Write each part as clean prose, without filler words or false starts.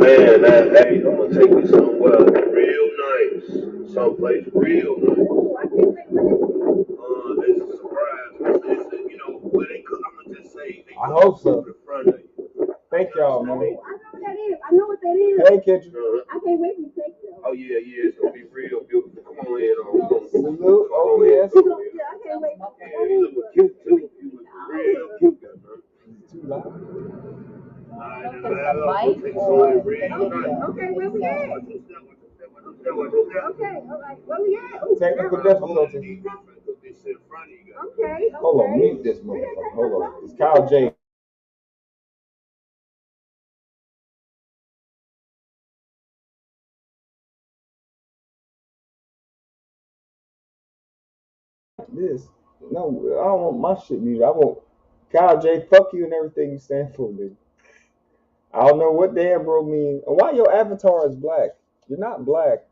Man, hey, I'm gonna take you somewhere real nice. Someplace real nice. It's a surprise. Where they cook, I'm gonna just say they I cook hope food so. in front of you. Thank y'all, man. I know what that is. I know what that is. Hey, Kendra. I can't wait to take you. Oh yeah, it's gonna be real beautiful. Come on in, Salute, Come on in. OBS. Yeah, I can't wait. Yeah, you look cute too. You look real cute, man. Too loud. Okay, where we at? Okay, all right, where we at? Technical difficulties. Okay. Hold on, mute this motherfucker. Hold on. It's Kyle J. This. No, I don't want my shit muted. I want Kyle J. Fuck you and everything you stand for, nigga. I don't know what damn bro mean. And why your avatar is black? You're not black.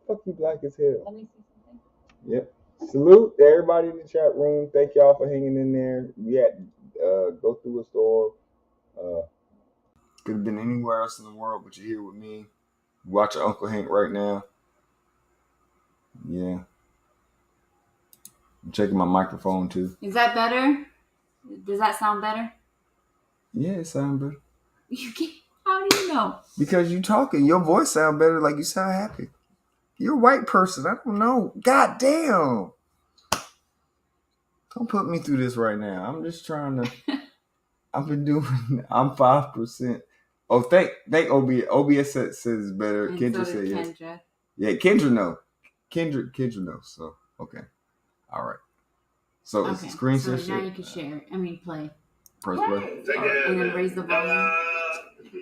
Fuck you, black as hell. Let me see something. Yep. Salute to everybody in the chat room. Thank y'all for hanging in there. We had go through a storm. Could have been anywhere else in the world, but you're here with me. Watching Uncle Hank right now. Yeah. I'm checking my microphone too. Is that better? Does that sound better? Yeah, it sounds better. You can't. How do you know? Because you talking, your voice sound better. Like you sound happy. You're a white person. I don't know. God damn. Don't put me through this right now. I'm just trying to. I've been doing. I'm 5%. Oh, thank OBS. OBS says it's better. And Kendra so said did yes. Kendra. Yeah, Kendra no. Kendra knows. So okay, all right. So it's Okay. screen So share. now you can share. I mean, play. Press play. Right. And then raise the volume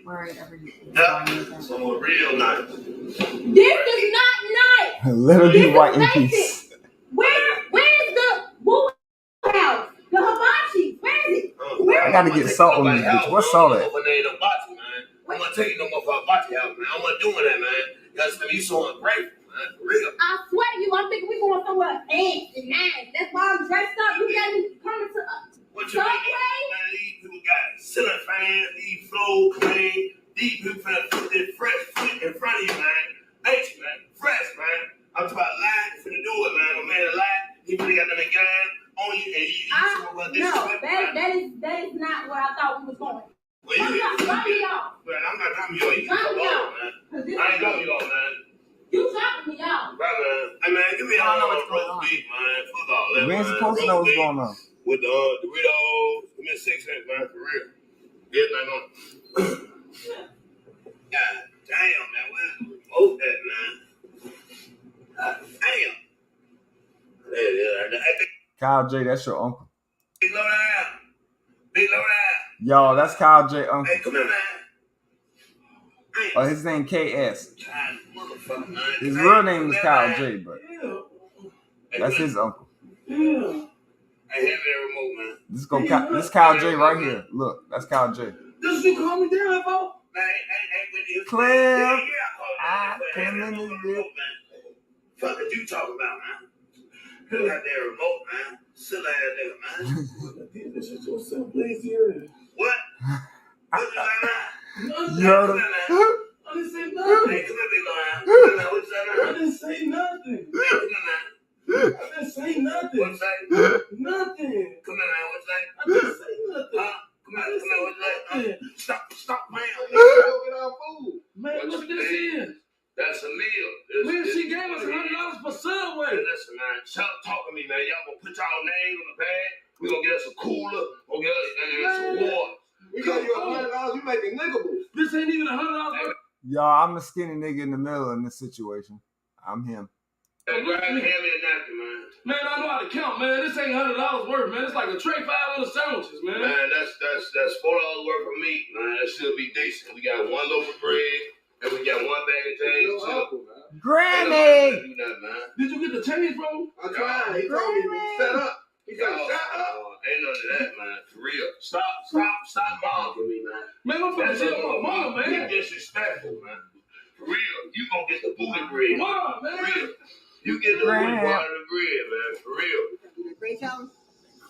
wherever you Yeah, someone real nice. This is not nice. Let her be white in peace. Where's the boo house? The hibachi. Where is it? I gotta get salt on this bitch. What's salt at? I'm gonna tell you no more for hibachi house, man. I'm not doing that, man. Because you so ungrateful, man. For real. I swear to you, I'm thinking we going somewhere fancy, nice. That's why I'm dressed up. You got me coming to What you mean? Man, these people got ceiling fans, these floor clean. These people finna put this fresh foot in front of you, man. Ain't you, man? Fresh, man. I'm talking about lying, finna do it, man. My man lie. He finna got them again on you, and you talking about this shit, man. that is not where I thought we was going. Well, you Drop me off. Man, I'm not dropping you off. You can Drop come me on, off. man. I ain't dropping you off, man. You dropping me off. Right, man. Hey, man, give me I don't know what's going roast on. beef, man. Fuck all that, We ain't man. supposed to know Roast what's beef going on. with the Doritos. Give me a 6 cents, man, for real. Get that on. God damn, man. Where's the remote at, man? God damn. Hey, Kyle J, that's your uncle. big low down. Big low down. Y'all, that's Kyle J uncle. Hey, come here, man. Oh, his name KS. God, motherfucker, man. His real name is Kyle J, but that's his uncle. Hey, hand me that remote, man. This Kyle J right here. Look, that's Kyle J. This you call me down, bro? Man, with you. Clem, I came in this bitch. Fuck is you talking about, man? You got that remote, man. Silly ass nigga, man. This is your son, please here. What? What you say, man? You heard him? I didn't say nothing. Hey, come here, big man. What you say, man? I didn't say nothing. Hey, come here, man. I didn't say nothing. What you say? Nothing. Come here, man. What you say? I didn't say nothing. Come here, what you say? Stop playing. Go get our food. Man, what this is? That's a meal. Man, she gave us $100 for Subway. Hey, listen, man. Shut up, talk to me, man. Y'all gonna put y'all names on the bag. We gonna get us a cooler. We'll get us some water. We got you $100. You making niggables. This ain't even $100. Y'all, I'm the skinny nigga in the middle in this situation. I'm him. Hey, grab hand me a napkin, man. Man, I know how to count, man. This ain't $100 worth, man. It's like a tray 5 little sandwiches, man. Man, that's $4 worth of meat, man. That should be decent. We got 1 loaf of bread, and we got 1 bag of change too. Granny! Did you get the change from him? I tried. He told me to shut up. He said, shut up. Ain't none of that, man. For real. Stop bothering me, man. Man, I'm finna shit on my mom, man. You disrespectful, man. For real. You gonna get the booty bread. Mom, man. For real. You get the booty part of the bread, man. For real. Great challenge.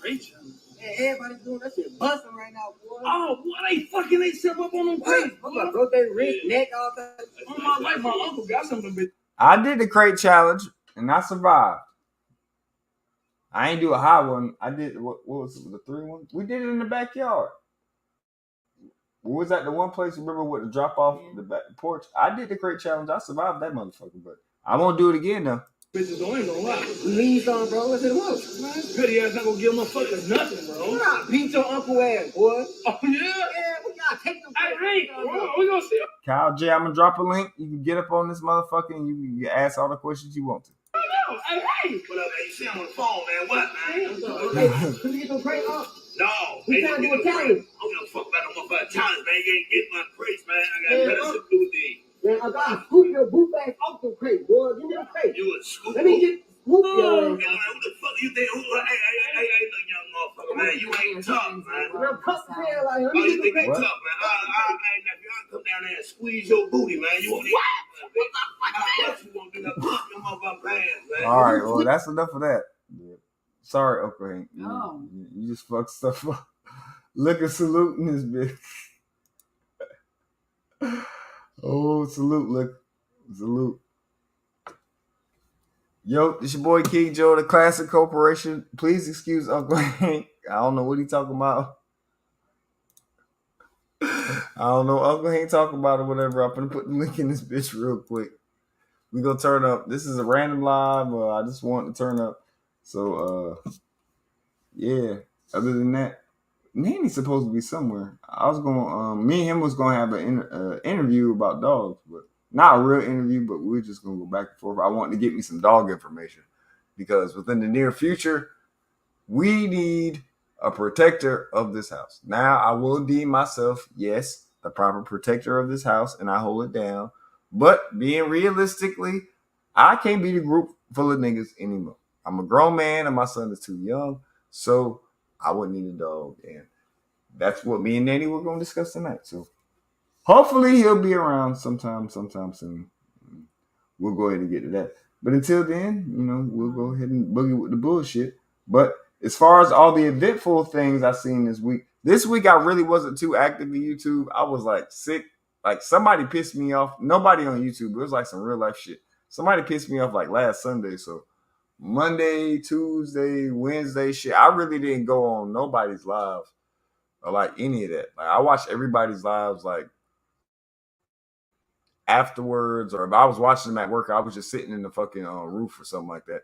Great challenge. everybody doing that shit busting right now, boy. Oh, boy, they fucking themselves up on them crates, boy. Broke their wrist, neck, all that. On my life, my uncle got something, bitch. I did the crate challenge and I survived. I ain't do a high one. I did what was it, the 3-1? We did it in the backyard. What was that the one place? Remember with the drop off the back porch? I did the crate challenge. I survived that motherfucker, but I won't do it again though. Bitches don't ain't gonna lie. Leaves on, bro. What's it was? Man, petty ass not gonna give motherfuckers nothing, bro. You not beat your uncle ass, boy. Oh yeah. Yeah, we gotta take them. Hey, we gonna see. Kyle J, I'm gonna drop a link. You can get up on this motherfucker and you can ask all the questions you want to. Hey, what up, man? You see him on the phone, man? What, man? Can you get them crates off? No. We trying to do a challenge. I don't give a fuck about no motherfucking challenge, man. You ain't get my crates, man. I got better shit to do with these. Man, I gotta scoop your boot bag off the crate, boy. Give me the crate. You would scoop? Let me get scoop your ass. Who the fuck you think? Hey, look, young motherfucker, man. You ain't tough, man. I'm tough as hell out here. Oh, you think you tough, man? I'll come down there and squeeze your booty, man. You won't even. What you gonna do? Pump your motherfucking pants, man. All right, well, that's enough of that. Yeah. Sorry, Uncle Hank. You just fucked stuff up. Look at saluting this bitch. Oh, salute, look. Salute. Yo, this your boy King Joe, the Classic Corporation. Please excuse Uncle Hank. I don't know what he talking about. I don't know. Uncle Hank talking about or whatever. I'm gonna put the link in this bitch real quick. We gonna turn up. This is a random live. I just want to turn up. So, yeah. Other than that, Nanny's supposed to be somewhere. I was going. Me and him was gonna have an interview about dogs, but not a real interview. But we're just gonna go back and forth. I want to get me some dog information because within the near future, we need a protector of this house. Now, I will deem myself, yes, the proper protector of this house, and I hold it down. But being realistically, I can't be the group full of niggas anymore. I'm a grown man, and my son is too young, so I wouldn't need a dog. And that's what me and Nanny were going to discuss tonight. So hopefully he'll be around sometime soon. We'll go ahead and get to that. But until then, we'll go ahead and boogie with the bullshit. But as far as all the eventful things I've seen this week I really wasn't too active in YouTube. I was like sick. Like somebody pissed me off. Nobody on YouTube. It was like some real life shit. Somebody pissed me off like last Sunday. So Monday, Tuesday, Wednesday shit. I really didn't go on nobody's live or like any of that. Like I watched everybody's lives like afterwards, or if I was watching them at work, I was just sitting in the fucking roof or something like that.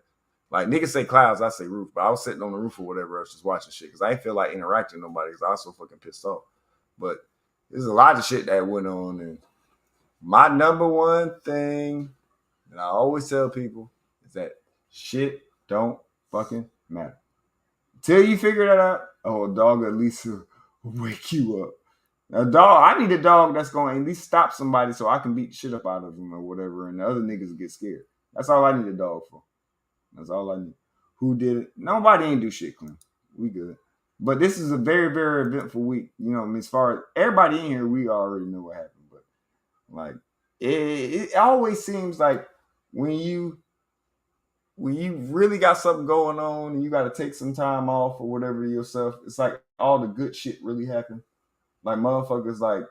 Like niggas say clouds, I say roof, but I was sitting on the roof or whatever else just watching shit because I didn't feel like interacting with nobody because I was so fucking pissed off. But there's a lot of shit that went on, and my number one thing that I always tell people is that shit don't fucking matter. Until you figure that out, a dog at least will wake you up. A dog, I need a dog that's going to at least stop somebody so I can beat shit up out of them or whatever, and the other niggas get scared. That's all I need a dog for. That's all I need. Who did it? Nobody ain't do shit, Clint. We good. But this is a very, very eventful week. As far as everybody in here, we already know what happened. But like, it always seems like when you really got something going on and you got to take some time off or whatever yourself, it's like all the good shit really happened. Like motherfuckers like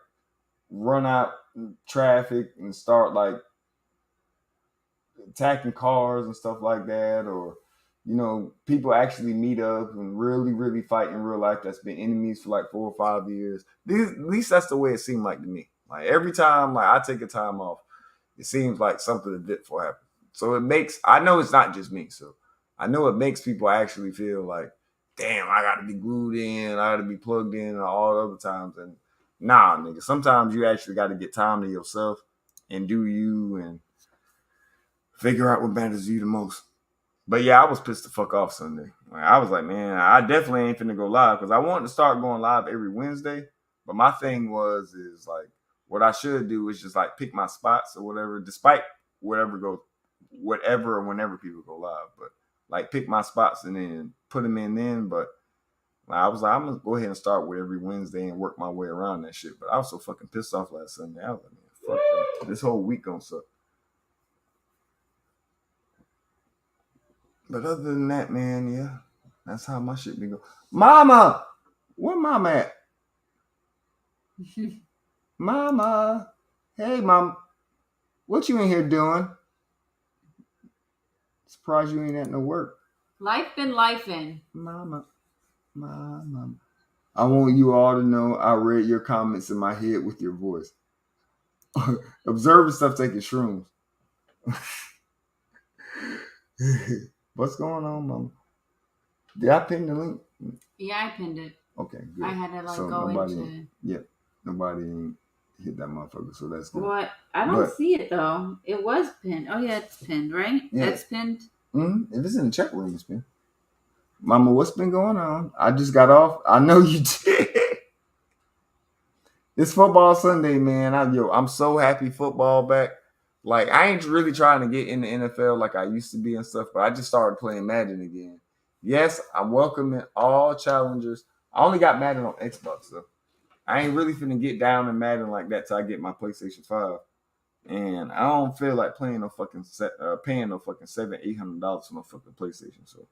run out in traffic and start like attacking cars and stuff like that, or people actually meet up and really, really fight in real life that's been enemies for like 4 or 5 years. At least that's the way it seemed like to me. Like every time like I take a time off, it seems like something eventful happens. So I know it's not just me, so I know it makes people actually feel like, damn, I gotta be glued in, I gotta be plugged in all the other times. And nah, nigga, sometimes you actually gotta get time to yourself and do you and figure out what matters to you the most. But yeah, I was pissed the fuck off Sunday. Like, I was like, man, I definitely ain't finna go live because I wanted to start going live every Wednesday. But my thing is like, what I should do is just like pick my spots or whatever, despite whatever or whenever people go live. But like pick my spots and then put them in then. But I was like, I'm gonna go ahead and start with every Wednesday and work my way around that shit. But I was so fucking pissed off last Sunday. I was like, man, fuck that. This whole week gonna suck. But other than that, man, yeah, That's how my shit be going. Mama, where mama at? Mama, hey mom, what you in here doing? Surprised you ain't at no work. Life been lifing. Mama. I want you all to know I read your comments in my head with your voice. Observing stuff taking shrooms. What's going on, mama? Did I pin the link? Yeah, I pinned it. Okay, good. I had to like So go nobody, into. Yep, nobody ain't hit that motherfucker, so that's good. What? I don't see it though. It was pinned. Oh yeah, it's pinned, right? Yeah. It's pinned. If it's in the chat room, it's pinned. Mama, what's been going on? I just got off. I know you did. It's football Sunday, man. I'm so happy football back. Like, I ain't really trying to get in the NFL like I used to be and stuff, but I just started playing Madden again. Yes, I'm welcoming all challengers. I only got Madden on Xbox, though. I ain't really finna get down in Madden like that till I get my PlayStation 5. And I don't feel like paying no fucking $700-$800 for no fucking PlayStation. So,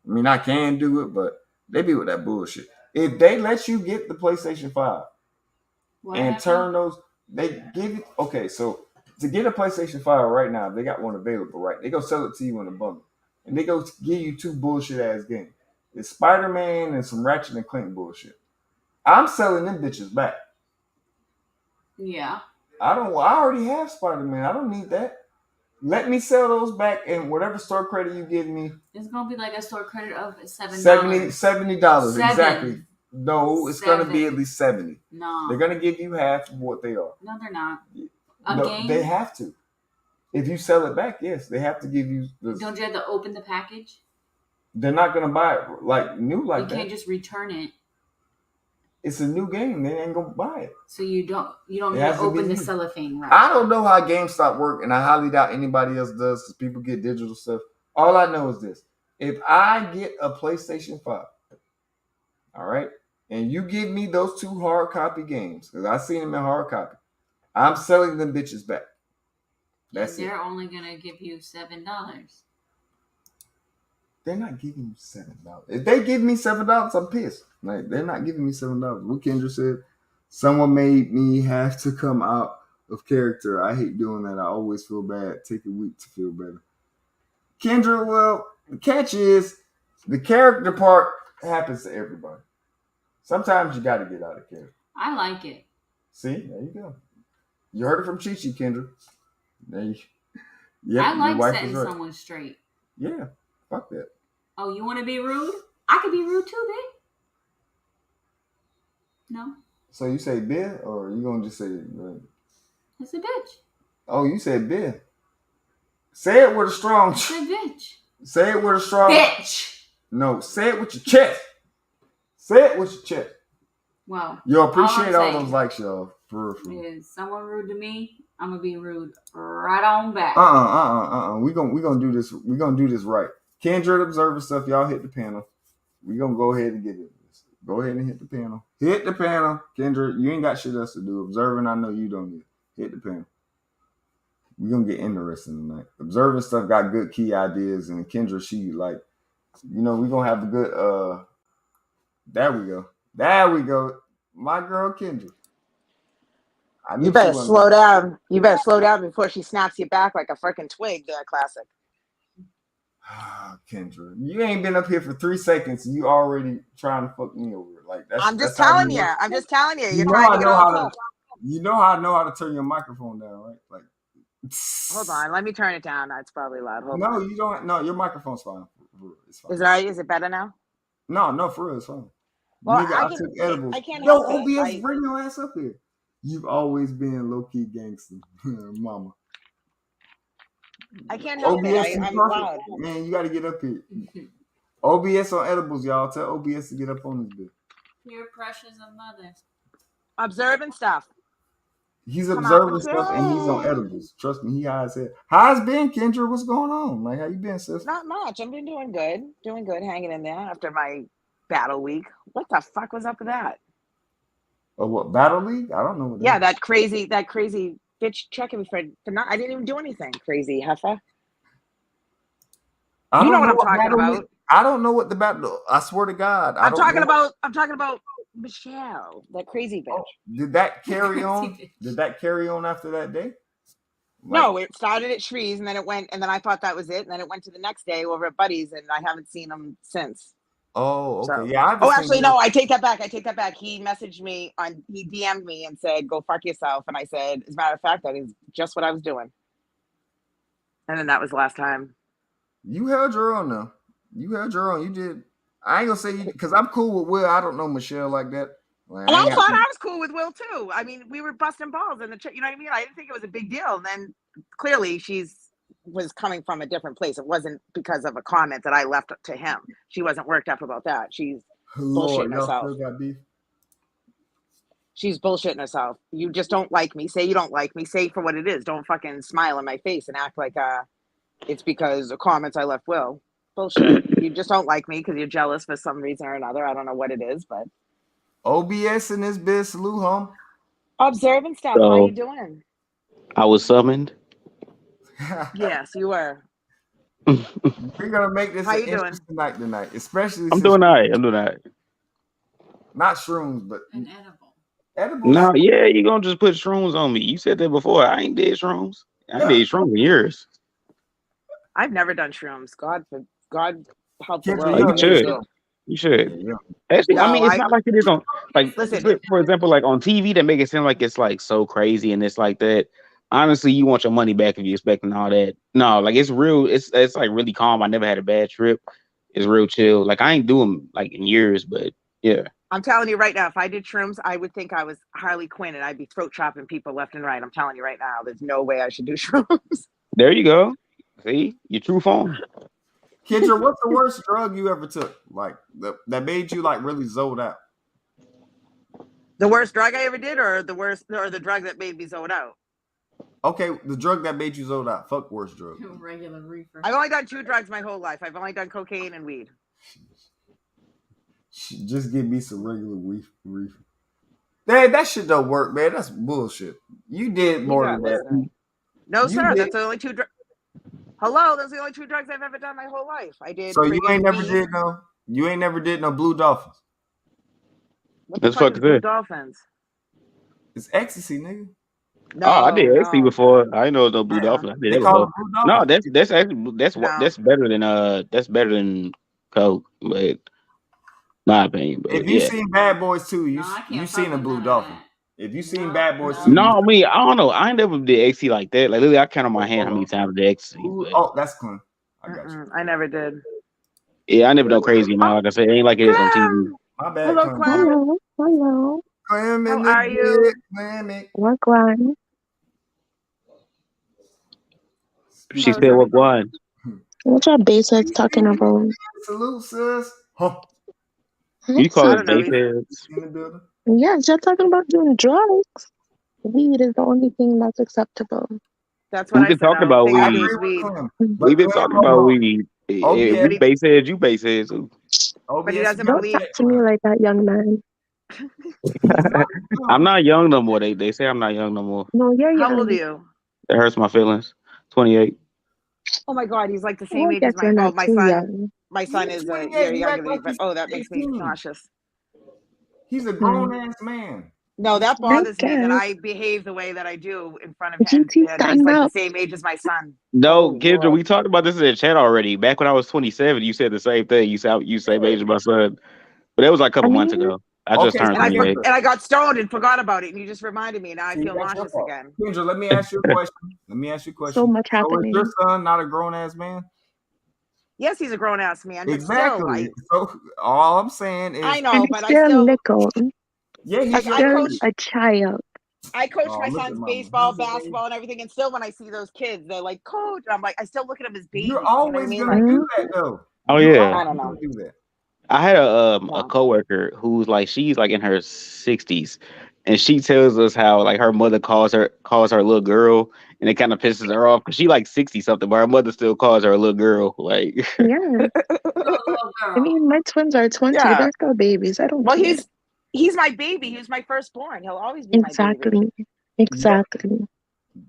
I mean, I can do it, but they be with that bullshit. If they let you get the PlayStation 5 turn those, they give you, okay, so to get a PlayStation 5 right now, they got one available, right? They go sell it to you in a bundle. And they go give you 2 bullshit-ass games. It's Spider-Man and some Ratchet and Clank bullshit. I'm selling them bitches back. Yeah. I already have Spider-Man. I don't need that. Let me sell those back, and whatever store credit you give me. It's going to be like a store credit of $7. $70, exactly. No, it's going to be at least $70. No. They're going to give you half of what they are. No, they're not. Game? They have to. If you sell it back, yes, they have to give you. Don't you have to open the package? They're not going to buy it like new like that. You can't just return it. It's a new game. They ain't going to buy it. So you don't need to open the cellophane wrap. I don't know how GameStop work, and I highly doubt anybody else does because people get digital stuff. All I know is this. If I get a PlayStation 5, all right, and you give me those 2 hard copy games, because I seen them in hard copy, I'm selling them bitches back. That's They're only going to give you $7. They're not giving you $7. If they give me $7, I'm pissed. Like, they're not giving me $7. What Kendra said, someone made me have to come out of character. I hate doing that. I always feel bad. Take a week to feel better. Kendra, well, the catch is the character part happens to everybody. Sometimes you got to get out of character. I like it. See, there you go. You heard it from Chi-Chi, Kendra. I like setting someone straight. Yeah, fuck that. Oh, you want to be rude? I could be rude too, babe. No. So you say bitch, or you gonna just say? It's a bitch. Oh, you said bitch. Say it with a strong. I said bitch. Say it with a strong. Bitch. No, say it with your chest. Say it with your chest. Well, you appreciate all those likes, y'all. For real. Is someone rude to me? I'm gonna be rude right on back. We gonna do this. We gonna do this right. Kendra, observer stuff. Y'all hit the panel. We gonna go ahead and get it. Go ahead and hit the panel. Hit the panel, Kendra. You ain't got shit else to do. Observing, I know you don't need it. Hit the panel. We gonna get interesting tonight. Observing stuff got good key ideas, and Kendra, she like, we gonna have a good. There we go. There we go. My girl Kendra. You better slow down. You better slow down before she snaps you back like a freaking twig. That classic. Kendra, you ain't been up here for 3 seconds and you already trying to fuck me over. Like that's. I'm just telling you. I'm just telling you. You're trying to get all. You know how I know how to turn your microphone down, right? Like. Hold on. Let me turn it down. That's probably loud. Hold on. You don't. No, your microphone's fine. It's fine. Is it right? Is it better now? No, for real, it's fine. Well, I took edibles. I can't. Yo, OBS, bring your ass up here. You've always been low key gangster, mama. I can't help it. I'm loud. Man, you got to get up here. OBS on edibles, y'all. Tell OBS to get up on this bit. Peer pressures of mothers. Observing stuff. He's observing stuff and he's on edibles. Trust me, he high as hell. How's been, Kendra? What's going on? Like, how you been, sis? Not much. I've been doing good. Doing good, hanging in there after my battle week. What the fuck was up with that? Oh, what, Battle League? I don't know what that is. that crazy bitch checking me for not. I didn't even do anything. Crazy heifer. You know what I'm talking about. I don't know what the battle. I swear to God, I I'm don't talking know. about Michelle, that crazy bitch. Did that carry on? Did that carry on after that day? No, it started at Shree's and then it went, and then I thought that was it, and then it went to the next day over at Buddy's, and I haven't seen him since. Oh, okay. So, Yeah. actually, no, I take that back. He messaged me he DM'd me and said, "Go fuck yourself," and I said, as a matter of fact, that is just what I was doing. And then that was the last time. You held your own though. You held your own. You did. I ain't gonna say because I'm cool with Will. I don't know Michelle like that. And I thought I was cool with Will too. I mean, we were busting balls in the you know what I mean? I didn't think it was a big deal. And then clearly was coming from a different place. It wasn't because of a comment that I left to him. She wasn't worked up about that. She's bullshitting herself. Still got beef? She's bullshitting herself. You just don't like me. Say you don't like me. Say for what it is. Don't fucking smile in my face and act like it's because of comments I left Will. Bullshit. You just don't like me because you're jealous for some reason or another. I don't know what it is, but OBS in this bitch. Salute, home. Observing stuff. How you doing? I was summoned. Yes, you were. We're gonna make this How an you doing? interesting night tonight, especially. I'm doing all right. Not shrooms, but An edible. Edibles? No, yeah, you gonna just put shrooms on me. You said that before. I ain't did shrooms. I ain't did shrooms in years. I've never done shrooms. God help the Kendra, world. You Yeah, should. You should. Actually, I No, mean, it's not like it is on Listen. for example, like on TV, they make it seem like it's like so crazy and it's like that. Honestly, you want your money back if you're expecting all that. No, like it's real. It's like really calm. I never had a bad trip. It's real chill. Like I ain't doing like in years, but yeah. I'm telling you right now, if I did shrooms, I would think I was Harley Quinn and I'd be throat chopping people left and right. I'm telling you right now, there's no way I should do shrooms. There you go. See, your true form. Kendra, what's the worst drug you ever took? Like that made you like really zoned out? The worst drug I ever did, or the drug that made me zoned out? Okay, the drug that made you zoned out. Fuck worst drug. Regular reefer. I've only done 2 drugs my whole life. I've only done cocaine and weed. Just give me some regular reefer. Man, that shit don't work, man. That's bullshit. You did more than that. No, You sir. did- That's the only 2 drugs. Hello, those are the only 2 drugs I've ever done my whole life. I did. So you ain't never weed. did no. You ain't never did no Blue Dolphins. What the That's fuck is fucking Blue good. Dolphins? It's ecstasy, nigga. No, I did ecstasy no. before. I didn't know it was no Blue Dolphin. I did They that call before. it Blue Dolphin. No, that's better than Coke, but my opinion. But If you yeah. seen Bad Boys 2, No, I can't you fuck seen a with Blue none of Dolphin. that. If you seen No, Bad Boys no. 2, No, I mean, I don't know. I ain't never did ecstasy like that. Like literally, I count on my hand how many times I did ecstasy. But oh, that's clean. I got you. I never did. yeah, I never done crazy. Now, like I said, it ain't like it is on TV. My bad, Hello, Clem. Clem. Hello. Clem in How the are you? bed, Clem it. What one? She said, "What one?" What your basics talking about? Salute, sis. Huh. You call I it don't know. baseheads? In the building. Yes, you're talking about doing drugs. Weed is the only thing that's acceptable. That's what We've I been said. talking I about don't think I I do weed. agree is with weed. Clem. We've been Clem, talking hold about on. weed. If we baseheads, you baseheads too. But he doesn't Don't believe. talk to me like that, young man. I'm not young no more. They say I'm not young no more. No, you're How old are young. you? That hurts my feelings. 28. Oh my God, he's like the same I age as guess you're not my too son. young. My son is a 28, year you younger act than me, like but he's that makes me 18. nauseous. He's a grown ass man. No, that I bothers me that guess. I behave the way that I do in front of him. GT, And he's stand like the up. same age as my son. No, Oh, Kendra, Lord. we talked about this in the chat already. Back when I was 27, you said the same thing. You said you same age as my son, but that was like a couple months ago. I just Okay, turned so 28. And I got stoned and forgot about it, and you just reminded me. Now I See, feel that's your nauseous fault. again. Kendra, let me ask you a question. So much So is happening. your son not a grown ass man? Yes, he's a grown ass man, but Exactly. still, So all I'm saying is, I know, And he's but I still still, little. yeah, he's like, your I Still coach, a child. I coach Oh, my look at son's mama. baseball, How's it, baby? basketball, and everything, and still when I see those kids, they're like, "Coach," and I'm like, I still look at them as babies. You're You know what I always mean? gonna Like, do that though. Oh You're yeah, I always don't know. gonna do that. I had a No. coworker who's like she's like in her 60s, and she tells us how like her mother calls her little girl, and it kind of pisses her off because she like 60 something, but her mother still calls her a little girl. Like Yeah. Little I girl. mean, my twins are 20. Yeah. They're still babies. I don't Well, care. he's my baby. He's my firstborn. He'll always be my baby. Exactly. Exactly.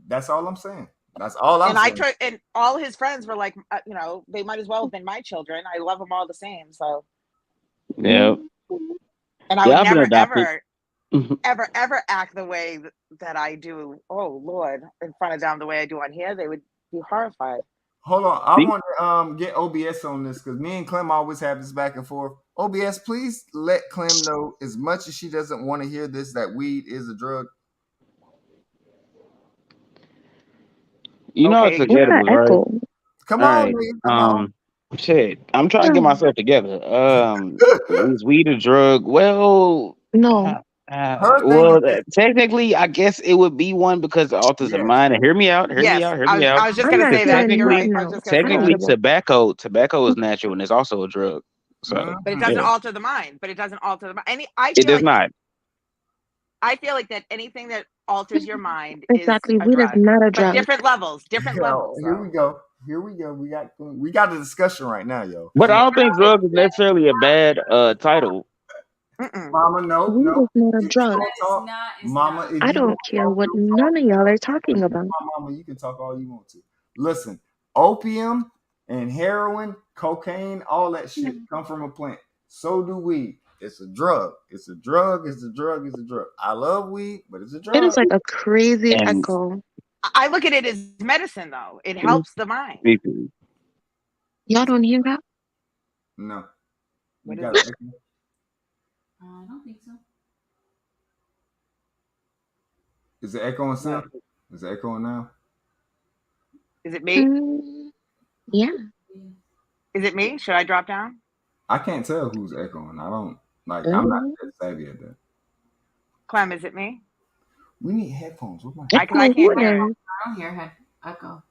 That's all I'm saying. That's all I'm And I saying. took, and all his friends were like, you know, they might as well have been my children. I love them all the same. So, Yeah. and I Yeah, would I've been never, adopted. ever act the way that I do. Oh Lord, in front of them the way I do on here, they would be horrified. Hold on, I See? want to get OBS on this because me and Clem always have this back and forth. OBS, please let Clem know, as much as she doesn't want to hear this, that weed is a drug. You know it's Okay. What's that forgettable, right? echo? Come All on, right. nigga, come on. Shit. I'm trying to get myself together. Is weed a drug? Well, No. Her thing well, is, technically, I guess it would be one because it alters the yes, mind. And hear me out. Hear me Yes, out. Hear me I out. was just I'm gonna not say that. feeling You're right. nothing I was else. just gonna say Technically, that. tobacco is natural and it's also a drug. So But it doesn't yeah, alter the mind. But it doesn't alter the mind. I it feel does like not. I feel like that anything that alters your mind is Exactly. a Weed is drug. not a But drug. different levels. Different yo, levels. here we go. Here we go. We got a discussion right now, yo. But I don't think drug is necessarily a bad title. Mm-mm. Mama, no, Weed no. is not a You drug. can't talk. It's Mama, not. if I you don't want to care talk, what you'll none of talk. y'all are talking about. My mama, you can talk all you want to. Listen, opium and heroin, cocaine, all that shit come from a plant. So do weed. It's a drug. It's a drug. It's a drug. It's a drug. I love weed, but it's a It drug. is like a crazy And echo. I look at it as medicine, though. It helps the mind. Y'all don't hear that? No. You What got is it. it? I don't think so. Is it echoing sound? Is it echoing now? Is it me? Yeah. Is it me? Should I drop down? I can't tell who's echoing. I don't like. I'm not that savvy at that. Clem, is it me? We need headphones. What my I can't hear it. I don't hear echo.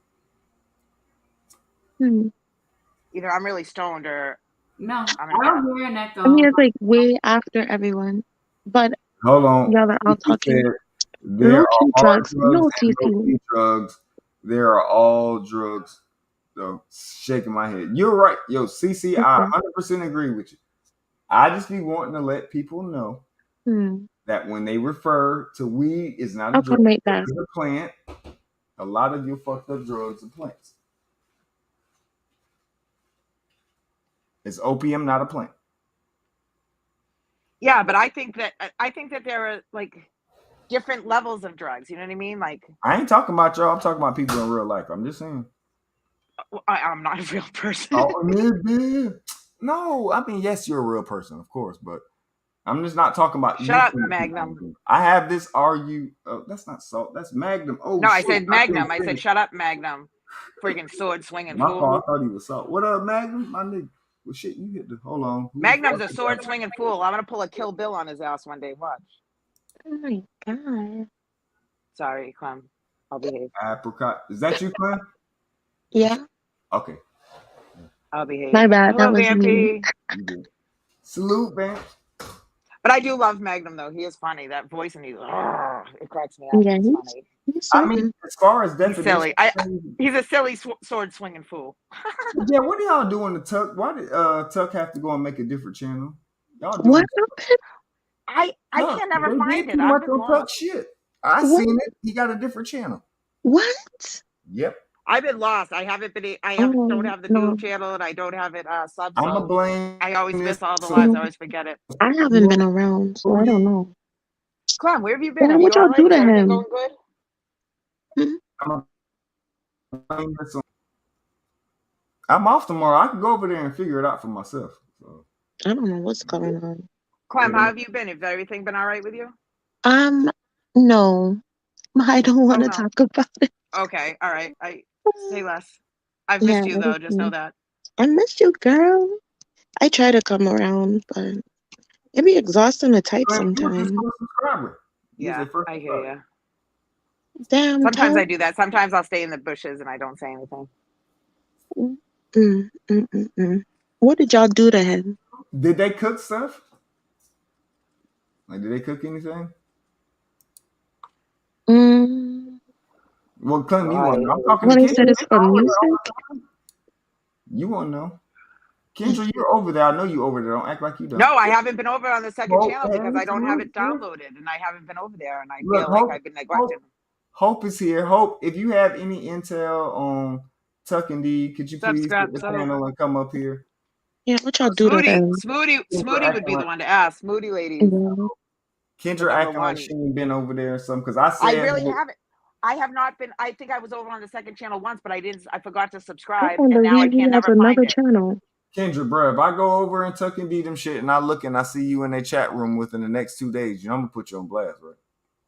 Either I'm really stoned or No, I'm I don't hear an echo. I mean, it's like way after everyone. But Hold on. y'all are all She talking. said there Low are key hard drugs. drugs No and TC. low key drugs. There are all drugs. So shaking my head. You're right. Yo, CC, I 100% agree with you. I just be wanting to let people know that when they refer to weed is not a drug, it's a plant. A lot of you fucked up drugs are plants. It's opium, not a plant. Yeah, but I think that there are like different levels of drugs. You know what I mean? Like I ain't talking about y'all. I'm talking about people in real life. I'm just saying. I'm not a real person. No, I mean, yes, you're a real person, of course, but I'm just not talking about. Shut up, Magnum. I have this argue. That's not salt. That's Magnum. Oh no, shit. I said Magnum. I said shut up, Magnum. Freaking sword swinging My fool. fault. I thought he was salt. What up, Magnum? My nigga. Well, shit, you hit the. Hold on. Magnum's a sword swinging fool. I'm gonna pull a Kill Bill on his ass one day. Watch. Oh my god. Sorry, Clem. I'll behave. Apricot. Is that you, Clem? Yeah. Okay. I'll behave. My bad. Hello, That was me. VMP. Salute, man. But I do love Magnum though. He is funny. That voice and it cracks me up. Yeah, It's funny. I mean, as far as He's definition, silly. He's a silly sword swinging fool. Yeah, what are y'all doing to Tuck? Why did Tuck have to go and make a different channel? Y'all doing What I can't never they find did it. too I've much been on lost. Tuck shit. I What? seen it. He got a different channel. What? Yep. I've been lost. I haven't been. Don't have the no. new channel, and I don't have it subbed. I'm So a blame. I always miss all the so- lives. I always forget it. I haven't been around, so I don't know. Clem, where have you been? Why Are would you y'all all right? do Is to everything him? going good? I'm off tomorrow. I can go over there and figure it out for myself. So. I don't know what's going on. Clem, how have you been? Has everything been all right with you? No. I don't want to no. talk about it. Okay, all right. I say less. I've missed you though. Just know that. I missed you, girl. I try to come around, but it be exhausting to type sometimes. Yeah, I hear you. Damn. Sometimes I do that. Sometimes I'll stay in the bushes and I don't say anything. What did y'all do to him? Did they cook stuff? Like, did they cook anything? Well, Clem, you want to know. I'm talking What to I said is for music? You want to know. Kendra, you're over there. I know you over there. Don't act like you don't. No, I haven't been over on the second Well, channel because I don't have it absolutely. downloaded and I haven't been over there and I Look, feel like I've been neglected. Hope is here. Hope, if you have any intel on Tuck and D, could you What's up, please hit the Scraps? panel and come up here? Yeah, what y'all do to them? Smoothie would be the one to ask. Smoothie ladies. Yeah. Kendra acting like she ain't been over there or something, because I said I really haven't. I have not been. I think I was over on the second channel once, but I forgot to subscribe, And and now I can never find it. Channel. Kendra, bro, if I go over and Tuck and D them shit and I look and I see you in their chat room within the next 2 days, I'm gonna put you on blast, right?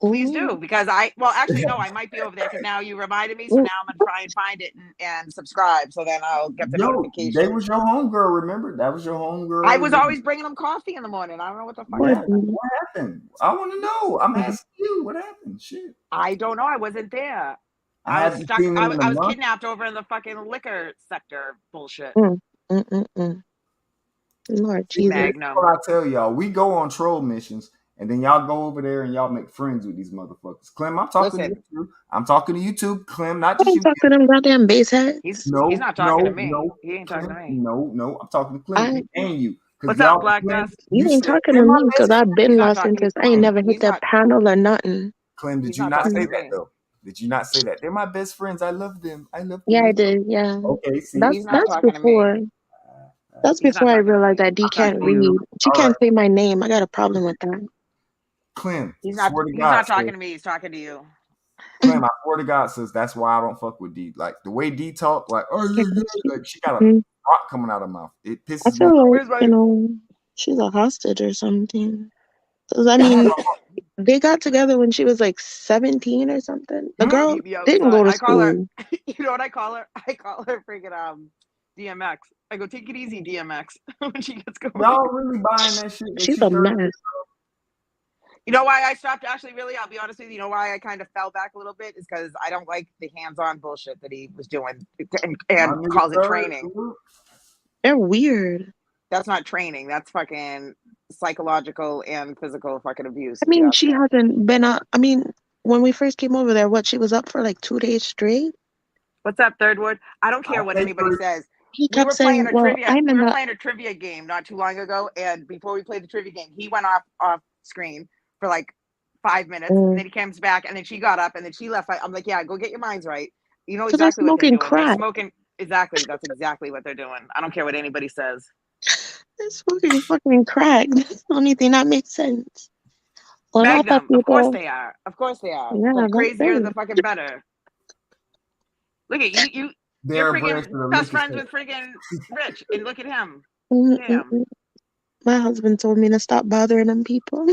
Please do, because actually no, I might be over there because now you reminded me, so now I'm gonna try and find it and subscribe, so then I'll get the notification. They was your homegirl, remember? That was your homegirl. I was always bringing them coffee in the morning. I don't know what the fuck happened. What happened? I want to know. I'm asking you. What happened? Shit. I don't know. I wasn't there. I was stuck. I was kidnapped over in the fucking liquor sector bullshit. Lord Jesus. That's what I tell y'all. We go on troll missions, and then y'all go over there and y'all make friends with these motherfuckers. Clem, I'm talking to you too. I'm talking to you too, Clem. Not just you. Talking to them goddamn base heads. He's not talking to me. He ain't talking to me. No. I'm talking to Clem and you. What's up, Black Dust? You ain't talking to me because I've been lost interest. I ain't never hit that panel or nothing. Clem, did you not say that though? Did you not say that? They're my best friends. I love them. Yeah, I did. Yeah. Okay, see, that's before. That's before I realized that D can't read. She can't say my name. I got a problem with that. Clem, he's not talking to me. He's talking to you. Clem, I swear to God, sis, that's why I don't fuck with D. Like the way D talk, like, like she got a rock coming out of her mouth. It pisses me off. I feel like, she's a hostage or something. Because I mean, they got together when she was like 17 or something. The girl didn't go to school. You know what I call her? I call her freaking DMX. I go, take it easy, DMX. When she gets going. Y'all really buying that shit? She's a mess. You know why I stopped? Actually, really, I'll be honest with you. You know why I kind of fell back a little bit is because I don't like the hands-on bullshit that he was doing and calls it training. They're weird. That's not training. That's fucking psychological and physical fucking abuse. I mean, she hasn't been up. I mean, when we first came over there, she was up for like 2 days straight. What's up, Third Wood? I don't care what anybody says. He kept saying, we were playing a trivia game not too long ago, and before we played the trivia game, he went off screen for like 5 minutes, and then he comes back, and then she got up, and then she left. I'm like, yeah, go get your minds right. You know exactly what they're doing. They're smoking. Exactly. That's exactly what they're doing. I don't care what anybody says. They're smoking fucking crack. That's the only thing that makes sense. Well, Magnum, of course they are. Of course they are. Yeah, the crazier, the fucking better. Look at you. You're freaking best friends with freaking Rich, and look at him. Damn. My husband told me to stop bothering them people.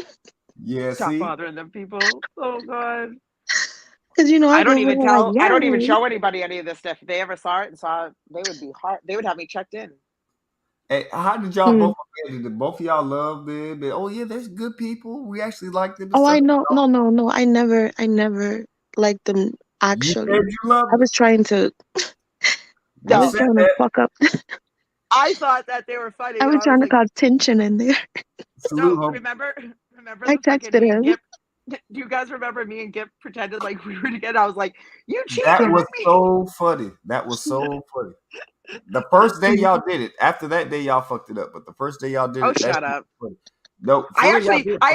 Yeah, stop bothering them people. Oh God. Because I don't even show anybody any of this stuff. If they ever saw it, they would be hard. They would have me checked in. Hey, how did y'all both? Did both of y'all love them? Oh yeah, there's good people. We actually like them. Oh, I know. No. I never liked them. Actually, I was trying to. I was trying to fuck up. I thought that they were funny. I was trying to cause tension in there. No, remember. I texted him. Do you guys remember me and Gip pretended like we were together? I was like, "You cheated." That was so funny. That was so funny. The first day y'all did it. After that day, y'all fucked it up. But the first day y'all did it. Oh, shut up. No, I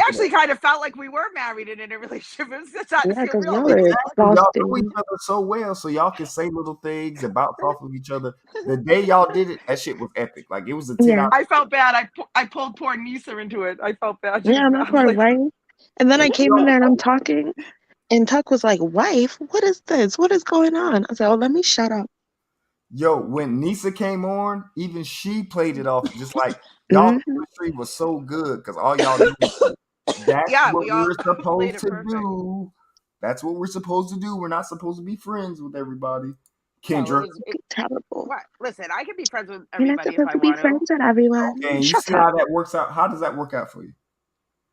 actually kind of felt like we were married and in a relationship. It was just not because real. Y'all know each other so well, so y'all can say little things about off of each other. The day y'all did it, that shit was epic. Like it was a 10 I felt bad. I pulled poor Nisa into it. I felt bad. Yeah, that's right. And then I came in there and I'm talking, and Tuck was like, "Wife, what is this? What is going on?" I said, "Oh, let me shut up." Yo, when Nisa came on, even she played it off just like y'all chemistry was so good because all y'all knew that's what we're supposed to do. That's what we're supposed to do. We're not supposed to be friends with everybody. Kendra, terrible. What? Listen, I can be friends with everybody if I want to. Be friends with everyone. Okay, and you see how that works out. How does that work out for you?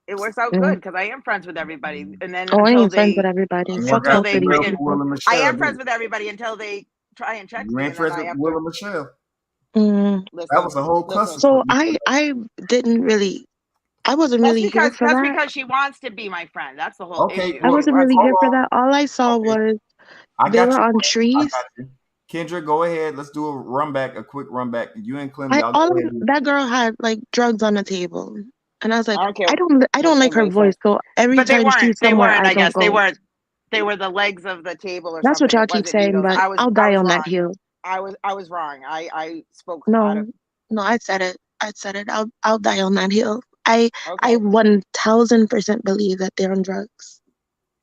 It works out good because I am friends with everybody, and then I am friends with everybody. I am friends with everybody until they try and check me. You ain't friends with Will and Michelle. Listen, that was a whole cluster. So I didn't really. I wasn't really here for that. That's because she wants to be my friend. That's the whole issue. I wasn't really here for that. All I saw was they were on trees. Kendra, go ahead. Let's do a quick run back. You and Clem. That girl had like drugs on the table. And I was like, I don't like her voice. So every time she's somewhere, I guess they weren't. they were the legs of the table or That's what something. y'all It keep wasn't saying, needles. but I was I'll die on that wrong. hill. I was wrong. I spoke out of. No, I said it. I'll die on that hill. I Okay. 1000% believe that they're on drugs.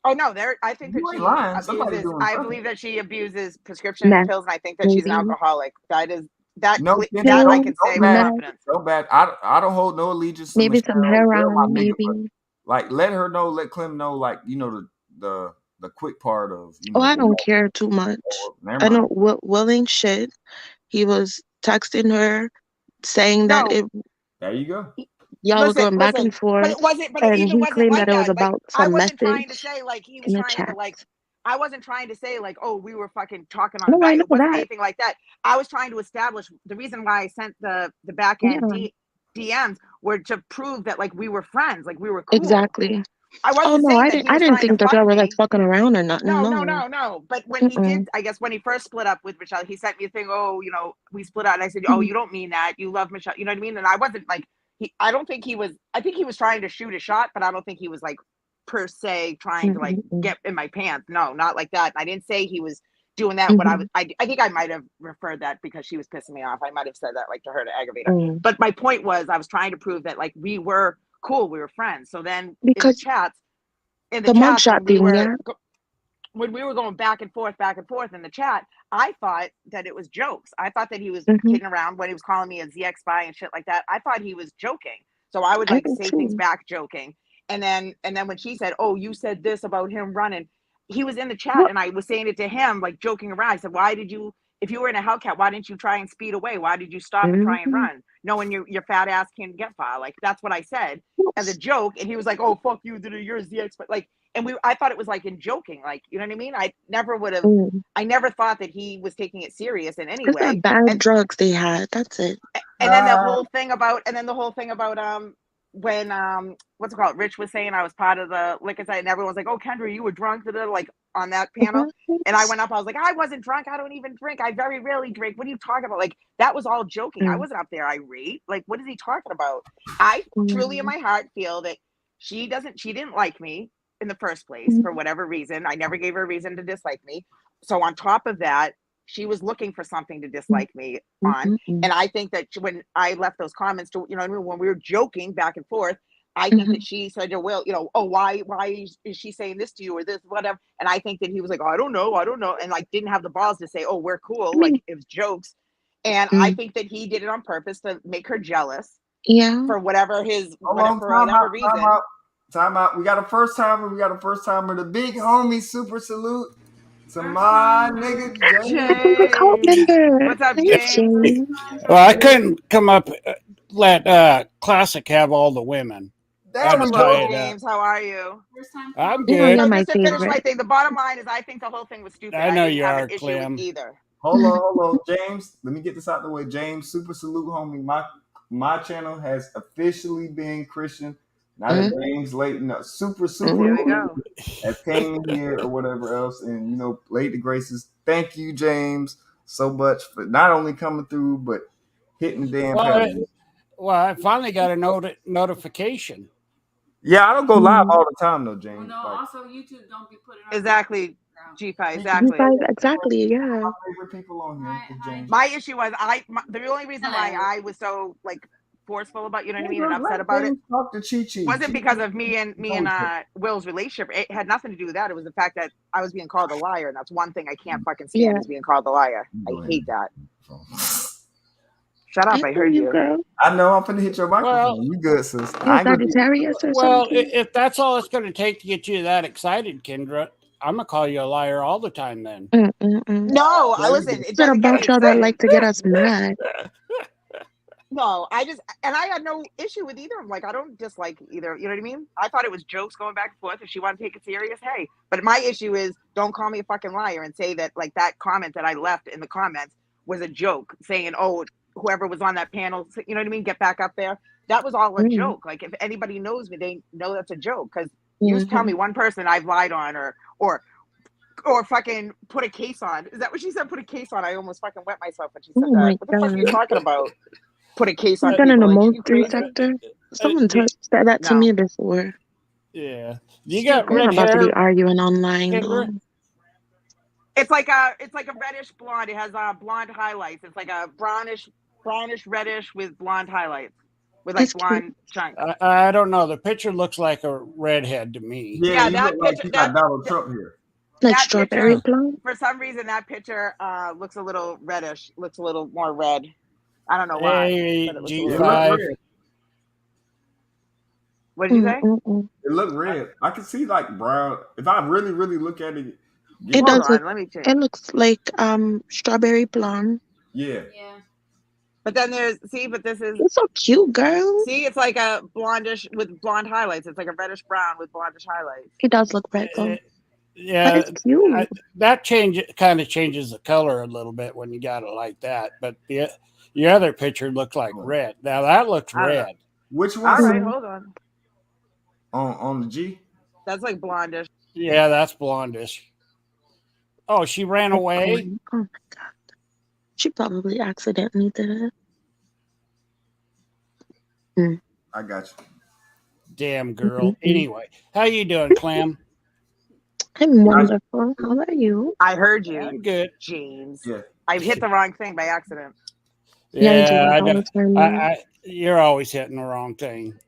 Oh no, I think that You ain't she lying. Somebody abuses. doing I something. believe that she abuses prescription Meth, pills, and I think that she's an maybe. alcoholic. That No, that I don't can don't say with bad. confidence. Don't bad. I don't hold no allegiance to Maybe some Michelle. You're my heroin, nigga, but maybe. like let her know, let Clem know, like you know the quick part of Oh, I the don't care too much. Never I mind. know Will ain't shit. He was texting her, saying that No, There you go. y'all were going back and but forth, it wasn't. But it and even he wasn't claimed like that it was that. Like about I some wasn't trying to message say like he was in the trying to chat. like. I wasn't trying to say like, oh, we were fucking talking on No, I back. know It wasn't that. anything like that. I was trying to establish the reason why I sent the back Yeah, end DMs were to prove that like we were friends, like we were cool. exactly. I Oh wasn't no, saying I that he didn't. I was didn't trying to think that fuck y'all were like me. fucking around or nothing. No. But when he Mm-mm. did, I guess when he first split up with Michelle, he sent me a thing. Oh, you know, we split out. And I said, oh, you don't mean that. You love Michelle. You know what I mean? And I wasn't like I don't think he was. I think he was trying to shoot a shot, but I don't think he was like per se trying to like Mm-mm. get in my pants. No, not like that. I didn't say he was doing that. What I think I might have referred that because she was pissing me off. I might have said that like to her to aggravate her. Mm. But my point was I was trying to prove that like we were cool. We were friends. So then Because in the the chats mugshot thing, yeah. when we were going back and forth in the chat, I thought that it was jokes. I thought that he was Mm-hmm. kidding around when he was calling me a ZX spy and shit like that. I thought he was joking. So I would like say things back joking. And then when she said, oh, you said this about him running, he was in the chat and I was saying it to him, like joking around. I said, if you were in a Hellcat, why didn't you try and speed away? Why did you stop and try and run? Knowing your fat ass can't get far. Like that's what I said as a joke. And he was like, oh, fuck you, you're ZX. But like, and I thought it was like in joking, like, you know what I mean? I never thought that he was taking it serious in any It's way. not bad drugs they had. That's it. And then the whole thing about when what's it called? Rich was saying I was part of the liquor site, and everyone's like, "Oh, Kendra, you were drunk," like on that panel. And I went up. I was like, "I wasn't drunk. I don't even drink. I very rarely drink. What are you talking about?" Like that was all joking. I wasn't up there irate. Like, what is he talking about? I truly, in my heart, feel that she didn't like me in the first place for whatever reason. I never gave her a reason to dislike me. So on top of that, she was looking for something to dislike me on. And I think that when I left those comments to, you know what I mean, when we were joking back and forth, I think that she said to Will, you know, oh, why is she saying this to you or this, whatever. And I think that he was like, oh, I don't know. And like, didn't have the balls to say, oh, we're cool. Like it was jokes. And I think that he did it on purpose to make her jealous. Yeah. For whatever reason. Time out. We got a first timer. The big homie. Super salute to my nigga James. What's up, James? Well, I couldn't come up. Let Classic have all the women. Hello, James. How are you? I'm good. So just to finish my thing, the bottom line is I think the whole thing was stupid. I know didn't you have are, an issue Clem. with either. Hold on, James. Let me get this out the way. James, super salute, homie. My channel has officially been Christian. Not a James Layton, super has came here or whatever else, and you know, laid the graces. Thank you, James, so much for not only coming through but hitting the damn pedal. Well, I finally got a notification. Yeah, I don't go live all the time though, James. Well, no, also YouTube don't be putting exactly. G5, exactly. Exactly, yeah. My favorite people on here. My issue was the only reason why I was so like forceful about, you know what I mean, and upset about it wasn't because of me and Will's relationship. It had nothing to do with that. It was the fact that I was being called a liar, and that's one thing I can't fucking stand is being called a liar. I hate that. Shut up! I heard you. Girl. I know. I'm finna hit your microphone. You good, sis? Well, if that's all it's going to take to get you that excited, Kendra, I'm gonna call you a liar all the time. Then. No, listen. It's not about y'all that like to get us mad. No, I had no issue with either of them. Like, I don't dislike either. You know what I mean? I thought it was jokes going back and forth. If she wanted to take it serious, hey. But my issue is don't call me a fucking liar and say that, like, that comment that I left in the comments was a joke, saying, oh, whoever was on that panel, you know what I mean? Get back up there. That was all a joke. Like, if anybody knows me, they know that's a joke. Because you tell me one person I've lied on or fucking put a case on. Is that what she said? Put a case on. I almost fucking wet myself when she said that. What the fuck are you talking about? Put a case on people. In the like, Mold 3 sector. Someone said that to me before. Yeah. You got We're red about to be hair, arguing online. Kendra? It's like a reddish blonde. It has blonde highlights. It's like a brownish reddish with blonde highlights, with like It's cute. blonde chunks. I don't know. The picture looks like a redhead to me. Yeah, you that look like picture. you got Donald Trump here. Like That strawberry picture, blonde. for some reason, that picture looks a little reddish. Looks a little more red. I don't know why, but it looks a little It look G5. red. What did you say? It look red. I can see like brown. If I really, really look at it, It Hold does on, look. let me check. It looks like strawberry blonde. yeah. Yeah. But then but this is. It's so cute, girl. See, it's like a blondish with blonde highlights. It's like a reddish brown with blondish highlights. It does look red though. Yeah, But it's cute. that kind of changes the color a little bit when you got it like that. But your other picture looked like red. Now that looks I don't know. red. Which All one? right, hold on. On the G? That's like blondish. Yeah, that's blondish. Oh, she ran away? Oh my god. She probably accidentally did it. I got you. Damn girl. Anyway, how you doing, Clam? I'm wonderful. How are you? I heard you. I'm good. James. Yeah. I hit the wrong thing by accident. Yeah, you do Yeah, that I all the know. time. You're always hitting the wrong thing.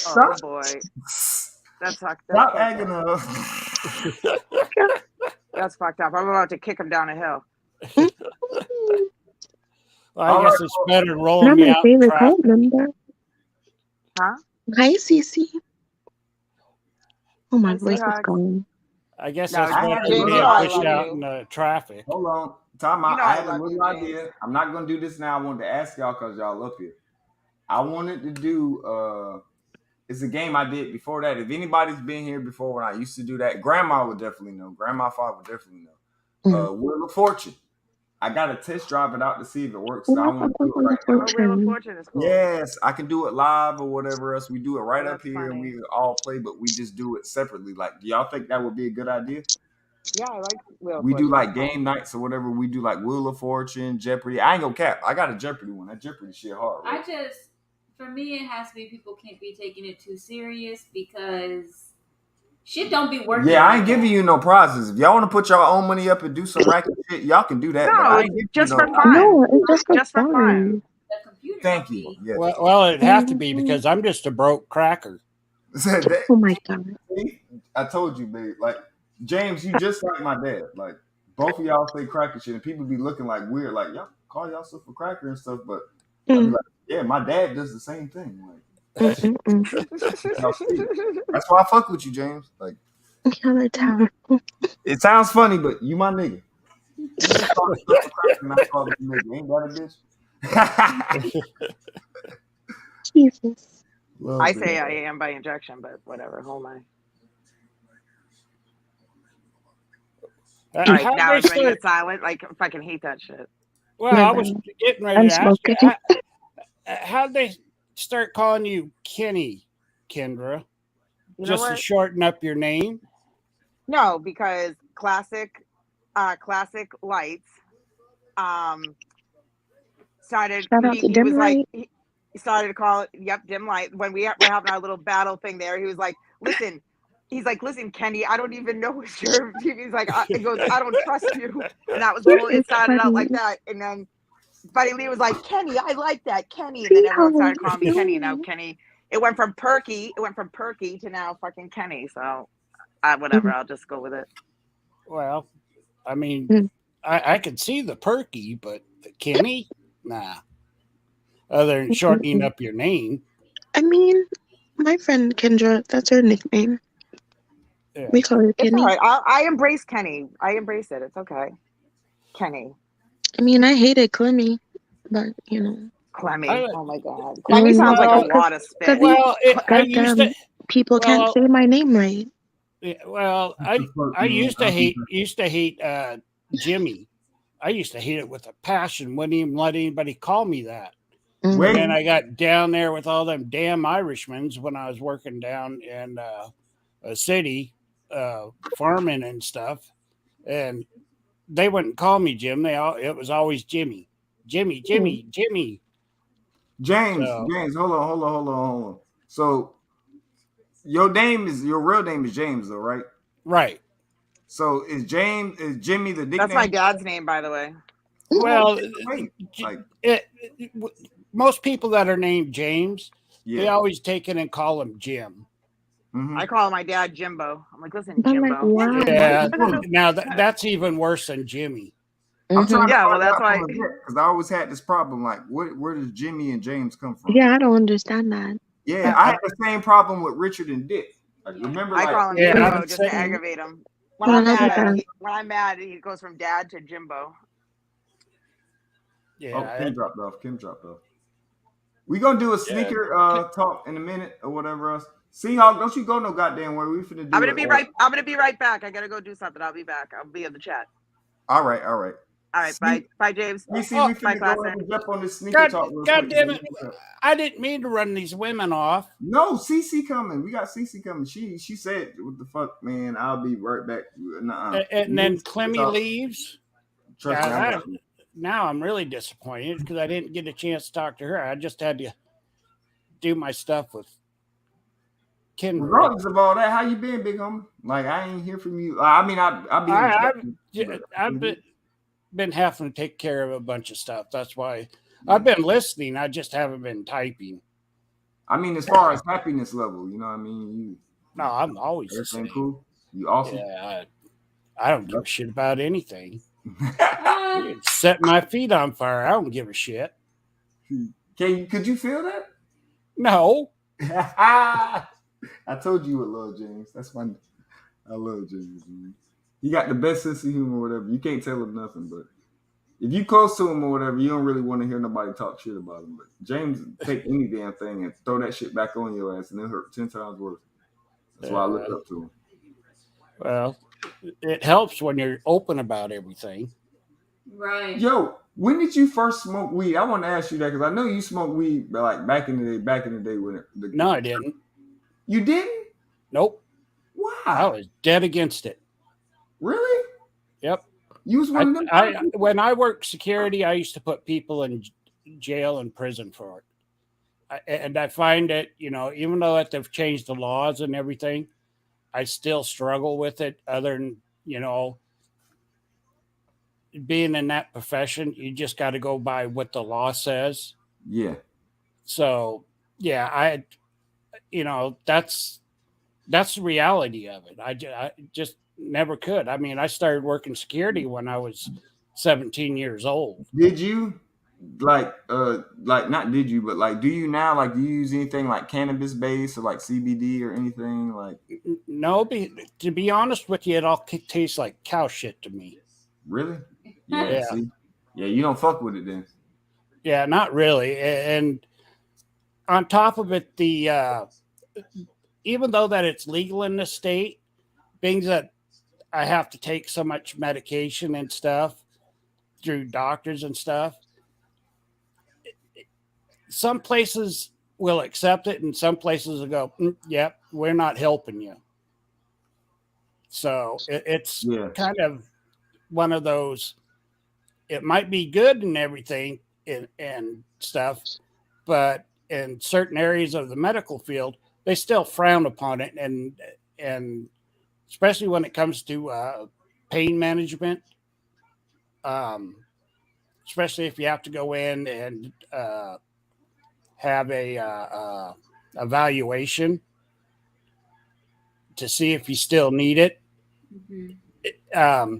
Oh boy. That's fucked up. Stop egging up. That's fucked up. I'm about to kick him down a hill. Well, I guess it's better than rolling Not me my out in favorite traffic. cult member. Huh? Hi, Cece. Oh, my Hi, voice is sweetheart. gone. I guess No, that's I better had than a James, being you know I pushed love out you. in the traffic. Hold on. Time out. You know I I had a love little you, idea. James. I'm not gonna do this now. I wanted to ask y'all because y'all up here. I wanted to do it's a game I did before that. If anybody's been here before when I used to do that, Grandma would definitely know. Grandma Five would definitely know. Wheel of Fortune. I gotta test drive it out to see if it works. So I want to do it right now. Oh, Wheel of Fortune is cool. Yes, I can do it live or whatever else. We do it right Oh, up that's here and funny. we all play, but we just do it separately. Like, do y'all think that would be a good idea? Yeah, I like Wheel of We Fortune. do like game nights or whatever. We do like Wheel of Fortune, Jeopardy. I ain't gonna cap. I got a Jeopardy one. That Jeopardy shit hard. Right? For me, it has to be people can't be taking it too serious because shit don't be working. Yeah, I like ain't giving that. you no prizes. If y'all want to put your own money up and do some racket shit, y'all can do that. But I No, ain't giving just you for no. fun. No, it's just for Just for fun. fun. The computer Thank don't you. be. Yeah. Well, it'd have to be because I'm just a broke cracker. Oh my god. I told you, babe. Like James, you just like my dad. Like both of y'all say cracker shit, and people be looking like weird. Like y'all call y'all stuff a cracker and stuff, but I be like, yeah, my dad does the same thing. Like that's why I fuck with you, James. Like it sounds funny, but you my nigga. You just call the stuff a cracker and I call it a nigga. Ain't that a bitch? Jesus. I say I am by injection, but whatever. Hold on. All right, How'd now they it's ready to start? get silent. Like, I fucking hate that shit. Well, I was getting ready I'm to ask you, smoking. how'd they start calling you Kenny, Kendra? You know Just to what? shorten up your name? No, because classic lights started. Shout out to He Dim was like, Light. he started to call it, dim light. When we were having our little battle thing there, he was like, listen. He's like, listen, Kenny, I don't even know what your. He's like, he goes, I don't trust you, and that was the whole. It It's started out funny. like that, and then Buddy Lee was like, Kenny, I like that, Kenny, and then everyone started calling me Kenny. And now Kenny, it went from Perky to now fucking Kenny. So, whatever, I'll just go with it. Well, I mean, I could see the Perky, but the Kenny, nah. Other than shortening up your name. I mean, my friend Kendra, that's her nickname. Yeah. We call her It's Kenny. all right. I embrace Kenny. I embrace it. It's okay. Kenny. I mean, I hated Clemmy, but you know. Clemmy. Oh my God. I Clemmy mean, sounds like a well, lot of spit. Well, I used goddamn, to. people can't say my name right. Yeah, well, I used to hate Jimmy. I used to hate it with a passion. Wouldn't even let anybody call me that. Mm-hmm. And then I got down there with all them damn Irishmans when I was working down in a city, farming and stuff, and they wouldn't call me Jim. It was always Jimmy. James, hold on. So your real name is James though, right? Right. So is Jimmy the nickname? That's my dad's name, by the way. Well, like most people that are named James, they yeah. always take it and call him Jim. I call my dad Jimbo. I'm like, listen, I'm like, Jimbo. wow. Yeah. Now that's even worse than Jimmy. I'm trying to Yeah, well, find that's out why. because I always had this problem. Like, where does Jimmy and James come from? Yeah, I don't understand that. Yeah, I had the same problem with Richard and Dick. Like, remember, I like, call him Yeah, Jimbo I'm just to saying- aggravate him. When Well, I'm that's mad, okay. when I'm mad, he goes from dad to Jimbo. Yeah. Kim dropped off. We gonna do a sneaker talk in a minute or whatever else. Seahawk, don't you go no goddamn where we finna do. I'm gonna be right back. I gotta go do something. I'll be back. I'll be in the chat. All right. All right, bye, James. We Bye, finna go Classic. ahead and jump on this sneaker talk. Real God quick, damn man. it! I didn't mean to run these women off. No, CC coming. We got CC coming. She said, "What the fuck, man? I'll be right back." Nuh-uh. And then Clemmy leaves. Trust me, I got you. Now I'm really disappointed because I didn't get a chance to talk to her. I just had to do my stuff with Kendra. Regardless of all that, how you been, big homie? Like, I ain't hear from you. I mean, I've been having to take care of a bunch of stuff. That's why I've been listening. I just haven't been typing. I mean, as far as happiness level, you know what I mean? No, I'm always the everything same. cool. You awesome. Yeah, I don't give a shit about anything. Set my feet on fire. I don't give a shit. Could you feel that? No. I told you what love James. That's my. I love James. Man. He got the best sense of humor, or whatever. You can't tell him nothing, but if you close to him or whatever, you don't really want to hear nobody talk shit about him. But James take any damn thing and throw that shit back on your ass, and it hurt 10 times worse. That's why I look up to him. Well, it helps when you're open about everything. Right. Yo, when did you first smoke weed? I want to ask you that because I know you smoked weed like back in the day when No, I didn't. You didn't? Nope. Why? I was dead against it. Really? Yep. You was one of them. When I worked security, I used to put people in jail and prison for it. And I find that, even though that they've changed the laws and everything, I still struggle with it. Other than, being in that profession, you just got to go by what the law says. Yeah. So, yeah, that's the reality of it. I just never could. I mean, I started working security when I was 17 years old. Did you not did you, but like, do you now, like, do you use anything like cannabis based or like CBD or anything like? No, to be honest with you, it all tastes like cow shit to me. Really? Yeah. See? Yeah, you don't fuck with it then. Yeah, not really. And on top of it, even though that it's legal in the state, being that I have to take so much medication and stuff through doctors and stuff, some places will accept it and some places will go, yep, we're not helping you. So it's kind of one of those, it might be good and everything and stuff, but in certain areas of the medical field, they still frown upon it. And especially when it comes to pain management, especially if you have to go in and have a evaluation to see if you still need it. Mm-hmm.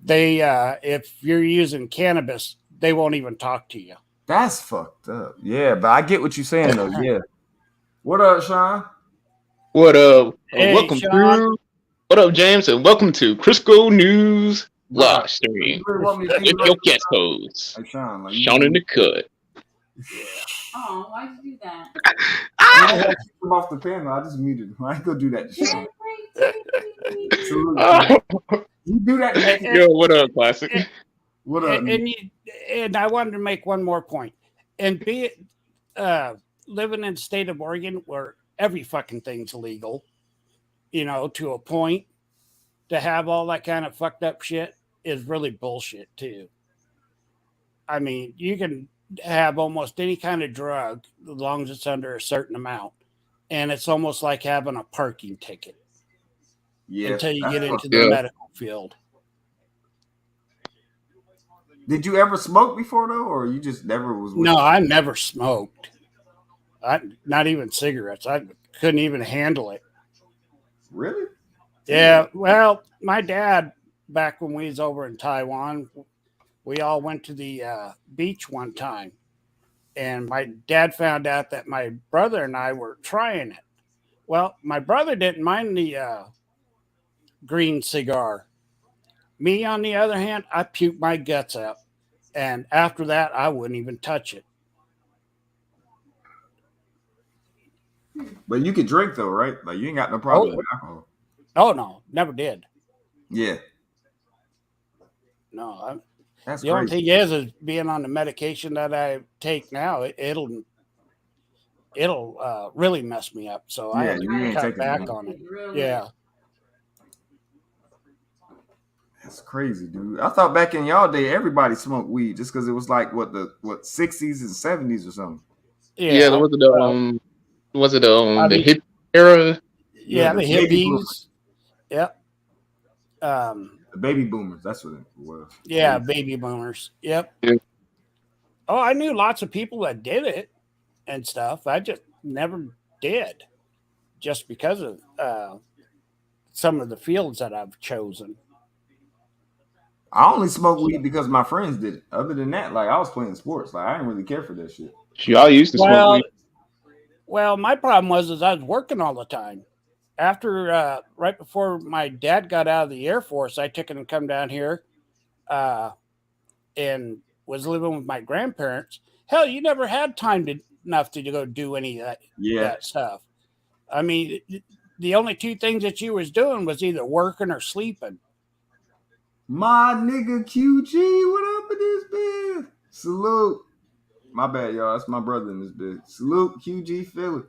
If you're using cannabis, they won't even talk to you. That's fucked up. Yeah, but I get what you're saying though. Yeah. What up, Sean? What up? Hey, welcome Sean. to. What up, James? And welcome to Crisco News live stream with your guest host, Sean, Sean in the Cut. Oh, why'd you do that? I had to keep him off the panel. I just muted him. I ain't gonna do that to Sean. You do that to make Yo, what up, Classic? What up? And I wanted to make one more point. And be it living in the state of Oregon where every fucking thing's legal, to a point, to have all that kind of fucked up shit is really bullshit too. I mean, you can have almost any kind of drug as long as it's under a certain amount. and it's almost like having a parking ticket until you get into the Yeah. medical field. Did you ever smoke before though, or you just never was? No, I never smoked. Not even cigarettes. I couldn't even handle it. Really? Yeah. Well, my dad, back when we was over in Taiwan, we all went to the beach one time, and my dad found out that my brother and I were trying it. Well, my brother didn't mind the green cigar. Me, on the other hand, I puked my guts out. And after that, I wouldn't even touch it. But you could drink though, right? Like you ain't got no problem with alcohol. Oh, no, never did. Yeah. No, That's the only thing is being on the medication that I take now, it'll really mess me up. So I have to cut back on it. Yeah. That's crazy, dude. I thought back in y'all day, everybody smoked weed just because it was like what 60s and 70s or something. Yeah, was it the hippie era? Yeah, the hippies. Yep. The baby boomers. That's what it was. Yeah, baby boomers. Yep. Yeah. Oh, I knew lots of people that did it and stuff. I just never did, just because of some of the fields that I've chosen. I only smoke weed because my friends did it. Other than that, like I was playing sports. Like I didn't really care for that shit. Y'all used to smoke weed. Well, my problem was I was working all the time. After right before my dad got out of the Air Force, I took him and come down here and was living with my grandparents. Hell, you never had time enough to go do any of that stuff. I mean, the only two things that you was doing was either working or sleeping. My nigga QG, what up in this bed? Salute. My bad, y'all. That's my brother in this bed. Salute QG Philly.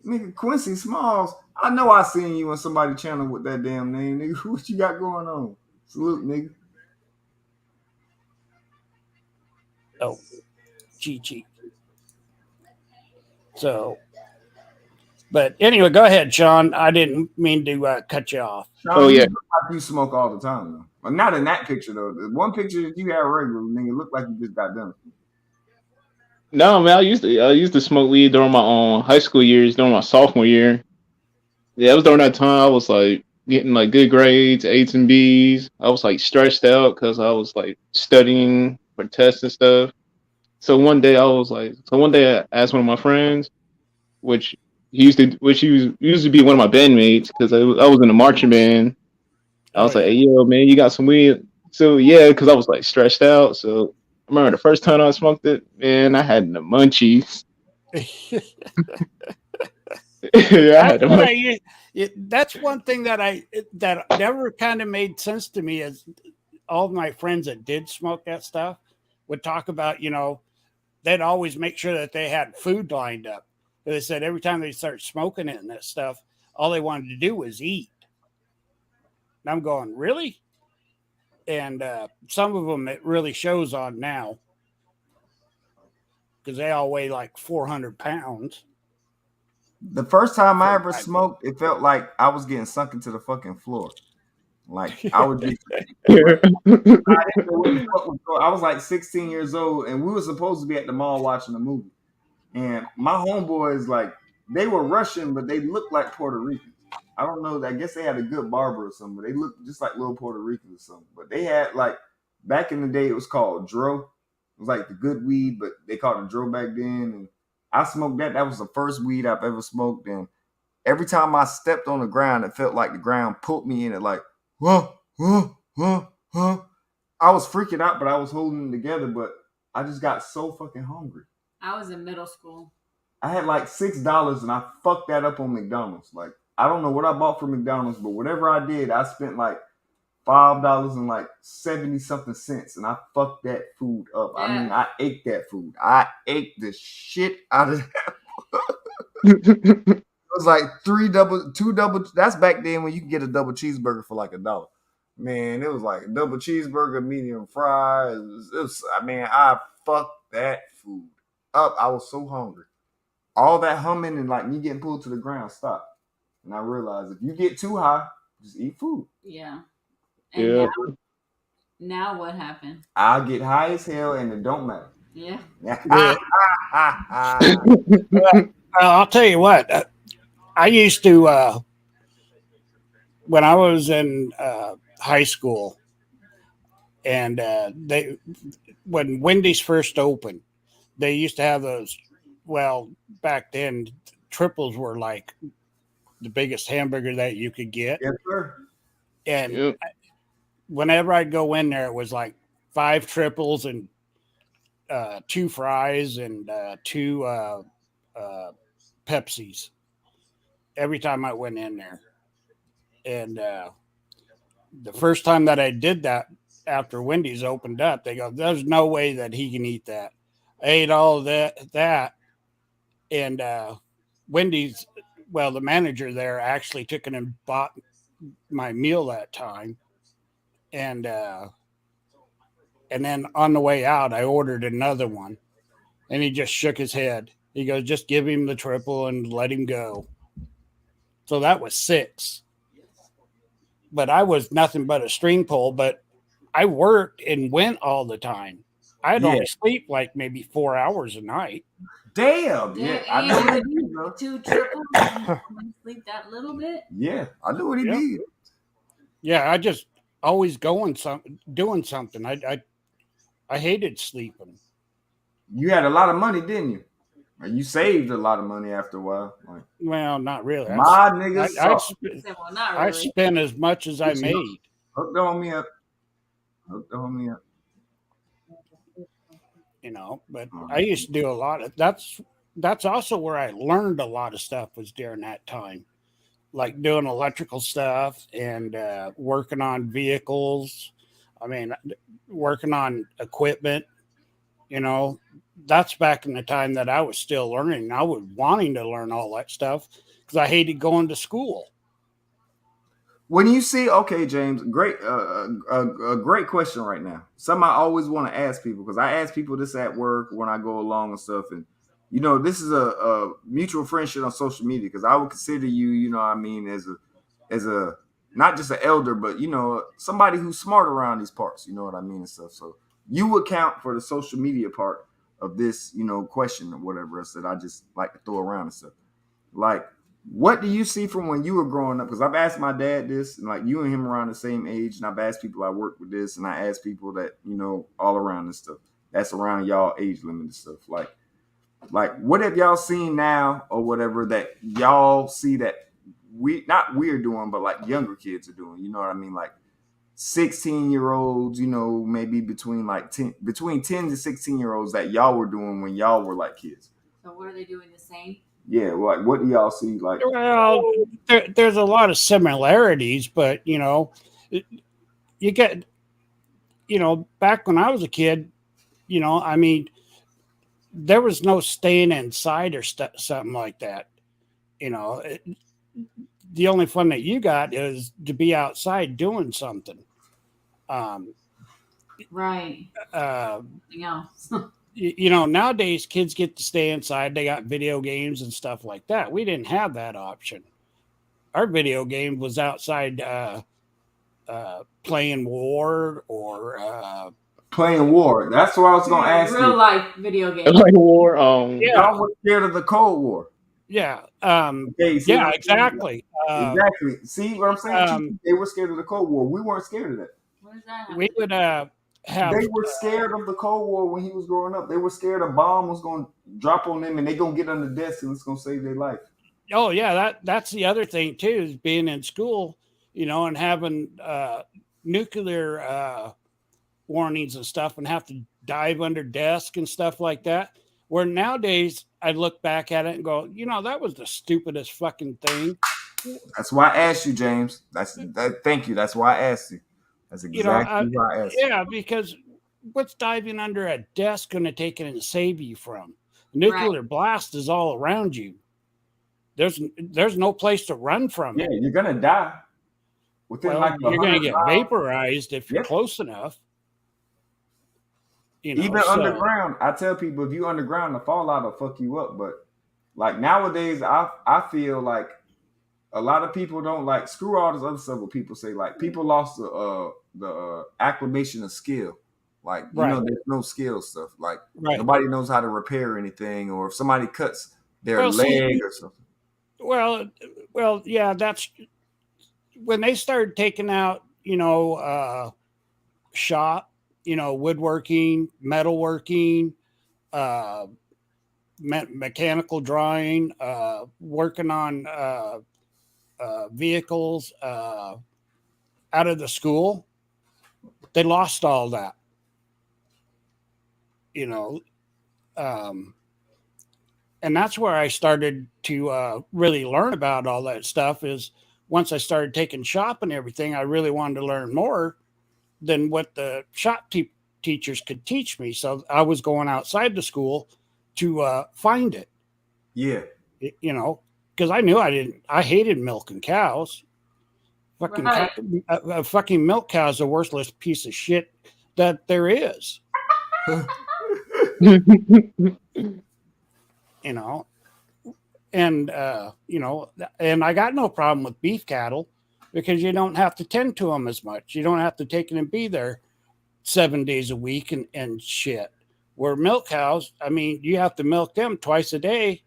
Nigga Quincy Smalls. I know I seen you on somebody's channel with that damn name, nigga. What you got going on? Salute, nigga. Oh, GG. So, but anyway, go ahead, Sean. I didn't mean to cut you off. Sean, you look like you smoke all the time, though. But not in that picture, though. The one picture that you had regular, nigga, looked like you just got done. No, man, I used to smoke weed during my high school years, during my sophomore year. Yeah, it was during that time I was like getting like good grades, A's and B's. I was like stressed out because I was like studying for tests and stuff. So one day I asked one of my friends, which used to be one of my bandmates because I was in a marching band. I was like, hey, yo, man, you got some weed? So yeah, because I was like stressed out. So I remember the first time I smoked it, man, I had the munchies. That's one thing that never kind of made sense to me is all of my friends that did smoke that stuff would talk about, they'd always make sure that they had food lined up. They said every time they start smoking it and that stuff, all they wanted to do was eat. And I'm going, really? And some of them it really shows on now because they all weigh like 400 pounds. The first time I ever smoked, it felt like I was getting sunk into the fucking floor. Like I would just I was like 16 years old and we were supposed to be at the mall watching a movie. And my homeboys, like, they were Russian, but they looked like Puerto Ricans. I don't know. I guess they had a good barber or something, but they looked just like little Puerto Ricans or something. But they had, like, back in the day, it was called Dro. It was like the good weed, but they called it Dro back then. And I smoked that. That was the first weed I've ever smoked. And every time I stepped on the ground, it felt like the ground pulled me in it, like, whoa, whoa, whoa, whoa. I was freaking out, but I was holding it together. But I just got so fucking hungry. I was in middle school. I had like $6 and I fucked that up on McDonald's. Like, I don't know what I bought from McDonald's, but whatever I did, I spent like $5 and like 70 something cents and I fucked that food up. Yeah. I mean, I ate that food. I ate the shit out of that. It was like two double. That's back then when you could get a double cheeseburger for like $1. Man, it was like a double cheeseburger, medium fries. I fucked that food up. I was so hungry. all that humming and like me getting pulled to the ground stop. And I realized if you get too high, just eat food. Yeah. And Yeah. now what happened? I'll get high as hell and it don't matter. Yeah. I'll tell you what. I used to when I was in high school, and when Wendy's first opened, they used to have those. Well, back then, triples were like the biggest hamburger that you could get. Yes, sir. And whenever I'd go in there, it was like 5 triples and 2 fries and 2 Pepsis. Every time I went in there. And the first time that I did that after Wendy's opened up, they go, there's no way that he can eat that. I ate all of that. And Wendy's, well, the manager there actually took it and bought my meal that time. And then on the way out, I ordered another one. And he just shook his head. He goes, just give him the triple and let him go. So that was 6. But I was nothing but a string pole, but I worked and went all the time. I'd only sleep like maybe 4 hours a night. Damn. Yeah. I know what he mean, bro. 2 triples and sleep that little bit? Yeah. I know what he mean. Yeah, I just always doing something. I hated sleeping. You had a lot of money, didn't you? You saved a lot of money after a while. Like, well, not really. My niggas. I spent as much as I made. Hooked on me up. You know, but I used to do a lot of that's also where I learned a lot of stuff was during that time. Like doing electrical stuff and working on vehicles. I mean, working on equipment, you know. That's back in the time that I was still learning. I was wanting to learn all that stuff because I hated going to school. When you see, okay, James, great, a great question right now. Something I always want to ask people because I ask people this at work when I go along and stuff. And, you know, this is a mutual friendship on social media because I would consider you, you know what I mean, as a not just an elder, but, you know, somebody who's smart around these parts, you know what I mean and stuff. So you would count for the social media part of this, you know, question or whatever else that I just like to throw around and stuff. Like, what do you see from when you were growing up? Because I've asked my dad this, and like you and him around the same age, and I've asked people I work with this, and I asked people that, you know, all around this stuff. That's around y'all age limit and stuff. Like what have y'all seen now or whatever that y'all see that we're doing, but like younger kids are doing, you know what I mean? Like 16-year-olds, you know, maybe between 10 to 16-year-olds that y'all were doing when y'all were like kids. So what are they doing the same? Yeah, like what do y'all see? Like, well, there's a lot of similarities, but you know, you get, you know, back when I was a kid, you know, I mean, there was no staying inside or something like that. You know, the only fun that you got is to be outside doing something. Right. Yeah. You know, nowadays kids get to stay inside. They got video games and stuff like that. We didn't have that option. Our video game was outside playing war or playing war. That's what I was going to ask you. Real life video game. Like war. Y'all were scared of the Cold War. Yeah. Okay, yeah, exactly. Exactly. See what I'm saying? They were scared of the Cold War. We weren't scared of that. What is that? We would they were scared of the Cold War when he was growing up. They were scared a bomb was going to drop on them and they're going to get on the desk and it's going to save their life. Oh, yeah. That's the other thing, too, is being in school, you know, and having nuclear warnings and stuff and have to dive under desks and stuff like that. Where nowadays I look back at it and go, you know, that was the stupidest fucking thing. That's why I asked you, James. Thank you. That's why I asked you. That's exactly why I asked you. Yeah, because what's diving under a desk going to take it and save you from? Nuclear blast is all around you. There's no place to run from. Yeah, you're gonna die. You're gonna get vaporized if you're close enough. You know, even underground, I tell people if you underground, the fallout will fuck you up. But Like nowadays, I feel like a lot of people don't like screw all this other stuff. What people say, like people lost the acclimation of skill. Like Right. there's no skill stuff. Like Right. nobody knows how to repair anything, or if somebody cuts their Well, see, leg or something. well, yeah, that's when they started taking out, shop, woodworking, metalworking, mechanical drawing, working on vehicles out of the school. They lost all that, and that's where I started to really learn about all that stuff. Is once I started taking shop and everything, I really wanted to learn more than what the shop teachers could teach me. So I was going outside the school to find it. Yeah. Because I knew I hated milking cows. Fucking milk cow is the worthless piece of shit that there is. And I got no problem with beef cattle because you don't have to tend to them as much. You don't have to take them and be there 7 days a week and shit. Where milk cows, I mean, you have to milk them twice a day,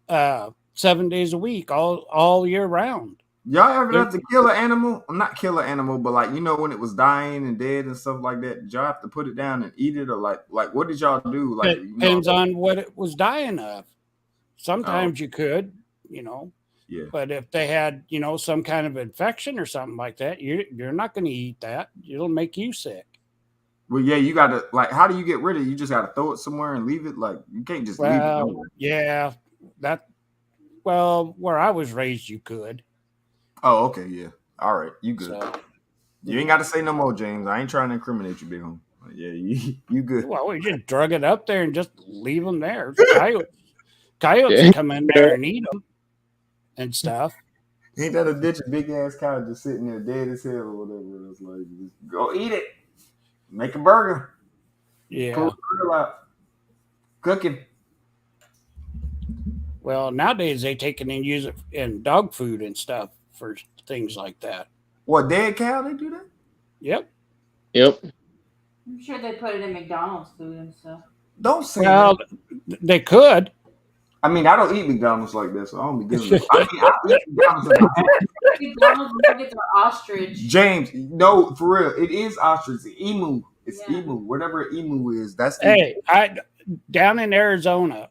7 days a week, all year round. Y'all ever have to kill an animal? Not kill an animal, but like when it was dying and dead and stuff like that, did y'all have to put it down and eat it, or like what did y'all do? Like it depends on what it was dying of. Sometimes you could, Yeah. But if they had, some kind of infection or something like that, you're not going to eat that. It'll make you sick. Well, yeah, you got to how do you get rid of it? You just got to throw it somewhere and leave it. Like you can't just leave it nowhere. Yeah, where I was raised, you could. Oh, okay, yeah. All right, you good. So, you ain't got to say no more, James. I ain't trying to incriminate you, big homie. Yeah, you good. Well, we just drug it up there and just leave them there. Coyotes come in there and eat them and stuff. Ain't that a ditch, a big ass cow just sitting there dead as hell or whatever? It's like, just go eat it. Make a burger. Yeah. Pull the grill out. Cooking. Well, nowadays they take it and use it in dog food and stuff for things like that. What, dead cow? They do that? Yep. I'm sure they put it in McDonald's food and stuff. Don't say that. They could. I mean, I don't eat McDonald's like that, so I don't be giving them. I eat McDonald's. McDonald's nuggets are ostrich. James, no, for real, it is ostrich. It's emu. It's emu. Whatever emu is, that's. Hey, down in Arizona,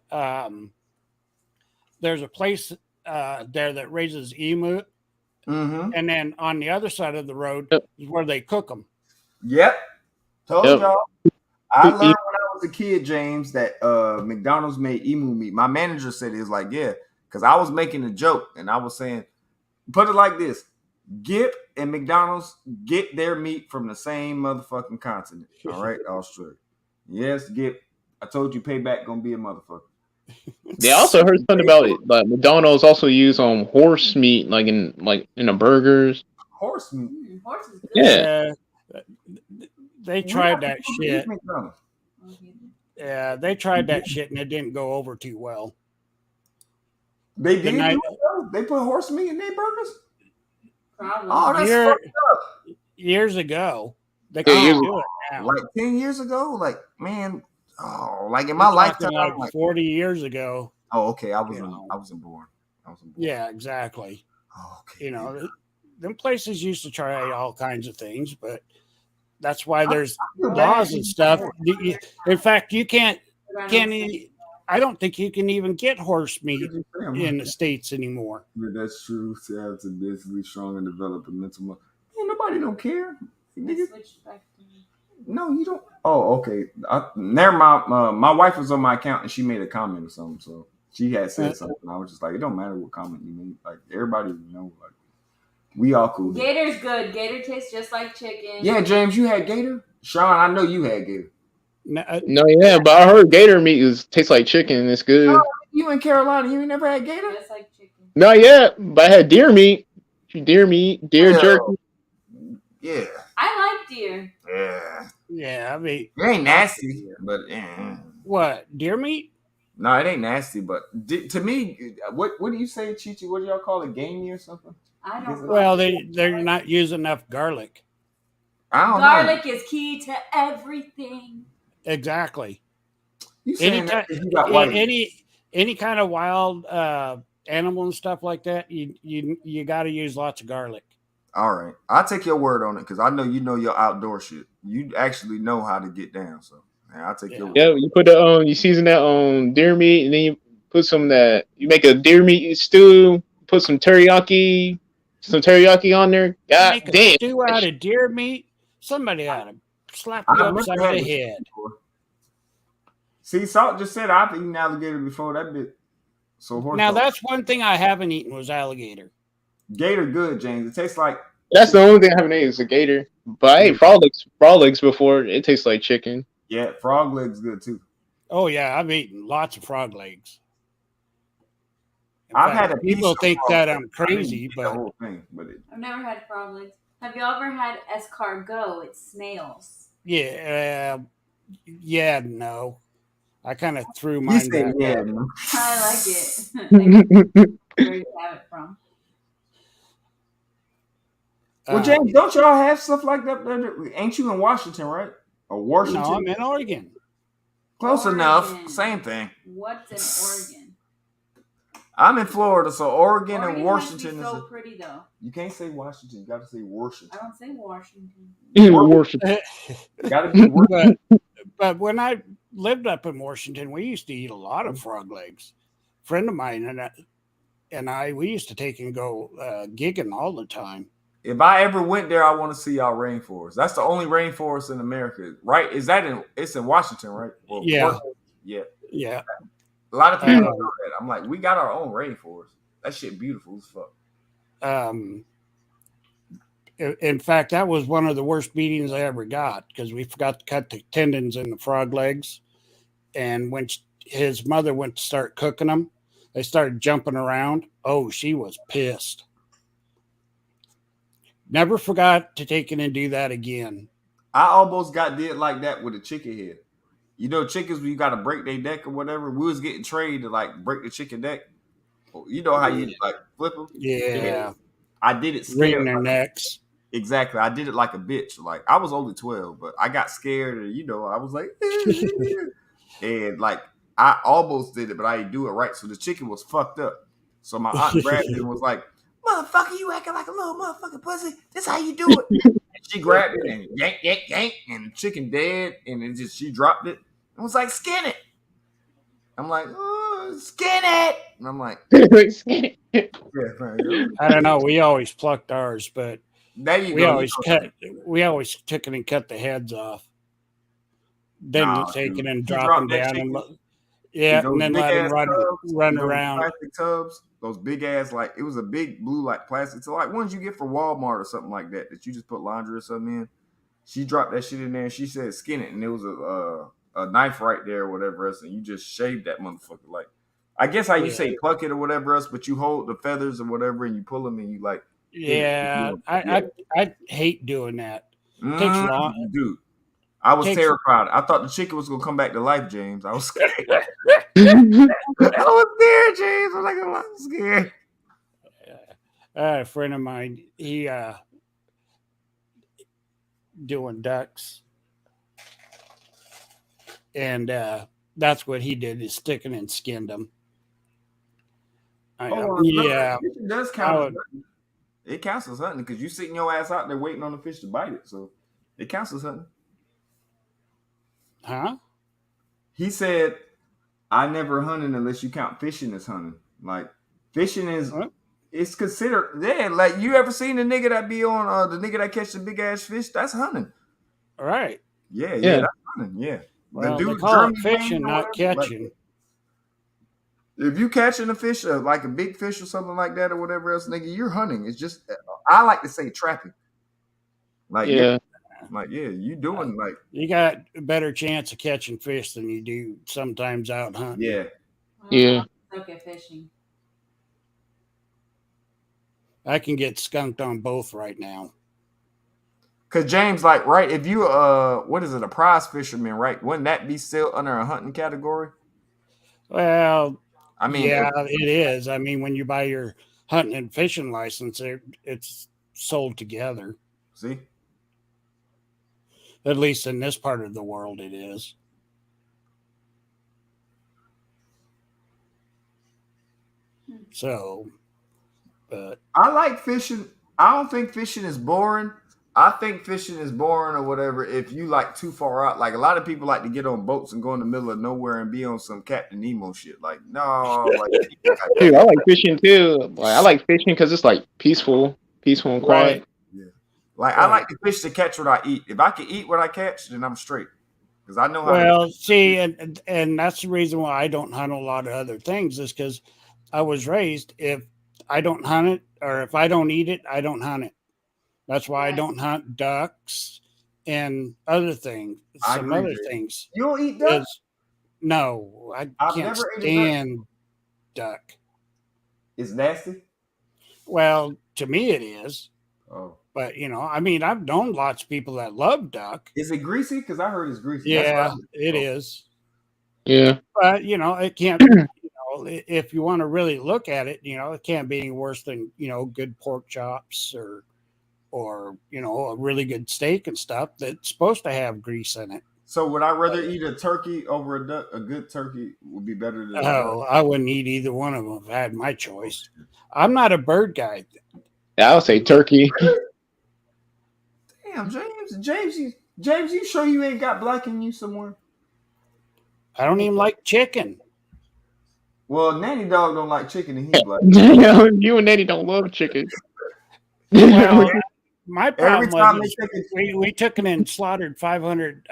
there's a place there that raises emu, and then on the other side of the road is where they cook them. Yep, told y'all. I learned when I was a kid, James, that McDonald's made emu meat. My manager said it was like, yeah, because I was making a joke and I was saying, put it like this: Gip and McDonald's get their meat from the same motherfucking continent. All right, Australia. Yes, Gip. I told you, payback gonna be a motherfucker. They also heard something about it. Like McDonald's also use horse meat, like in the burgers. Horse meat. Horse is good. Yeah. They tried that shit. Yeah, they tried that shit and it didn't go over too well. They did. They put horse meat in their burgers. Probably. Oh, that's fucked up. Years ago, they couldn't do it now. Like 10 years ago, like man, like in my lifetime, like 40 years ago. Oh, okay. I wasn't born. Yeah, exactly. Oh, okay. Them places used to try all kinds of things, but that's why there's laws and stuff. In fact, you can't. I don't think you can even get horse meat in the States anymore. Yeah, that's true. To have to basically strong and develop a mental. Man, nobody don't care. No, you don't. Oh, okay. Never mind. My wife was on my account and she made a comment or something. So she had said something. I was just like, it don't matter what comment you made. Like everybody, like we all cool. Gator's good. Gator tastes just like chicken. Yeah, James, you had gator. Sean, I know you had gator. No, yeah, but I heard gator meat tastes like chicken and it's good. Oh, you in Carolina, you ain't never had gator? Just like chicken. Not yet, but I had deer meat. Deer jerky. Yeah. I like deer. Yeah. Yeah, I mean, it ain't nasty, but what, deer meat? No, it ain't nasty, but to me, what do you say, Chichi? What do y'all call it, gamey or something? I don't. Well, they're not using enough garlic. I don't Garlic know. is key to everything. Exactly. You saying Any that 'cause you got white? any kind of wild animal and stuff like that, you got to use lots of garlic. All right, I'll take your word on it because I know you know your outdoor shit. You actually know how to get down, so yeah, I'll take your word. Yeah, you put the you season that on deer meat, and then you put some that you make a deer meat stew. Put some teriyaki on there. God Make a damn. stew out of deer meat. Somebody ought to slap you I've upside never had the this head. before. See, Salt just said I've eaten alligator before. That bit so horse. Now dog. that's one thing I haven't eaten was alligator. Gator good, James. It tastes like. That's the only thing I haven't ate is a gator. But I ate frog legs before. It tastes like chicken. Yeah, frog legs good too. Oh yeah, I've eaten lots of frog legs. I've had a piece people of think frog that leg. I'm crazy, I didn't eat the but whole thing, but I've never had frog legs. Have you ever had escargot? It's snails. yeah, no. I kind of threw he mine said, back "Yeah, up. no." I like it. Where you have it from? Well, James, don't y'all have stuff like that? Ain't you in Washington, right? Or Washington? No, I'm in Oregon. Close Oregon. enough. Same thing. What's in Oregon? I'm in Florida, so Oregon and Has Washington to be is. so pretty though. You can't say Washington. You got to say Washington. I don't say Washington. Washington. Got to be Washington. But when I lived up in Washington, we used to eat a lot of frog legs. A friend of mine and I, we used to take and go gigging all the time. If I ever went there, I want to see y'all rainforest. That's the only rainforest in America, right? Is that it's in Washington, right? Well, Yeah. Yeah. A lot of people don't know that. I'm like, we got our own rainforest. That shit beautiful as fuck. In fact, that was one of the worst beatings I ever got because we forgot to cut the tendons in the frog legs. And when his mother went to start cooking them, they started jumping around. Oh, she was pissed. Never forgot to take it and do that again. I almost did like that with a chicken head. You know, chickens, when you got to break their neck or whatever, we was getting trained to like break the chicken neck. You know how you like flip them? Yeah. I did it scared. Wringing their necks. Exactly. I did it like a bitch. Like, I was only 12, but I got scared and, you know, I was like, and like, I almost did it, but I didn't do it right. So the chicken was fucked up. So my aunt grabbed it and was like, "Motherfucker, you acting like a little motherfucking pussy. This how you do it." And she grabbed it and yank, yank, yank, and the chicken dead. And then she dropped it and was like, "Skin it." I'm like, "Oh, skin it." And I'm like, skin it. I don't know. We always plucked ours, but we always took it and cut the heads off. Then take it and drop them down and and then let them run around. Plastic tubs, those big ass, like it was a big blue like plastic. So like ones you get from Walmart or something like that you just put laundry or something in. She dropped that shit in there and she said skin it, and there was a knife right there or whatever else, and you just shaved that motherfucker. Like, I guess how you say pluck it or whatever else, but you hold the feathers or whatever and you pull them and you like. Yeah, I hate doing that. It takes long, dude. I was terrified. I thought the chicken was gonna come back to life, James. I was scared. I was scared, James. I'm like, I'm scared. A friend of mine, he doing ducks, and that's what he did, is sticking and skinned them. It does count. It counts as hunting because you sitting your ass out there waiting on the fish to bite it, so it counts as hunting. Huh? He said, "I never hunted unless you count fishing as hunting. Like fishing is, it's considered. Yeah, like you ever seen the nigga that be on the nigga that catch the big ass fish? That's hunting. All right. Yeah, that's hunting. Yeah. Well, the dude they call it fishing, not catching. Like, if you catching a fish, like a big fish or something like that or whatever else, nigga, you're hunting. It's just, I like to say trapping. Like, you doing like. You got a better chance of catching fish than you do sometimes out hunting. Yeah. Yeah. Look at fishing. I can get skunked on both right now. Cause James, like, right, if you what is it, a prize fisherman, right? Wouldn't that be still under a hunting category? Well, I mean, yeah, it is. I mean, when you buy your hunting and fishing license, it's sold together. See? At least in this part of the world, it is. So, but I like fishing. I don't think fishing is boring. I think fishing is boring or whatever if you like too far out. Like a lot of people like to get on boats and go in the middle of nowhere and be on some Captain Nemo shit. Like, no, like Dude, I like fishing too. Like I like fishing because it's like peaceful and quiet. right. Yeah. Like I like to fish to catch what I eat. If I can eat what I catch, then I'm straight. Because I know how Well, see, and that's the reason why I don't hunt a lot of other things is because I was raised if I don't hunt it or if I don't eat it, I don't hunt it. That's why I don't hunt ducks and other things. I Some agree, other Jay. things. You don't eat duck? No, I I've can't never ate a duck. stand duck. It's nasty. Well, to me it is. Oh. But I mean, I've known lots of people that love duck. Is it greasy? Because I heard it's greasy. Yeah, it is. Yeah. But it can't. If you want to really look at it, it can't be any worse than good pork chops or a really good steak and stuff that's supposed to have grease in it. So would I rather eat a turkey over a duck? A good turkey would be better than. Oh, I wouldn't eat either one of them if I had my choice. I'm not a bird guy. Yeah, I would say turkey. Damn, James, you sure you ain't got black in you somewhere? I don't even like chicken. Well, Nanny Dog don't like chicken and he's black. You and Nanny don't love chicken. Well, my problem time was we took in and slaughtered 500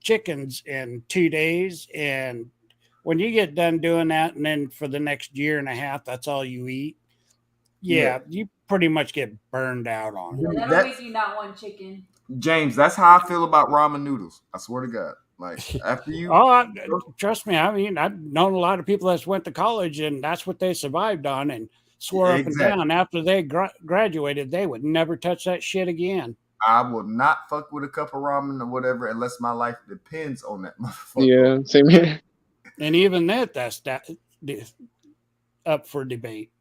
chickens in 2 days, and when you get done doing that, and then for the next year and a half, that's all you eat. Yeah. You pretty much get burned out on it. That'll make you not want chicken. James, that's how I feel about ramen noodles. I swear to God. Like after you, trust me. I mean, I've known a lot of people that went to college, and that's what they survived on, and swore up and down after they graduated, they would never touch that shit again. I will not fuck with a cup of ramen or whatever unless my life depends on that motherfucker. Yeah, same here. And even that's up for debate.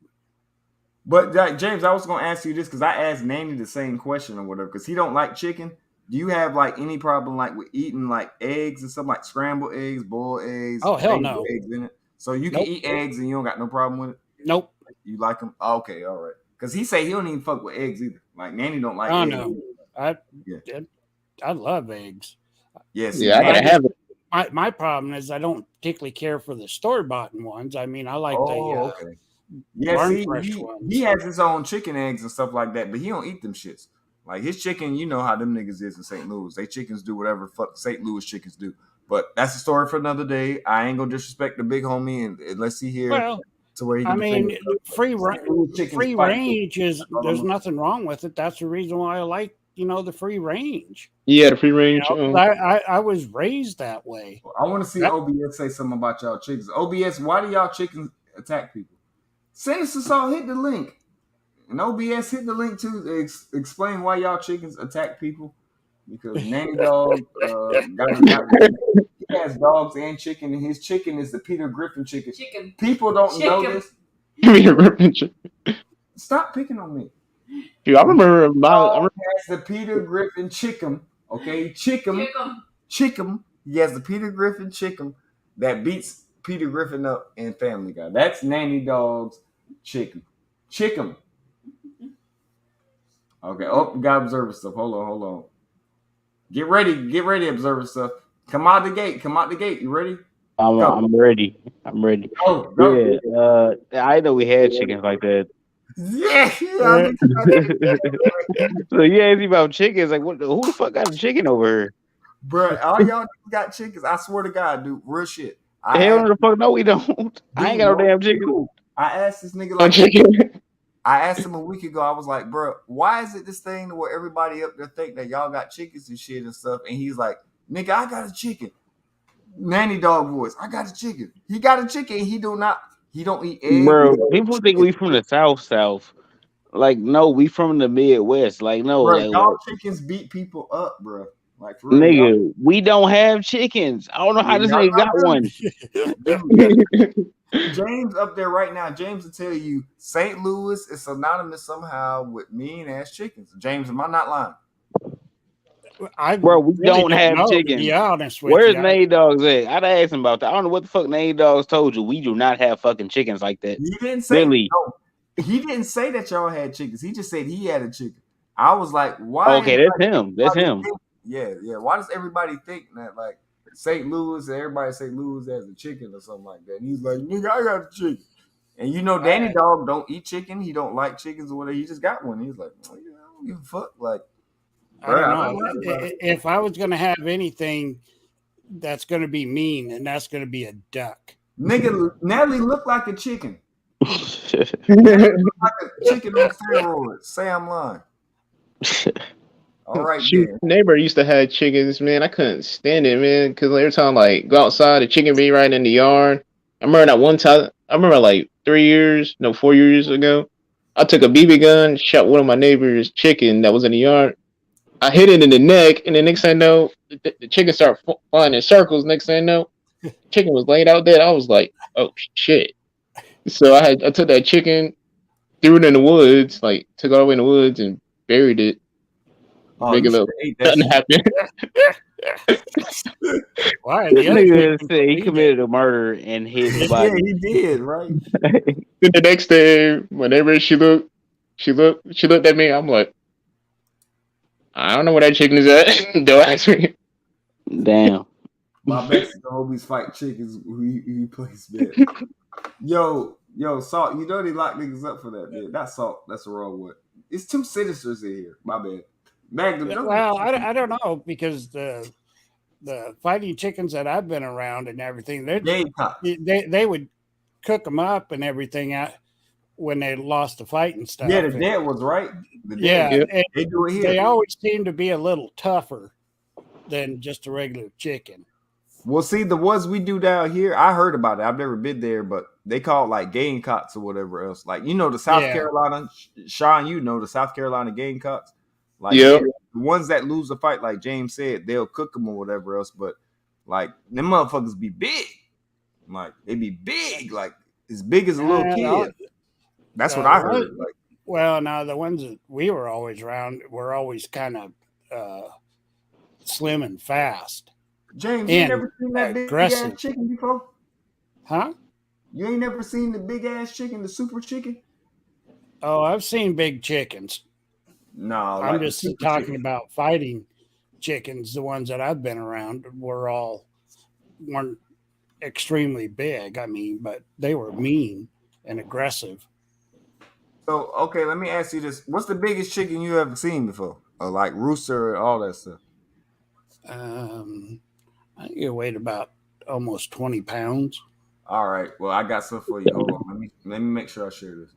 But James, I was gonna ask you this because I asked Nanny the same question or whatever because he don't like chicken. Do you have like any problem like with eating like eggs and stuff like scrambled eggs, boiled eggs? Oh hell no! Eggs in it, so you can eat eggs and you don't got no problem with it. Nope. You like them? Oh, okay, all right. Because he say he don't even fuck with eggs either. Like Nanny don't like. Oh eggs no, I love eggs. Yes. Yeah, I gotta have it. My problem is I don't particularly care for the store-bought ones. I mean, I like okay. Yeah, see, he has his own chicken eggs and stuff like that, but he don't eat them shits. Like his chicken, you know how them niggas is in St. Louis. They chickens do whatever fuck St. Louis chickens do. But that's a story for another day. I ain't gonna disrespect the big homie unless he here. Well, to where he I mean, free range is there's nothing wrong with it. That's the reason why I like the free range. Yeah, the free range. I was raised that way. I want to see OBS say something about y'all chickens. OBS, why do y'all chickens attack people? Sinister Soul, hit the link. And OBS hit the link to explain why y'all chickens attack people. Because Nanny Dog he has dogs and chicken, and his chicken is the Peter Griffin chicken. People don't know this. Peter Griffin chicken. Stop picking on me. Dude, I remember has the Peter Griffin chicken. Okay, chicken. He has the Peter Griffin chicken that beats Peter Griffin up in Family Guy. That's Nanny Dog's chicken. Okay. Oh, we got observer stuff. Hold on. Get ready, observer stuff. Come out the gate. You ready? I'm ready. Go. Yeah. I know we had chickens like that. Yeah. So you ask me about chickens, like who the fuck got a chicken over here? Bro, all y'all got chickens. I swear to God, dude. Real shit. Hell the fuck no, we don't. Dude, I ain't got no damn chicken. I asked this nigga like I asked him a week ago. I was like, bro, why is it this thing where everybody up there think that y'all got chickens and shit and stuff? And he's like, nigga, I got a chicken. Nanny Dog voice. I got a chicken. He got a chicken. He don't eat eggs. Bro, people think we from the South. Like, no, we from the Midwest. Like, no. Bro, like, y'all chickens beat people up, bro. Like for real, Nigga, we don't have chickens. I don't know how this y'all nigga got do. one. Dude, James up there right now. James will tell you St. Louis is synonymous somehow with mean ass chickens. James, am I not lying? I Bro, we really don't have know, to chickens. be honest with Where's you. Nate Dogs at? I'd ask him about that. I don't know what the fuck Nate Dogs told you. We do not have fucking chickens like that. He didn't say Really? no. He didn't say that y'all had chickens. He just said he had a chicken. I was like, why? Okay, that's him. That's him. Yeah. Why does everybody think that like St. Louis, everybody in St. Louis has a chicken or something like that? And he's like, nigga, I got a chicken. And you know, Danny Dog don't eat chicken. He don't like chickens or whatever. He just got one. He's like, oh, yeah, I don't give a fuck. Like, I don't know. If I was going to have anything that's going to be mean, and that's going to be a duck. Nigga, Natalie looked like a chicken. Looked like a chicken on steroids. Say I'm lying. All right, Shoot, neighbor used to have chickens, man. I couldn't stand it, man, because every time like go outside, the chicken be right in the yard. I remember that one time. I remember like 4 years ago, I took a BB gun, shot one of my neighbor's chicken that was in the yard. I hit it in the neck, and the next thing I know, the chicken started flying in circles. Next thing I know, the chicken was laid out dead. I was like, oh shit. So I took that chicken, threw it in the woods, like took it all the way in the woods and buried it. Make it look nothing happened. Why? This nigga said he committed a murder and hid the body. Yeah, he did, right? Then the next day, whenever she looked at me. I'm like, I don't know where that chicken is at. Don't ask me. Damn. My best homies fight chickens. He plays bad. Yo, Salt. You know they lock niggas up for that, man. Not Salt. That's the wrong one. It's two Sinisters in here. My bad. Magnum. Well, I don't know, because the fighting chickens that I've been around and everything, they would cook them up and everything out when they lost the fight and stuff. Yeah, the dead was right. They do it here. They always seem to be a little tougher than just a regular chicken. Well, see, the ones we do down here, I heard about it. I've never been there, but they call it like Gamecocks or whatever else. Like, you know, the South Carolina, Sean, you know, the South Carolina Gamecocks. Like, the ones that lose a fight, like James said, they'll cook them or whatever else. But like, them motherfuckers be big. Like, they be big, like as big as a little kid. That's what I heard. Like, well, now the ones that we were always around were always kind of slim and fast. James, you never seen that big ass chicken before? Huh? You ain't never seen the big ass chicken, the super chicken? Oh, I've seen big chickens. No, I'm just talking about fighting chickens. The ones that I've been around weren't extremely big. I mean, but they were mean and aggressive. So, okay, let me ask you this: what's the biggest chicken you ever seen before? Or like rooster, or all that stuff? I think it weighed about almost 20 pounds. All right. Well, I got something for you. Hold on. Let me make sure I share this.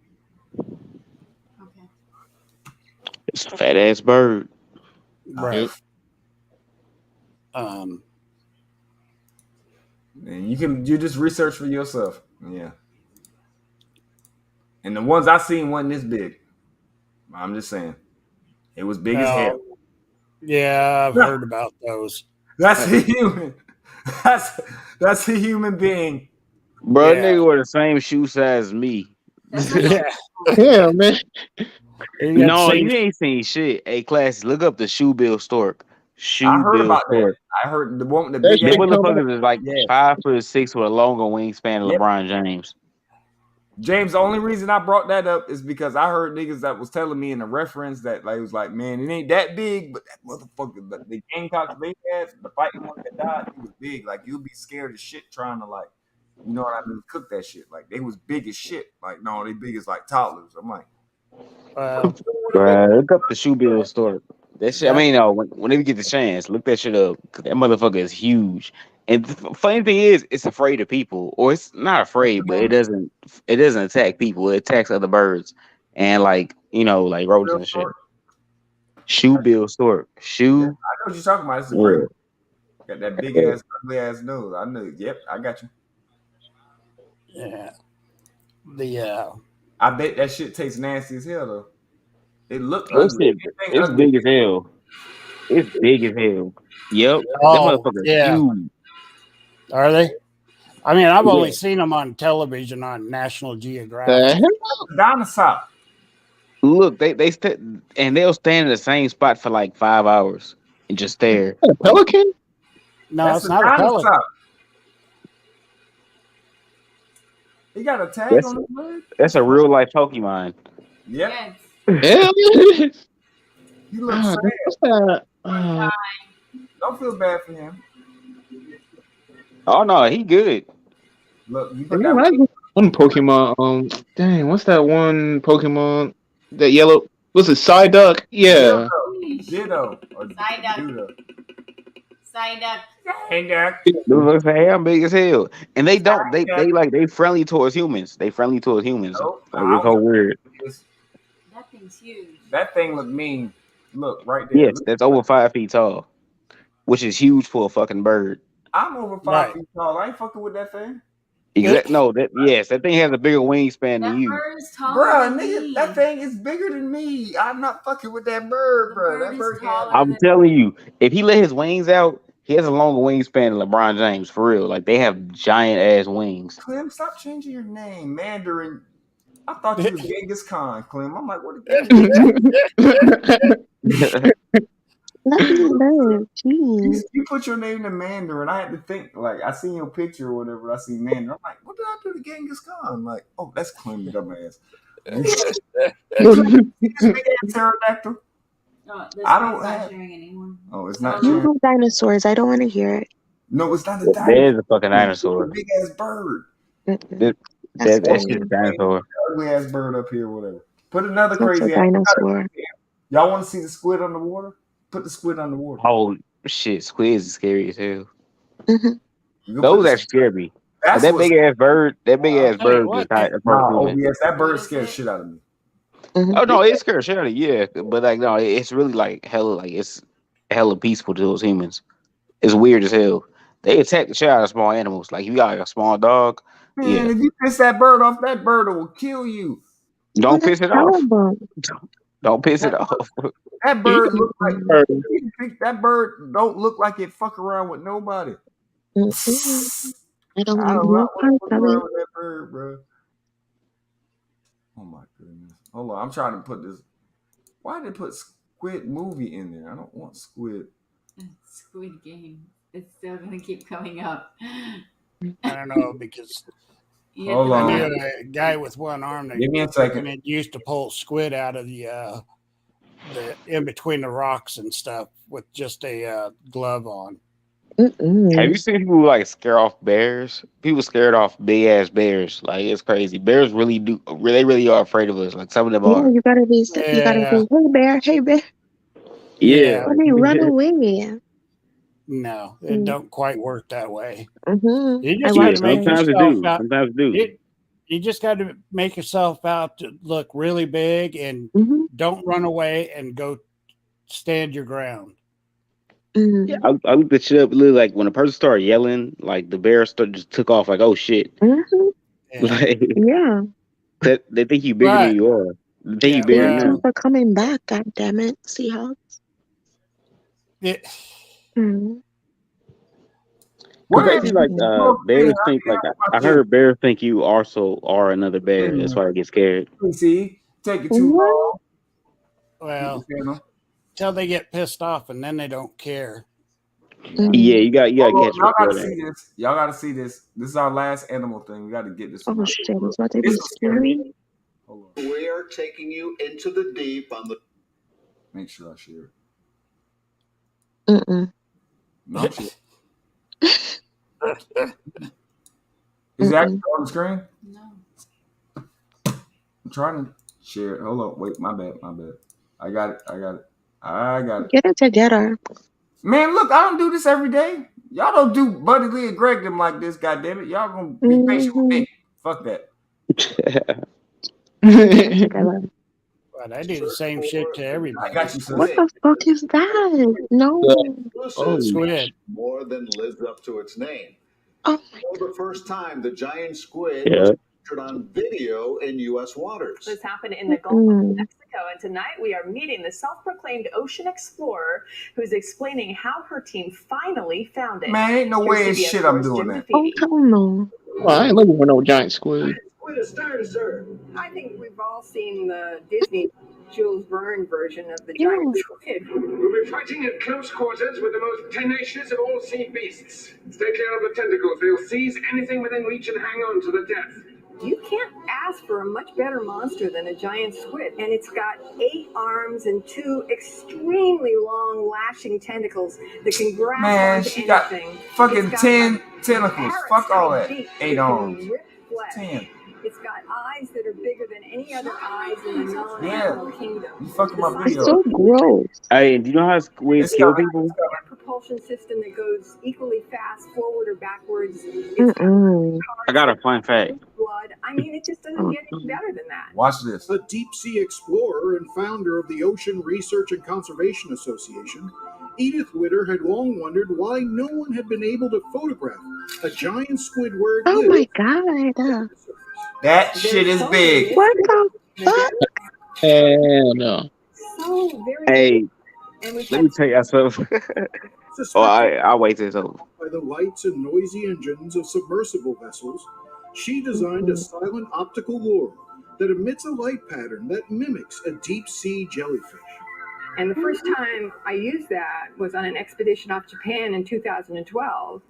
It's a fat ass bird. Right. And you just research for yourself. Yeah. And the ones I seen wasn't this big. I'm just saying. It was big as hell. Yeah, I've heard about those. That's a human. That's a human being. Bro, nigga wear the same shoe size as me. Yeah, man. No, you ain't seen shit. Hey, class, look up the Shoebill Stork. I heard about that. I heard the big motherfuckers is like 5'6" with a longer wingspan of LeBron James. James, the only reason I brought that up is because I heard niggas that was telling me in the reference that like it was like, man, it ain't that big, but that motherfucker, the Gamecocks they had, the fighting one that died, he was big. Like you'd be scared as shit trying to like, you know what I mean, cook that shit. Like they was big as shit. Like no, they big as like toddlers. I'm like, look up the Shoebill Stork. That shit. I mean, when they get the chance, look that shit up. Cause that motherfucker is huge. And the funny thing is, it's afraid of people, or it's not afraid, but it doesn't attack people. It attacks other birds and like like rodents and shit. Shoebill Stork. I know what you're talking about. It's a bird. Got that big ass, ugly ass nose. I knew. Yep, I got you. Yeah. I bet that shit tastes nasty as hell though. It looked ugly. It's big as hell. It's big as hell. Yep. That Oh, motherfucker yeah. huge. Are they? I mean, I've only Yeah. seen them on television on National The Geographic. hell? Dinosaur. Look, and they'll stand in the same spot for like 5 hours and just stare. A pelican? No, That's it's a not a pelican. dinosaur. He got a tag That's on his leg. that's a real life Pokemon. Yep. Yes. Hell yeah. He looks Ah, sad. what's that? Don't feel bad for him. Oh no, he good. Look, you I put mean, that. like one Pokemon. Dang, what's that one Pokemon? That yellow. What's it? Psyduck? Yeah. Ditto. Or Psyduck. Duda. Psyduck. Hey, Doc. Dude looks like I'm big as hell. And they don't they friendly towards humans. They friendly towards humans. Nope. Like it's so weird. That thing's huge. That thing look mean. Look right there. Yes, Look. that's over 5 feet tall. Which is huge for a fucking bird. I'm over 5 feet tall. I ain't fucking with that thing. No, that thing has a bigger wingspan than you. Bird's taller Bruh, than nigga, me. that thing is bigger than me. I'm not fucking with that bird, bro. That bird can't. I'm telling you, if he let his wings out, he has a longer wingspan than LeBron James, for real. Like they have giant ass wings. Clem, stop changing your name, Mandarin. I thought you was Genghis Khan, Clem. I'm like, what? You put your name to Mandarin. I had to think, like, I seen your picture or whatever. I see Mandarin. I'm like, what did I do to Genghis Khan? I'm like, oh, that's Clem, dumbass. This big ass pterodactyl. I don't have. Anymore. Oh, it's not. You know dinosaurs. I don't want to hear it. No, it's not a dinosaur. There's a fucking dinosaur. Big ass bird. That's just a dinosaur. Ugly ass bird up here, whatever. Put another That's crazy a dinosaur. Y'all want to see the squid underwater? Put the squid underwater. Oh shit, squids is scary as hell. Mm-hmm. Those actually scare me. That big ass bird was tight. Yes, that bird scared the shit out of me. Oh no, it scares shit out of you, yeah. But like no, it's really like it's hella peaceful to those humans. It's weird as hell. They attack the shit out of small animals. Like you got like a small dog. Man, if you piss that bird off, that bird will kill you. Don't piss it off. Don't piss it off. That bird look like that bird don't look like it fuck around with nobody. I don't know know parts with of it. that bird, bro. Oh my goodness. Hold on, I'm trying to put this. Why did they put Squid movie in there? I don't want Squid. Squid Game. It's still gonna keep coming up. I don't know because Hold on. I knew a guy with one arm that Give me a second. used to pull squid out of the in between the rocks and stuff with just a glove on. Have you seen people like scare off bears? People scared off big ass bears. Like it's crazy. Bears really do. They really are afraid of us. Like some of them Yeah, are. you gotta be. You gotta be. Hey bear. Yeah. When they run away. No, it don't quite work that way. Mm-hmm. You just got to make sometimes yourself it do. out. Sometimes it do. You just got to make yourself out to look really big and don't run away and go stand your ground. Yeah, I looked the shit up. It looked like when a person started yelling, like the bear just took off. Like, oh shit! Like, Yeah. they think you bigger than you are. They think you bigger than them. For coming back, God damn it, Seahawks. Basically, like bears think like I heard bears think you also are another bear. That's why they get scared. See, take it too long. Well, till they get pissed off and then they don't care. Yeah, you got Y'all gotta see this. Y'all gotta see this. This is our last animal thing. We gotta get this. Oh shit, it's about to be scary. We are taking you into the deep on the. Make sure I share it. Mm-mm. No, I'm sure. Is that on the screen? No. I'm trying to share it. Hold on. Wait, my bad. I got it. Get it together. Man, look, I don't do this every day. Y'all don't do Buddy Lee and Greg them like this, goddammit. Y'all gonna be patient with me. Fuck that. But I do the same shit to everybody. I got you, sis. What the fuck is that? No. Squid. More than lives up to its name. Oh For the first time, the giant squid was featured on video in U.S. waters. This happened in the Gulf of Mexico. And tonight we are meeting the self-proclaimed ocean explorer who's explaining how her team finally found it. Man, ain't no way in Here's CBS shit I'm 4's doing Jim that. Oh, DeFeeti. hell no. Well, I ain't looking for no giant squid. Squid astern, sir. I think we've all seen the Disney Jules Verne version of the Yeah. giant squid. We'll be fighting at close quarters with the most tenacious of all sea beasts. Stay clear of the tentacles. They'll seize anything within reach and hang on to the death. You can't ask for a much better monster than a giant squid. And it's got 8 arms and 2 extremely long lashing tentacles that can grab Man, onto she got anything. fucking It's got 10 tentacles. Fuck all that. beak 8 that can arms. rip flesh. 10. It's got eyes that are bigger than any other eyes in the Yeah. non-animal kingdom. You fucking my It's video. so gross. Hey, do you know how squids It's kill got people? A propulsion system that goes equally fast forward or backwards. It's got Mm-mm. I got a fun fact. blood. I mean, it just doesn't get any better than that. Watch this. A deep sea explorer and founder of the Ocean Research and Conservation Association, Edith Witter had long wondered why no one had been able to photograph a giant squid where it Oh lived. my god. That shit is big. What the fuck? Hell no. So very Hey, and we've let had me tell you something. Oh, I'll wait till it's over. By the lights and noisy engines of submersible vessels, she designed a silent optical lure that emits a light pattern that mimics a deep sea jellyfish. And the first time I used that was on an expedition off Japan in 2012.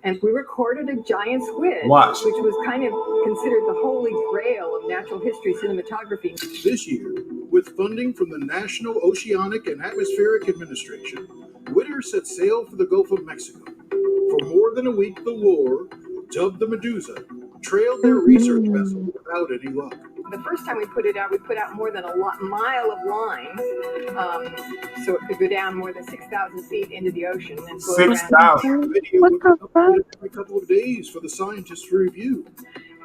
And we recorded a giant squid, Watch. which was kind of considered the holy grail of natural history cinematography. This year, with funding from the National Oceanic and Atmospheric Administration, Witter set sail for the Gulf of Mexico. For more than a week, the lure, dubbed the Medusa, trailed their research vessel without any luck. The first time we put it out, we put out more than a mile of line, so it could go down more than 6,000 feet into the ocean and float around. 6,000. The video What would the be fuck? uploaded every couple of days for the scientists to review.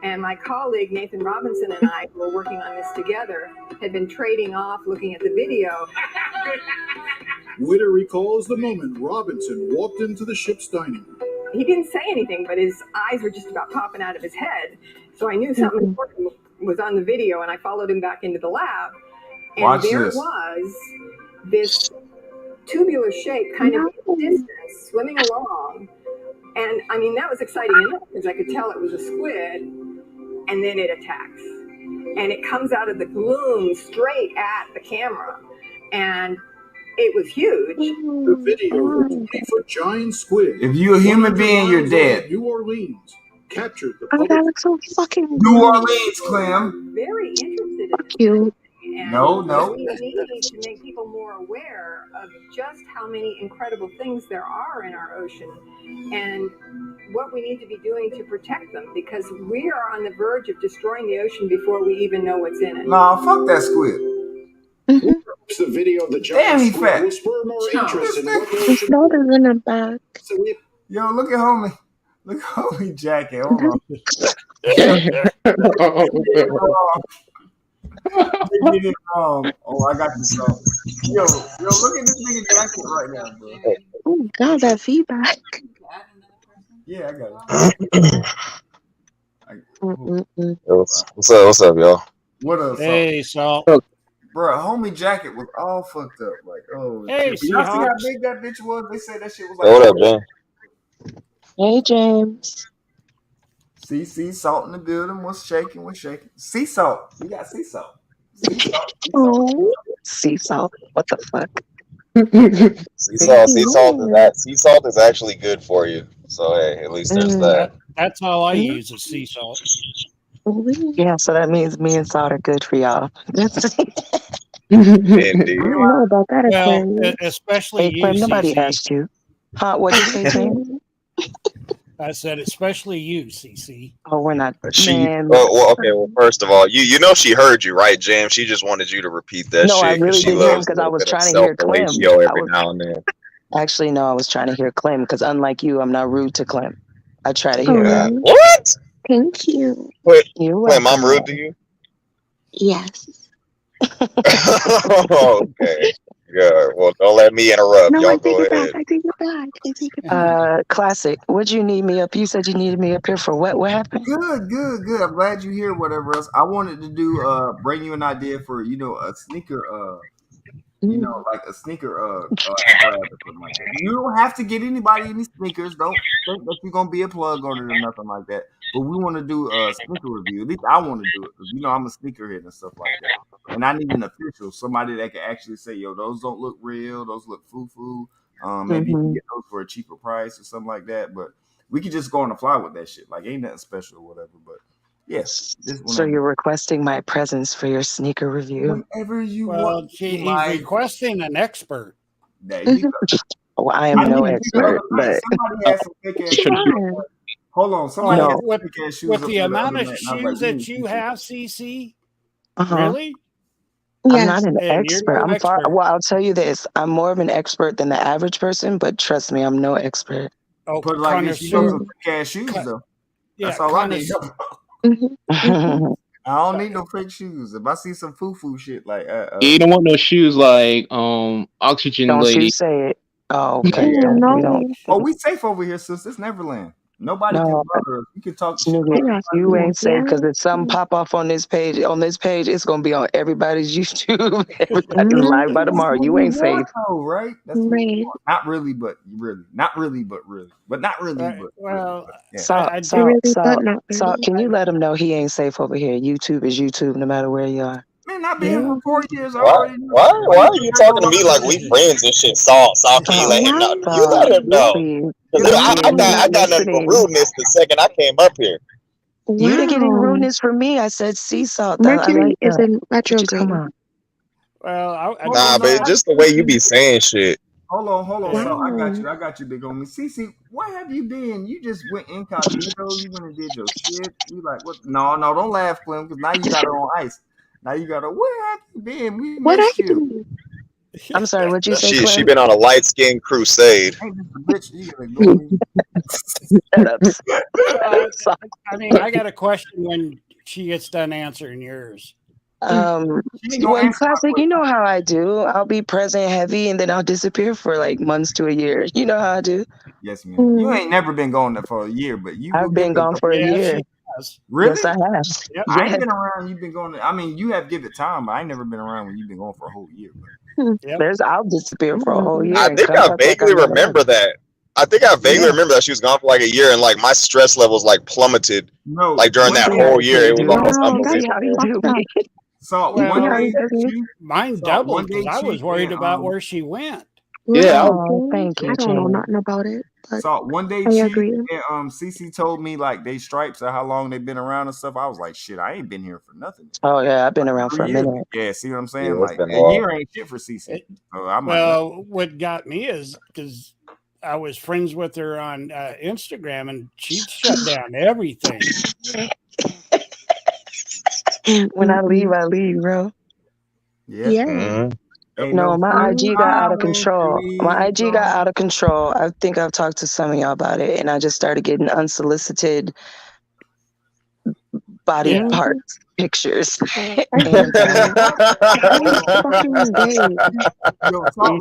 And my colleague Nathan Robinson and I, who were working on this together, had been trading off looking at the video. Witter recalls the moment Robinson walked into the ship's dining room. He didn't say anything, but his eyes were just about popping out of his head. So I knew something important was on the video, and I followed him back into the lab. And Watch there this. it was, this tubular shape kind of in the distance, swimming along. And I mean, that was exciting enough because I could tell it was a squid, and then it attacks. And it comes out of the gloom straight at the camera. And it was huge. The video of the 20-foot giant squid. If you're a human being, you're 100 miles off dead. New Orleans captured the Oh, public. that looks so fucking New good. Orleans, Clem. Very interested in Fuck you. And No, no. we need to make people more aware of just how many incredible things there are in our ocean and what we need to be doing to protect them, because we are on the verge of destroying the ocean before we even know what's in it. Nah, fuck that squid. The video of the Damn, giant he squid fat. will spur more interest in what the His ocean. throat is in the back. So we Yo, look at homie. Look at homie jacket. Hold on. They did it wrong. Oh, I got this wrong. Yo, look at this nigga jacket right now, bro. Oh god, that feedback. Yeah, I got it. Mm-mm-mm. What's up, y'all? What up, Hey, Salt. bro? Homie jacket was all fucked up. Like, oh, Hey, y'all see how Seahawks. big that bitch was? They said that shit was Yo, like. what up, Jay? Hey, James. Sea salt in the building. What's shaking? What's shaking? Sea salt. We got sea salt. Sea salt. Oh, sea salt. What the fuck? Sea salt is actually good for you. So hey, at least there's that. That's all I use is sea salt. Yeah, so that means me and Salt are good for y'all. I Indeed. don't know about that, Well, Aquarius. especially Hey, you, Clem, nobody CC. asked you. Huh? What'd you say, James? I said, especially you, CC. Oh, we're not. Okay. Well, first of all, you know she heard you, right, James? She just wanted you to repeat that No, I shit really she didn't hear him loves a because I little was bit of trying to hear Clem. self-fellatio I every was now and then. actually no, I was trying to hear Clem because unlike you, I'm not rude to Clem. I try to hear him. What? Thank you. Wait, You're Clem, I'm welcome. rude to you? Yes. Okay. Yeah. Well, don't let me interrupt. No, Y'all I take go it back. ahead. I take it back. I take it back. Classic. Would you need me up? You said you needed me up here for what? What happened? Good. I'm glad you're here. Whatever else, I wanted to do. Bring you an idea for a sneaker. Like a sneaker grab or something like that. You don't have to get anybody any sneakers. Don't think that you're gonna be a plug on it or nothing like that. But we want to do a sneaker review. At least I want to do it because I'm a sneakerhead and stuff like that. And I need an official, somebody that can actually say, "Yo, those don't look real. Those look foo-foo." Maybe you can get those for a cheaper price or something like that. But we could just go on the fly with that shit. Like ain't nothing special or whatever. But yes, So you're requesting my presence for your sneaker review? whenever you Well, want. he's requesting an expert. There you go. Oh, I am no expert, but somebody has some fake ass shoes. Hold on, somebody has some fake ass shoes. With the amount of shoes that you have, CC, really? I'm not an expert. I'm far. Well, I'll tell you this: I'm more of an expert than the average person, but trust me, I'm no expert. Oh, but like if you know some fake ass shoes though, that's all I need. I don't need no fake shoes. If I see some foo-foo shit like you don't want no shoes like Oxygen Don't Lady. you say it? Oh, okay. Yeah, We don't. Oh, we safe over here, sis. It's Neverland. Nobody can bother us. You can talk shit. Nigga, you ain't safe because if something pop off on this page, it's gonna be on everybody's YouTube. Everybody's live by tomorrow. You ain't safe. Right? That's right. Not really, but really. Not really, but really. But not really, but well. So, can you let him know he ain't safe over here? YouTube is YouTube, no matter where you are. Man, I've been here for 4 years Why already. are you talking to me like we friends and shit? Saul, can you let him know? You let him know. I got nothing but rudeness the second I came up here. You didn't get any rudeness from me. I said sea salt. Mercury is in retrograde. Well, but it's just the way you be saying shit. Hold on. So I got you, big homie. Cece, where have you been? You just went incognito. You went and did your shit. You like what? No, don't laugh, Clem, because now you got her on ice. Now you got her. Where have you been? We missed you. I'm sorry. What'd you say? She been on a light skin crusade. Hey, bitch, you gotta go. I mean, I got a question when she gets done answering yours. Well, classic. You know how I do. I'll be present heavy, and then I'll disappear for like months to a year. You know how I do. Yes, man. You ain't never been gone there for a year, but I've been gone for a year. Really? Yes, I have. Yep. I ain't been around. You've been going. I mean, you have give it time, but I ain't never been around when you've been going for a whole year. I'll disappear for a whole year. I think I vaguely remember that. I think I vaguely remember that she was gone for like a year, and like my stress levels like plummeted. No, like during that whole year, it was almost unbelievable. So mine doubled because I was worried about where she went. Yeah, thank you. I don't know nothing about it. So one day, I agree. and Cece told me like they stripes or how long they've been around and stuff. I was like, shit, I ain't been here for nothing. Oh yeah, I've been around for a minute. Yeah, see what I'm saying? Yeah, like been a year ain't shit for Cece. Well, what got me is because I was friends with her on Instagram, and she shut down everything. When I leave, bro. Yeah. Mm-hmm. No, my IG got out of control. My IG got out of control. I think I've talked to some of y'all about it, and I just started getting unsolicited body parts pictures. You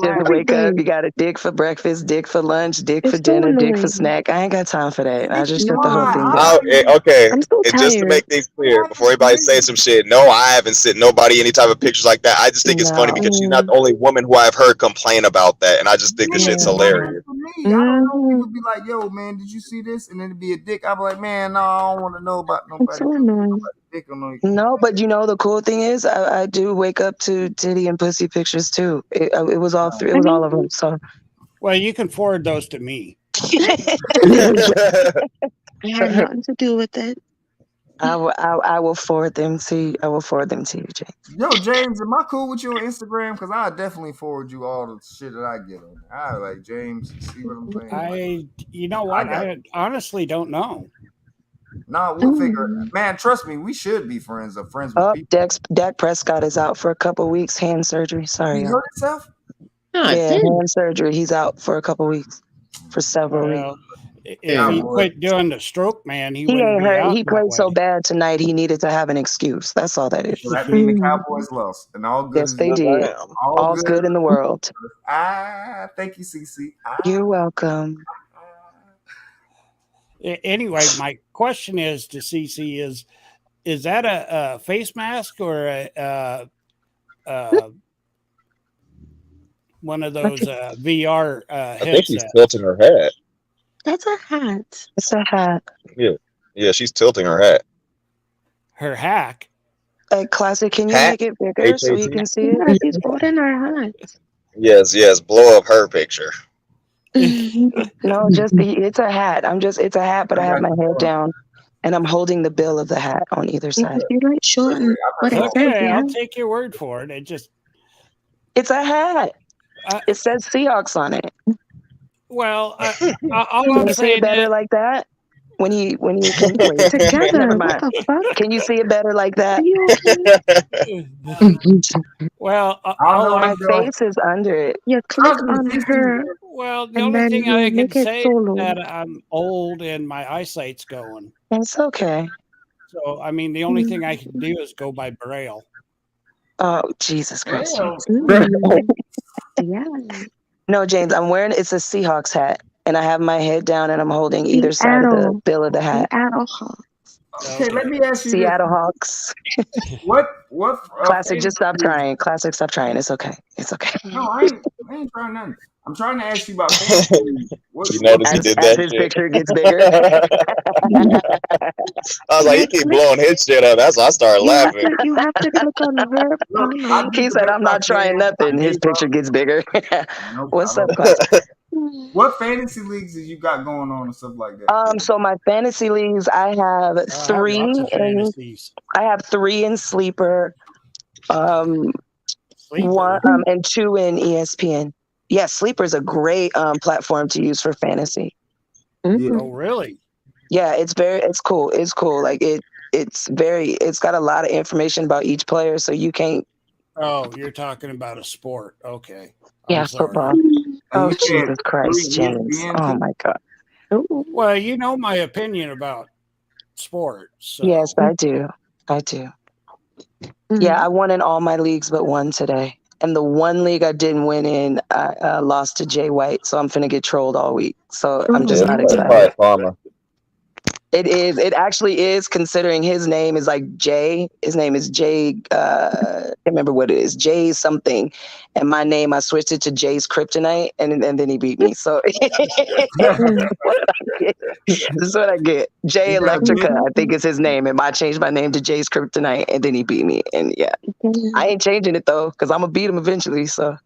just wake up, you got a dick for breakfast, dick for lunch, dick for dinner, dick for snack. I ain't got time for that. I just shut the whole thing down. Okay, and just to make things clear, before everybody say some shit, no, I haven't sent nobody any type of pictures like that. I just think it's funny because she's not the only woman who I've heard complain about that, and I just think this shit's hilarious. I don't know. People be like, "Yo, man, did you see this?" And then it'd be a dick. I'm like, "Man, no, I don't want to know about nobody." So annoying. No, but you know the cool thing is, I do wake up to titty and pussy pictures too. It was all three. It was all of them. So, well, you can forward those to me. I had nothing to do with it. I will forward them to you. I will forward them to you, James. Yo, James, am I cool with you on Instagram? Because I definitely forward you all the shit that I get on there. I like James. See what I'm saying? You know what? I honestly don't know. No, we'll figure it out. Man, trust me, we should be friends with people. Dak Prescott is out for a couple weeks, hand surgery. Sorry. He hurt himself? Yeah, hand surgery. He's out for a couple weeks, for several weeks. If he quit doing the stroke, man, he He wouldn't ain't be hurt. out He that played so way. bad tonight. He needed to have an excuse. That's all that is. So that means the Cowboys lost, and all good Yes, is they did. All's good in the world. Thank you, CC. You're welcome. Anyway, my question is to CC is that a face mask or one of those VR I think she's headsets? tilting her hat. That's a hat. It's a hat. Yeah, she's tilting her hat. Her hack. Classic, can you Hat? make it bigger so you H-A-T? can see it? Yeah, she's holding her hat. Yes. Blow up her picture. No, it's a hat. It's a hat, but I have my head down and I'm holding the bill of the hat on either side. You like shorten what it says, Okay, yeah. I'll take your word for it. It's a hat. It says Seahawks on it. Well, all Can I'm you see saying it better is, like that? When you can wait. Together, Never what mind. the fuck? Can you see it better like that? Are you okay? well, My face is under it. Yeah, click on her. well, the and only then thing I you can make it say solo. is that I'm old and my eyesight's going. It's okay. So, I mean, the only thing I can do is go by Braille. Oh, Jesus Christ. Yeah. No, James, it's a Seahawks hat. And I have my head down and I'm holding either side of the bill of the hat. Seattle Hawks. Okay, let me ask you Seattle Hawks. What Classic, just stop trying. Classic, stop trying. It's okay. It's okay. No, I ain't trying nothing. I'm trying to ask you about fantasy. You notice he did As that his shit. picture gets bigger. I was like, he keep blowing his shit up. That's why I started laughing. You have to click on her. He said, I'm not trying nothing. His picture gets bigger. What's up, Classic? What fantasy leagues that you got going on and stuff like that? So my fantasy leagues, I have three I have 3 in Sleeper, one and 2 in ESPN. Yeah, Sleeper is a great platform to use for fantasy. Oh, really? Yeah, it's cool. It's cool. Like it's got a lot of information about each player, so you can't. Oh, you're talking about a sport. Okay. Yeah, football. Oh, Jesus Christ, James. Oh my God. Well, you know my opinion about sports. So. Yes, I do. Yeah, I won in all my leagues but one today. And the one league I didn't win in, I lost to Jay White. So I'm finna get trolled all week. So I'm just not excited. It is. It actually is, considering his name is like Jay. His name is Jay. I can't remember what it is. Jay something. And my name, I switched it to Jay's Kryptonite. And then he beat me. So this is what I get. Jay Electrica, I think is his name. And I changed my name to Jay's Kryptonite. And then he beat me. And yeah, I ain't changing it though, because I'm going to beat him eventually. So.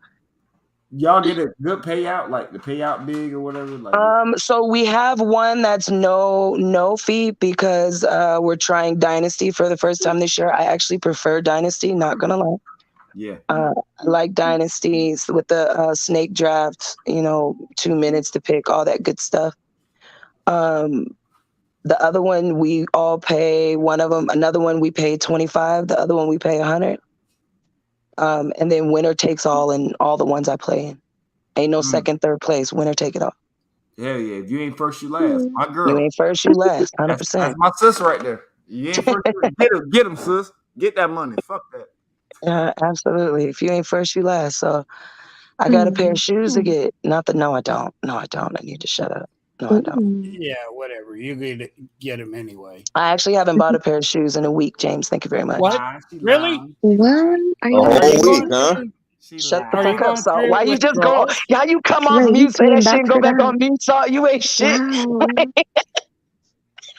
Y'all get a good payout, like the payout big or whatever? Like So we have one that's no fee because we're trying Dynasty for the first time this year. I actually prefer Dynasty, not gonna lie. Yeah. I like Dynasties with the snake draft, 2 minutes to pick, all that good stuff. The other one we all pay, another one we pay 25, the other one we pay 100. And then winner takes all in all the ones I play in. Ain't no second, third place. Winner take it all. Hell yeah. If you ain't first, you last. My girl. You ain't first, you last. 100%. That's my sis right there. You ain't first, get him, sis. Get that money. Fuck that. Absolutely. If you ain't first, you last. So I got a pair of shoes to get. No, I don't. I need to shut up. No, I don't. Yeah, whatever. You get them anyway. I actually haven't bought a pair of shoes in a week, James. Thank you very much. What? Really? What? A whole week, huh? Shut the fuck up, Salt. Why you just go? How you come off Yeah, mute, say came that shit, back and go for back that. on mute, Salt? You ain't shit. Wow.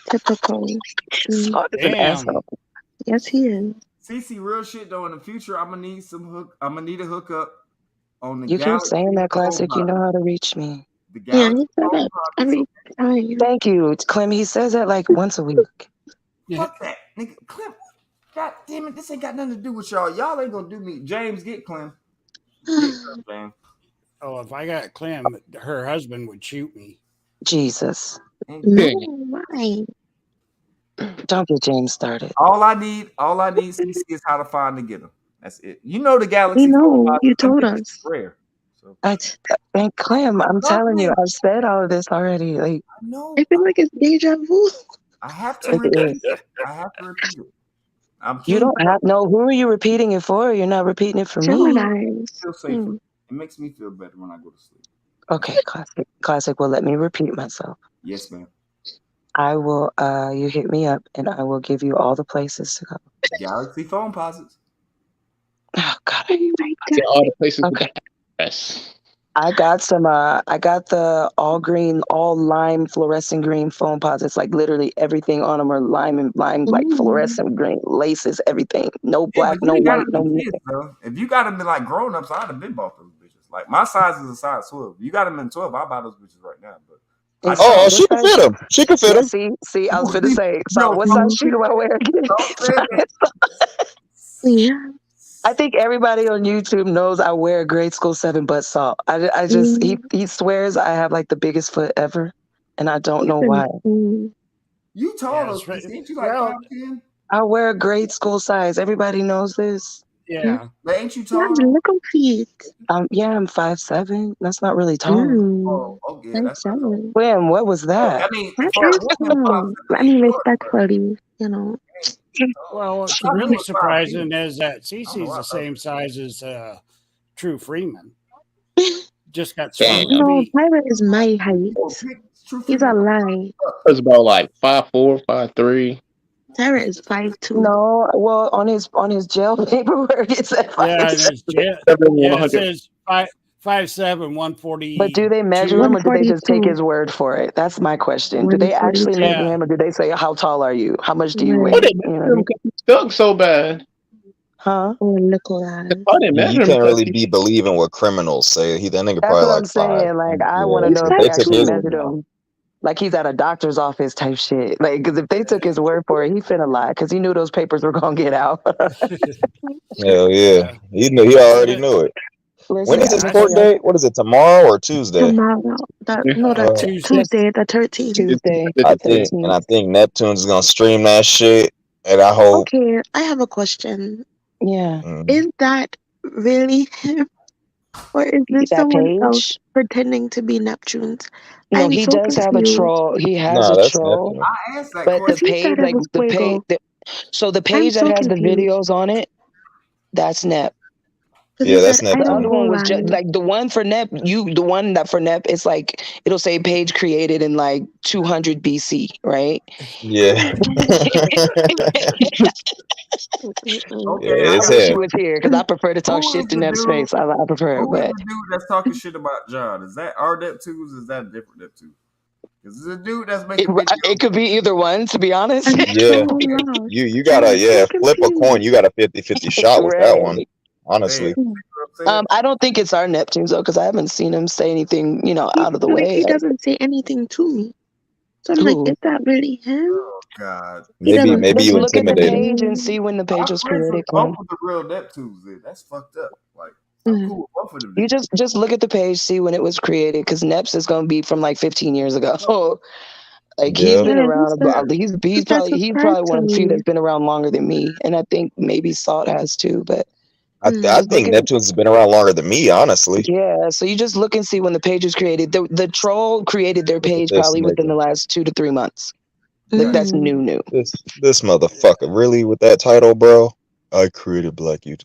Typical. Salt is an Damn. asshole. Yes, he is. CC, real shit though. In the future, I'm gonna need a hookup on the You keep Galaxy saying that, Classic. You Pro know how to reach me. The Yeah, Galaxy he said Pro that Box. every time. Thank you, Clem. He says that like once a week. Fuck that, nigga. Clem. God damn it, this ain't got nothing to do with y'all. Y'all ain't gonna do me. James, get Clem. Get Clem, James. Oh, if I got Clem, her husband would shoot me. Jesus. No, why? Don't get James started. All I need, CC, is how to find to get them. That's it. You know the Galaxy We know. Pro Box, You them told bitches us. rare. And Clem, I'm telling you, I've said all of this already. Like, No, I feel like it's deja vu. I have to it repeat is. it. I have to repeat it. I'm You King. don't have no. Who are you repeating it for? You're not repeating it for me. Gemini's. Feel safer. It makes me feel better when I go to sleep. Okay, classic. Well, let me repeat myself. Yes, ma'am. I will. You hit me up, and I will give you all the places to go. Galaxy phone posits. Oh God, I Yeah, all the places. Okay. Yes. I got some. I got the all green, all lime, fluorescent green foam posits. Like literally everything on them are lime, like fluorescent green laces, everything. No black, but no you ain't white, gotta no be nothing. kids, though. If you got them in like grown ups, I'd have been bought those bitches. Like my size is a size 12. You got them in 12, I'll buy those bitches right now. But Oh, she can fit him. She can fit him. See, I was gonna say. So what size shoe do I wear again? Yeah. I think everybody on YouTube knows I wear a grade school 7 butt salt. I just he swears I have like the biggest foot ever, and I don't know why. You tall those kids, ain't you like 5'10"? I wear a grade school size. Everybody knows this. Yeah. But ain't you tall? Little feet. Yeah, I'm 5'7". That's not really tall. Oh, okay, that's not tall. When? What was that? I mean, That's for a woman, tall. I mean, respectfully, you know. Well, what's really surprising is that Cece's the same size as True Freeman. Just got small No, feet. Tyra is my height. He's a lie. It's about like 5'4", 5'3". Tyra is 5'2". No, well, on his jail paperwork it said 5'7". Yeah, it says 5'7", 140. But do they measure him, or do they just take his word for it? That's my question. Do they actually measure him, or do they say, "How tall are you? How much do you weigh?" Stuck so bad. Huh? Oh, Nikolai. You can't really be believing what criminals say. That nigga That's probably what like I'm saying. 5. Like, I want to know if They they took actually his measured him. Like he's at a doctor's office type shit. Like, because if they took his word for it, he finna lie because he knew those papers were gonna get out. Hell yeah. He already knew it. When is his court date? What is it, tomorrow or Tuesday? Tomorrow. That's Tuesday, the 13th. Tuesday. I think Neptune's is gonna stream that shit, and I hope. Okay, I have a question. Yeah. Is that really him? Or is this That someone Page? else pretending to be Neptune's? No, I'm he so does have a confused. troll. He has Nah, a that's troll. Neptune. I asked that But the question. page, like the page, so the page that so has the confused. videos on it, that's Nep. Yeah, that's I Neptune. The other one was lie. just like the one for Nep. The one that for Nep, it's like it'll say page created in like 200 BC, right? Yeah. Okay, Yeah, I it's wish he him. was here because I prefer to talk Who shit is to the Nep's dude? face. I prefer it, Who is but the dude that's talking shit about John? Is that our Neptunes? Is that a different Neptune? Is this a dude that's making videos? it could be either one, to be honest. Yeah. You gotta flip a coin. You got a 50-50 shot with that one. Honestly. I don't think it's our Neptunes though, because I haven't seen him say anything, out of the way. He doesn't say anything to me. So I'm like, is that really him? Oh God. Maybe Just you look at the intimidated. page and see when the page was created. Both of the real Neptunes, then. That's fucked up. Like, I'm cool with both of them. You just look at the page, see when it was created, because Neps is gonna be from like 15 years ago. Like he's been around about. He's probably one of the few that's been around longer than me, and I think maybe Salt has too. But I think Neptune's been around longer than me, honestly. yeah, so you just look and see when the page was created. The troll created their page probably within the last 2 to 3 months. Like that's new. This motherfucker really with that title, bro. I created Black YouTube.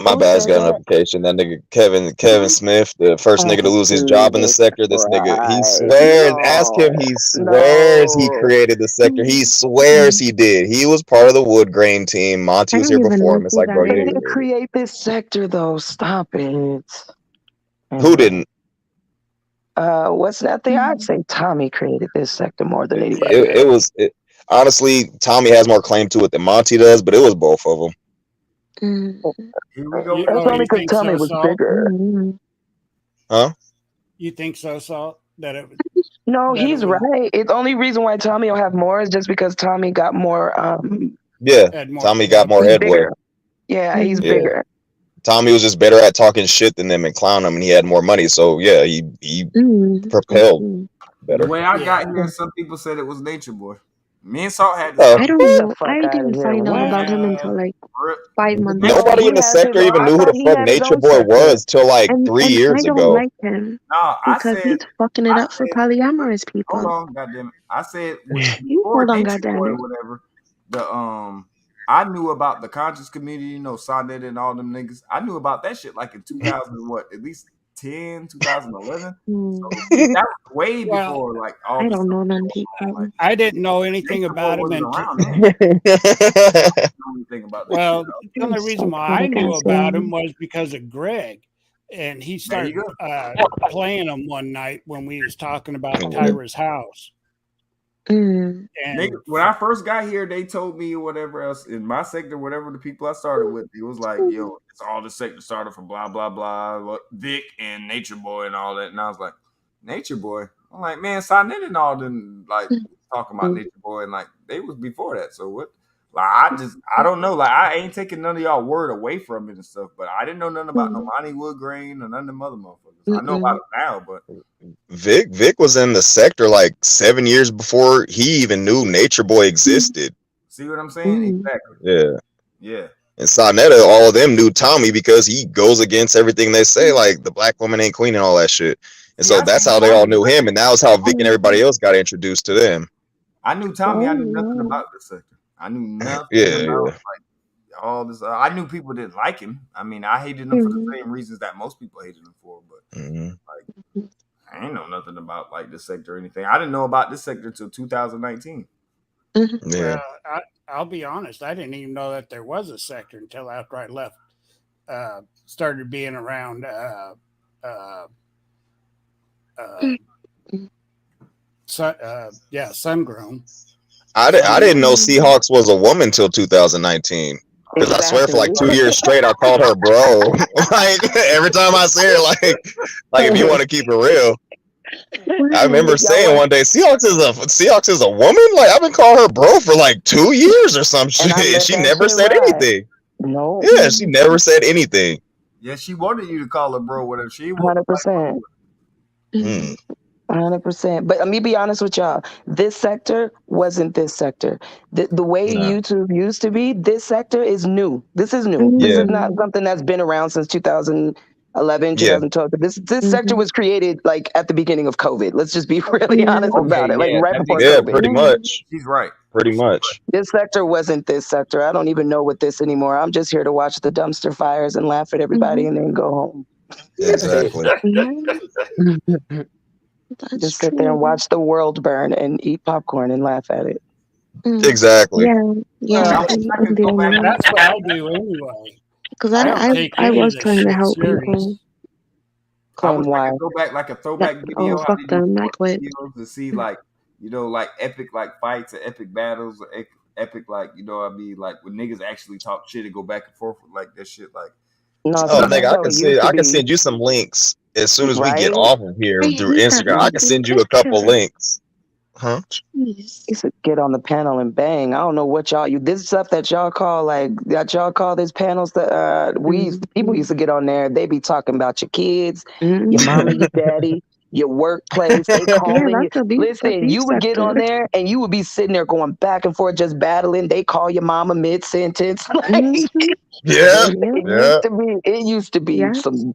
My bad's got a notification. That nigga Kevin Smith, the first nigga to lose his job in the sector. This nigga, he swears. Ask him. He swears he created the sector. He swears he did. He was part of the Wood Grain team. Monty was here before him. It's like, bro, you didn't create this sector though. Stop it. Who didn't? What's that thing? I'd say Tommy created this sector more than anybody. It was. Honestly, Tommy has more claim to it than Monty does, but it was both of them. Here we go. That's only because Tommy was bigger. Huh? You think so, Salt? That it was. No, he's right. It's the only reason why Tommy will have more is just because Tommy got more. Tommy got more headway. Yeah, he's bigger. Tommy was just better at talking shit than them and clowning them, and he had more money. So yeah, he propelled better. The way I got here, some people said it was Nature Boy. Me and Salt had Oh. this. I don't Get the know. fuck I out of didn't here. find out What? about him until like 5 months No, ago. Nobody in the has his sector own. even I knew who thought the he fuck had his Nature own Boy sector. was till like And 3 I years don't ago. like him No, I because said. he's fucking it up for polyamorous Hold people. on, goddamn it. I said You before hold on, Nature Boy goddammit. or whatever. I knew about the conscious community, you know, Sonnet and all them niggas. I knew about that shit like in 2000, what, at least 2011. So that was way Well, before like all I the don't stuff know none going on. people. Like I didn't know anything Nature Boy about him wasn't until. around then. I didn't know anything about that Well, shit. the only reason why I knew about him was because of Greg, and he There you started go. playing him one night when we was talking about Mhm. Tyra's house. Mm. And Nigga, when I first got here, they told me whatever else in my sector, whatever the people I started with, it was like, yo, it's all the sector started from blah blah blah, Vic and Nature Boy and all that, and I was like, Nature Boy. I'm like, man, Sonnet and all them like talking about Nature Boy, and like they was before that. So what? Like I don't know. Like I ain't taking none of y'all word away from it and stuff, but I didn't know nothing about no Monty Woodgrain or none of them other motherfuckers. I know about it now, but Vic was in the sector like 7 years before he even knew Nature Boy existed. see what I'm saying? Exactly. Yeah. Yeah. And Sonetta, all of them knew Tommy because he goes against everything they say, like the black woman ain't queen and all that shit. And so that's how they all knew him, and that was how Vic and everybody else got introduced to them. I knew Tommy. I knew nothing about this sector. I knew nothing Yeah, about yeah. like all this. I knew people didn't like him. I mean, I hated him for the same reasons that most people hated him for. But like, I ain't know nothing about like this sector or anything. I didn't know about this sector until 2019. Yeah. Well, I'll be honest. I didn't even know that there was a sector until after I left. Started being around. Sungrown. I didn't know Seahawks was a woman till 2019. Because I swear for like 2 years straight, I called her bro. Like every time I say it, like if you want to keep it real. I remember saying one day, Seahawks is a woman. Like I've been calling her bro for like 2 years or some shit. And she never said anything. No. Yeah, she never said anything. Yeah, she wanted you to call her bro. Whatever she 100%. 100%. But let me be honest with y'all. This sector wasn't this sector. The way YouTube used to be, this sector is new. This is new. This is not something that's been around since 2011, 2012. This sector was created like at the beginning of COVID. Let's just be really honest about it. Like right before COVID. Pretty much. She's right. Pretty much. This sector wasn't this sector. I don't even know what this anymore. I'm just here to watch the dumpster fires and laugh at everybody and then go home. Exactly. Just sit there and watch the world burn and eat popcorn and laugh at it. Exactly. Well, that's what I'll do anyway. Because I was trying to help people. I wish I could go back like a throwback video. Fuck them. I quit. To see like, you know, like epic like fights or epic battles or epic like, you know what I mean, like when niggas actually talk shit and go back and forth with like that shit like. Nigga, I can send you some links as soon as we get off of here through Instagram. I can send you a couple links. Huh? Used to get on the panel and bang. I don't know what this stuff that y'all call these panels that people used to get on there. They be talking about your kids, your mama, your daddy, your workplace. They calling you. Listen, you would get on there and you would be sitting there going back and forth, just battling. They call your mama mid sentence. It used to be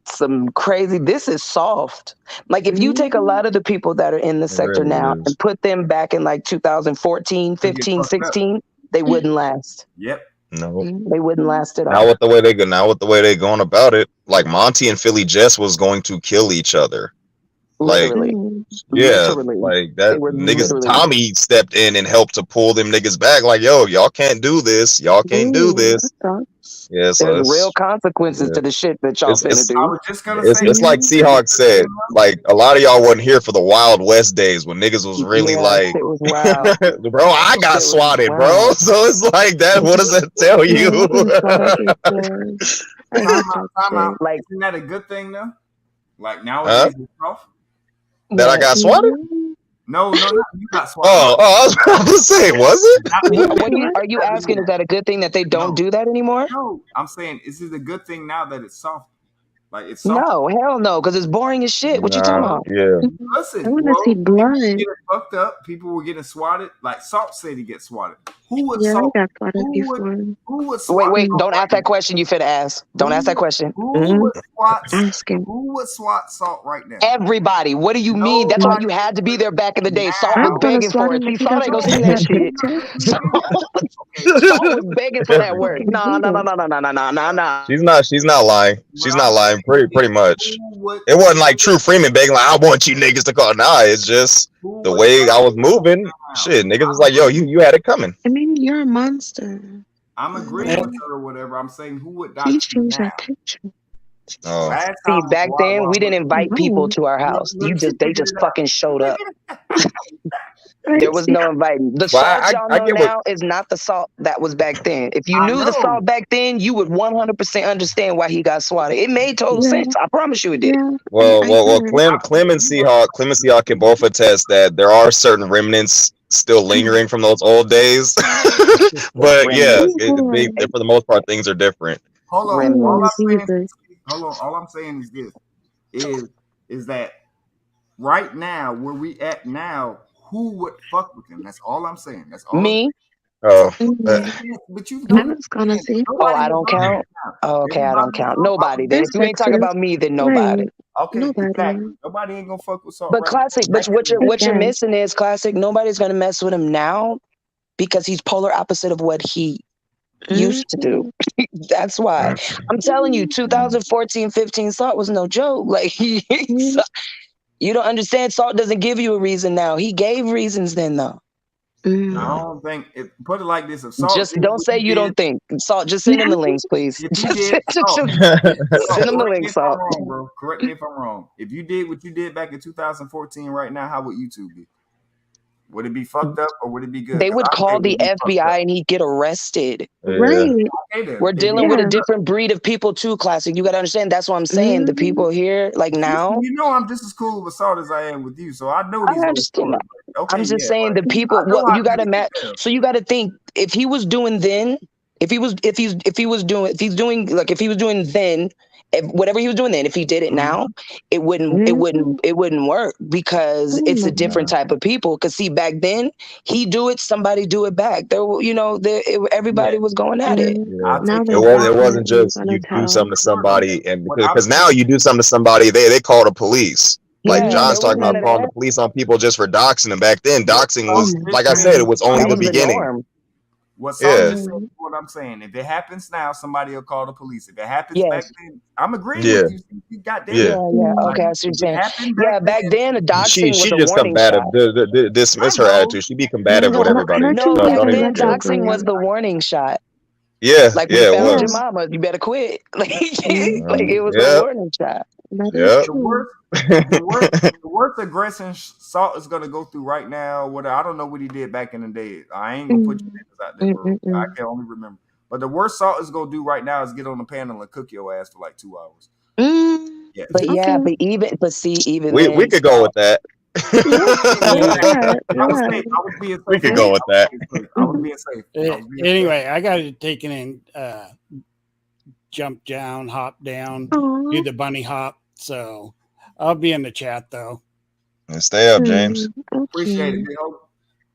some crazy. This is soft. Like if you take a lot of the people that are in the sector now and put them back in like 2014, 15, 16, they wouldn't last. Yep. No. They wouldn't last at all. Now with the way they going about it, like Monty and Philly Jess was going to kill each other. Like, like that niggas. Tommy stepped in and helped to pull them niggas back. Like, yo, y'all can't do this. Y'all can't do this. Yeah, so there's real consequences to the shit that y'all finna do. I was just gonna say, it's like Seahawks said. Like a lot of y'all wasn't here for the Wild West days when niggas was really like, it was wild. bro, I got swatted, bro. So it's like that. What does that tell you? Time out. Like, isn't that a good thing though? Like nowadays, it's tough. That I got swatted? No, you got swatted. Oh, I was about to say, was it? Are you asking, is that a good thing that they don't do that anymore? No, I'm saying, is it a good thing now that it's soft? Like it's salt. No, hell no, because it's boring as shit. What you talking about? Yeah. Listen, I want to bro, see people blood. getting fucked up. People were getting swatted. Like Salt said, he gets swatted. Who would Yeah, I salt? got swatted Who before. would swat? Wait, don't ask that question. You finna ask. Don't ask that question. Who would swat? Asking. Who would swat Salt right now? Everybody. What do you mean? That's why you had to be there back in the day. Salt was I'm gonna begging swat for him it. See, if he Salt ain't doesn't gonna take say that that shit. picture. Salt was begging for that work. No. She's not lying. She's not lying. Pretty much. It wasn't like True Freeman begging like, I want you niggas to call. Nah, it's just the way I was moving. Shit, niggas was like, yo, you had it coming. I mean, you're a monster. I'm agreeing with her or whatever. I'm saying who would die Please change now? that picture. Oh. Last See, time back then we didn't invite people to our house. Look, she They figured just it out. fucking showed up. Right, There was see, no inviting. The But Salt I y'all know get what now is not the Salt that was back then. If you I knew the know. Salt back then, you would 100% understand why he got swatted. It made total yeah, sense. I promise you it did. yeah. well I did. Clem and Seahawk can both attest that there are certain remnants still lingering from those old days. But yeah, for the most part things are different. Hold on. Remnants. All Oh, I'm saying Jesus. hold on. All I'm saying is this is that right now, where we at now, who would fuck with him? That's all I'm saying. That's all. Me? Oh, But you I was gonna say. Oh, I don't count. Oh, okay, I don't count. Nobody. Then if There's you ain't talking Dexter. about me, then nobody. Right. Okay, Nobody. exactly. Nobody ain't gonna fuck with Salt But right Classic, now. but what you're Again. missing is Classic. Nobody's gonna mess with him now because he's polar opposite of what he used to do. That's why. I'm telling you, 2014, 15 Salt was no joke. Like you don't understand. Salt doesn't give you a reason now. He gave reasons then though. I don't think put it like this. If Salt Just did don't what say he you did, don't think. Salt, just send him the links, please. if Just you did, Salt, send him the correct me links, if I'm Salt. wrong, bro. Correct me if I'm wrong. If you did what you did back in 2014, right now, how would YouTube be? Would it be fucked up or would it be good? They 'Cause would I say call it the would be fucked up. FBI and he'd get arrested. Right. Okay, then. We're It'd be dealing with a Yeah. different breed of people too, Classic. You gotta understand. That's what I'm saying. The people here, like now, You know, I'm just as cool with Salt as I am with you, so I know I these little understand stories. that. Okay, I'm just yeah, saying the like, people. I know What how you gotta niggas match. feel. So you gotta think if he was doing then, if he was doing then, whatever he was doing then, if he did it now, it wouldn't work because it's a different type of people. Because see, back then he do it, somebody do it back. Everybody was going at it. Yeah. Now It they wasn't definitely just gonna you do tell. something to somebody and because now you do something to somebody, they call the police. Like Yeah, John's there was talking none about of calling that. the police on people just for doxing them. Back then, doxing Oh was, my like I said, it God. was only That the was the beginning. norm. What Salt Yeah. just said is what I'm saying. If it happens now, somebody will call the police. If it happens Yes. back then, I'm agreeing Yeah. with you. You goddamn. Yeah. Yeah. Like, Okay, I see what you're if it saying. happened Yeah, back back then, the doxing was She a just warning combative. shot. Dismiss I her know. attitude. She be combative with No, everybody. Her no, too back is Don't even then, trip. doxing was retrograde. the warning shot. Yeah, Like we yeah, it found your was. mama, you better quit. Like, Mhm. like it was a Yep, warning shot. That is yep. true. The worst aggression Salt is gonna go through right now. What I don't know what he did back in the day. I ain't gonna put your business out there, bro. I can only remember. But the worst Salt is gonna do right now is get on the panel and cook your ass for like 2 hours. Yes. But yeah, Okay. even We then, could go with that. Yeah. I was being safe. We could go with that. I was being safe. Anyway, I got to take it in, jump down, hop down, do the bunny hop. So I'll be in the chat though. And stay up, James. Appreciate it,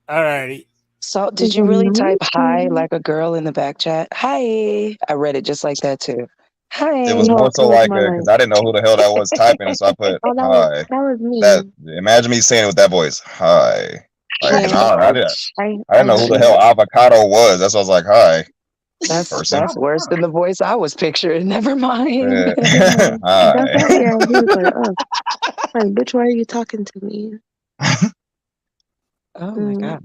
All righty. Salt, did you really type hi like a girl in the back chat? Hi. I read it just like that too. Hi. It was more so like because I didn't know who the hell that was typing, so I put Oh, hi. that was me. Imagine me saying it with that voice. Hi. Like, Yeah. I didn't know who the hell avocado was. That's why I was like, hi. Person. That's worse than the voice I was picturing. Never mind. Yeah. That's Hi. what, yeah, he was like, oh. Like, bitch, why are you talking to me? Oh my God.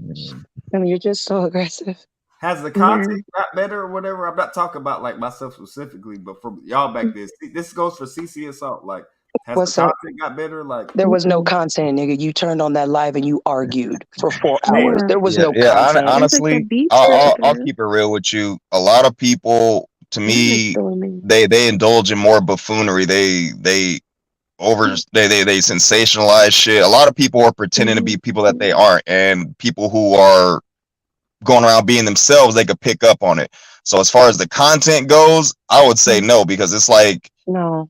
I mean, you're just so aggressive. Has the content got better or whatever? I'm not talking about like myself specifically, but for y'all back there, this goes for CC Assault. Like, has What's the that? content got better? Like, There was no content, nigga. You turned on that live and you argued for 4 hours. There was no Yeah, content. honestly, I'll keep it real with you. A lot of people, to me, they indulge in more buffoonery. They sensationalize shit. A lot of people are pretending to be people that they aren't, and people who are going around being themselves, they could pick up on it. So as far as the content goes, I would say no, because it's like no.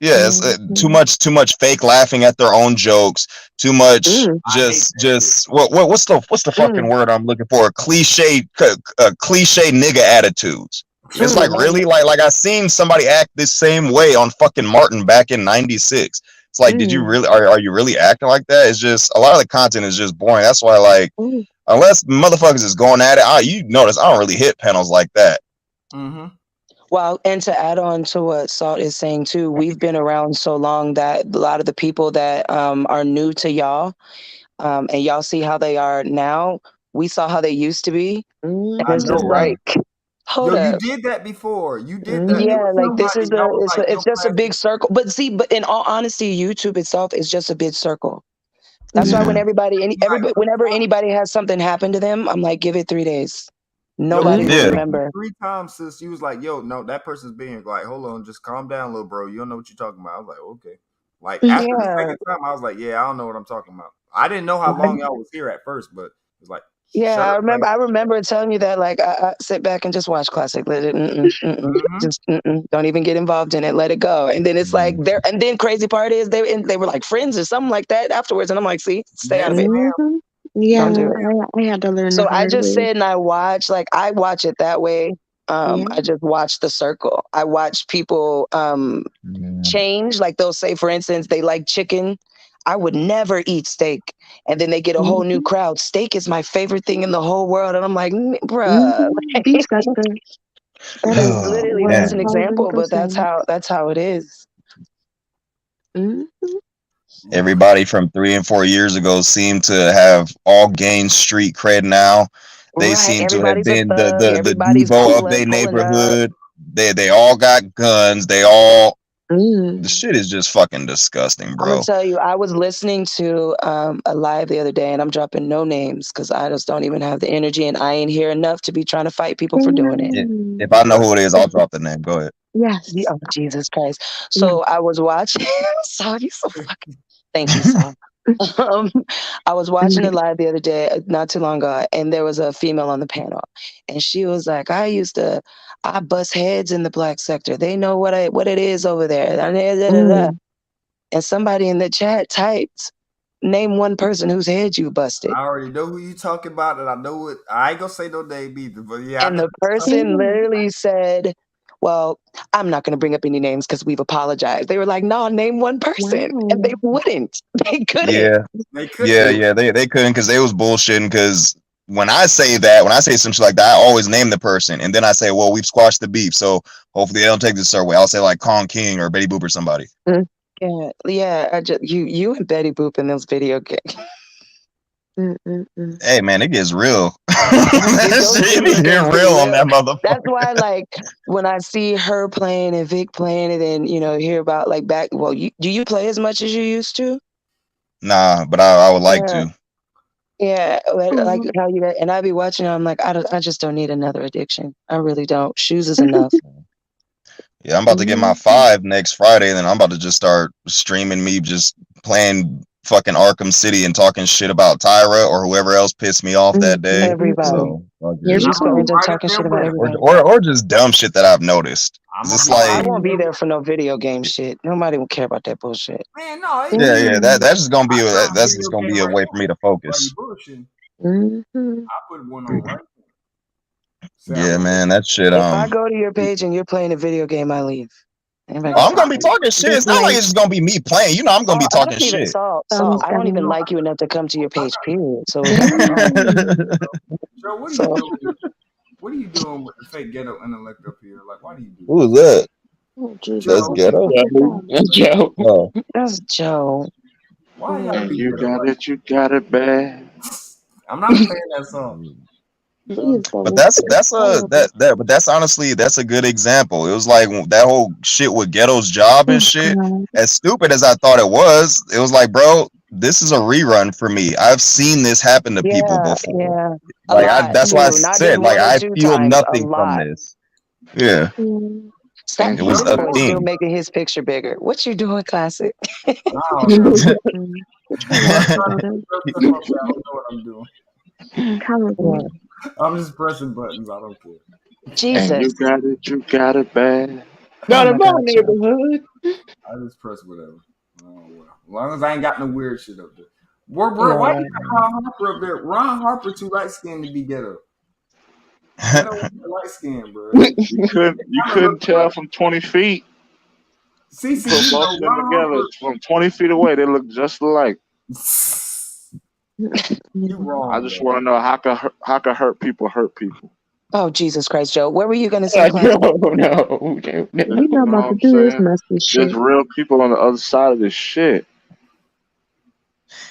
Yeah, it's too much fake laughing at their own jokes. Too much just what's the fucking word I'm looking for? Cliche nigga attitudes. It's like really like I seen somebody act this same way on fucking Martin back in '96. It's like, did you really are you really acting like that? It's just a lot of the content is just boring. That's why like unless motherfuckers is going at it, you notice I don't really hit panels like that. Mm-hmm. Well, and to add on to what Salt is saying too, we've been around so long that a lot of the people that are new to y'all, and y'all see how they are now, we saw how they used to be. And I it's know, just right? like, hold Yo, you up. did that before. You did that. Yeah, like this is Somebody, it's just a big circle. But see, but in all honesty, YouTube itself is just a big circle. That's why when whenever anybody has something happen to them, I'm like, give it 3 days. Nobody will remember. 3 times, sis. She was like, yo, no, that person's being like, hold on, just calm down, little bro. You don't know what you're talking about. I was like, okay. Like after the second time, I was like, yeah, I don't know what I'm talking about. I didn't know how long y'all was here at first, but it was like, yeah, I remember telling you that. Like, I sit back and just watch classic. Let it, just don't even get involved in it. Let it go. And then it's like and then crazy part is they were like friends or something like that afterwards. And I'm like, see, stay out of it. Yeah, Don't do it. I had to learn. So the I hard just way. said, and I watch it that way. I just watch the circle. I watch people change. Like they'll say, for instance, they like chicken. I would never eat steak. And then they get a whole new crowd. Steak is my favorite thing in the whole world. And I'm like, bruh. Disgusting. That is Literally, that's an example, but that's how it is. Everybody from 3 and 4 years ago seemed to have all gained street cred now. They seem to have been the Devo of their neighborhood. They all got guns. They all the shit is just fucking disgusting, bro. I'm gonna tell you, I was listening to a live the other day, and I'm dropping no names because I just don't even have the energy, and I ain't here enough to be trying to fight people for doing it. If I know who it is, I'll drop the name. Go ahead. Yes. Oh, Jesus Christ. So I was watching. Saul, you so fucking. Thank you, Saul. I was watching it live the other day, not too long ago, and there was a female on the panel, and she was like, I bust heads in the black sector. They know what it is over there. And somebody in the chat typed, name one person whose head you busted. I already know who you talking about, and I know it. I ain't gonna say no name either, but yeah. And the person literally said, well, I'm not going to bring up any names because we've apologized. They were like, no, name one person. And they wouldn't. They couldn't. Yeah. They couldn't because they was bullshitting because when I say some shit like that, I always name the person. And then I say, well, we've squashed the beef. So hopefully they don't take this our way. I'll say like Kong King or Betty Boop or somebody. Yeah. You and Betty Boop in those video games. Hey man, it gets real. It get real on that motherfucker. That's why, like, when I see her playing and Vic playing, and then hear about like back. Well, do you play as much as you used to? Nah, but I would like to. Yeah, like how you and I be watching. I'm like, I just don't need another addiction. I really don't. Shoes is enough. Yeah, I'm about to get my 5 next Friday, and then I'm about to just start streaming me just playing fucking Arkham City and talking shit about Tyra or whoever else pissed me off that day. Everybody. So, talking shit about everybody. or just dumb shit that I've noticed. It's like I won't be there for no video game shit. Nobody will care about that bullshit. Man, no. Yeah. That's just gonna be a way for me to focus. I put one on right. Yeah, man, that shit. If I go to your page and you're playing a video game, I leave. I'm gonna be talking shit. It's not like it's just gonna be me playing. I'm gonna be talking shit. Saul, I don't even like you enough to come to your page, period. So, Joe, what are you doing with the fake ghetto intellect up here? Like, why do you do that? Who's that? Oh, Jesus. That's ghetto. That's Joe. Oh. That's Joe. Why you got it bad. I'm not playing that song. But that's honestly a good example. It was like that whole shit with Ghetto's job and shit. As stupid as I thought it was like, bro, this is a rerun for me. I've seen this happen to people before. Yeah. Like that's why I said like I feel nothing from this. Yeah. Stop it was a thing. Still making his picture bigger. What you doing, Classic? I don't know what I'm doing. I'm just pressing buttons. I don't care. Jesus. And you got it bad. Not Oh in my my God, Joe. neighborhood. I just press whatever. Oh well. As long as I ain't got no weird shit up there. Bro, Yeah, why you right. got Ron Harper up there? Ron Harper too light skinned to be ghetto. Ghetto light skinned, bro. You couldn't tell from 20 feet. See, Put you both know, of them Ron together Harper. from 20 feet away. They look just alike. You wrong. I just want to know how can hurt people hurt people. Oh, Jesus Christ, Joe. What were you going to say, No, Clarence? no. We're You not know about what to I'm do this saying? messy There's shit. real people on the other side of this shit.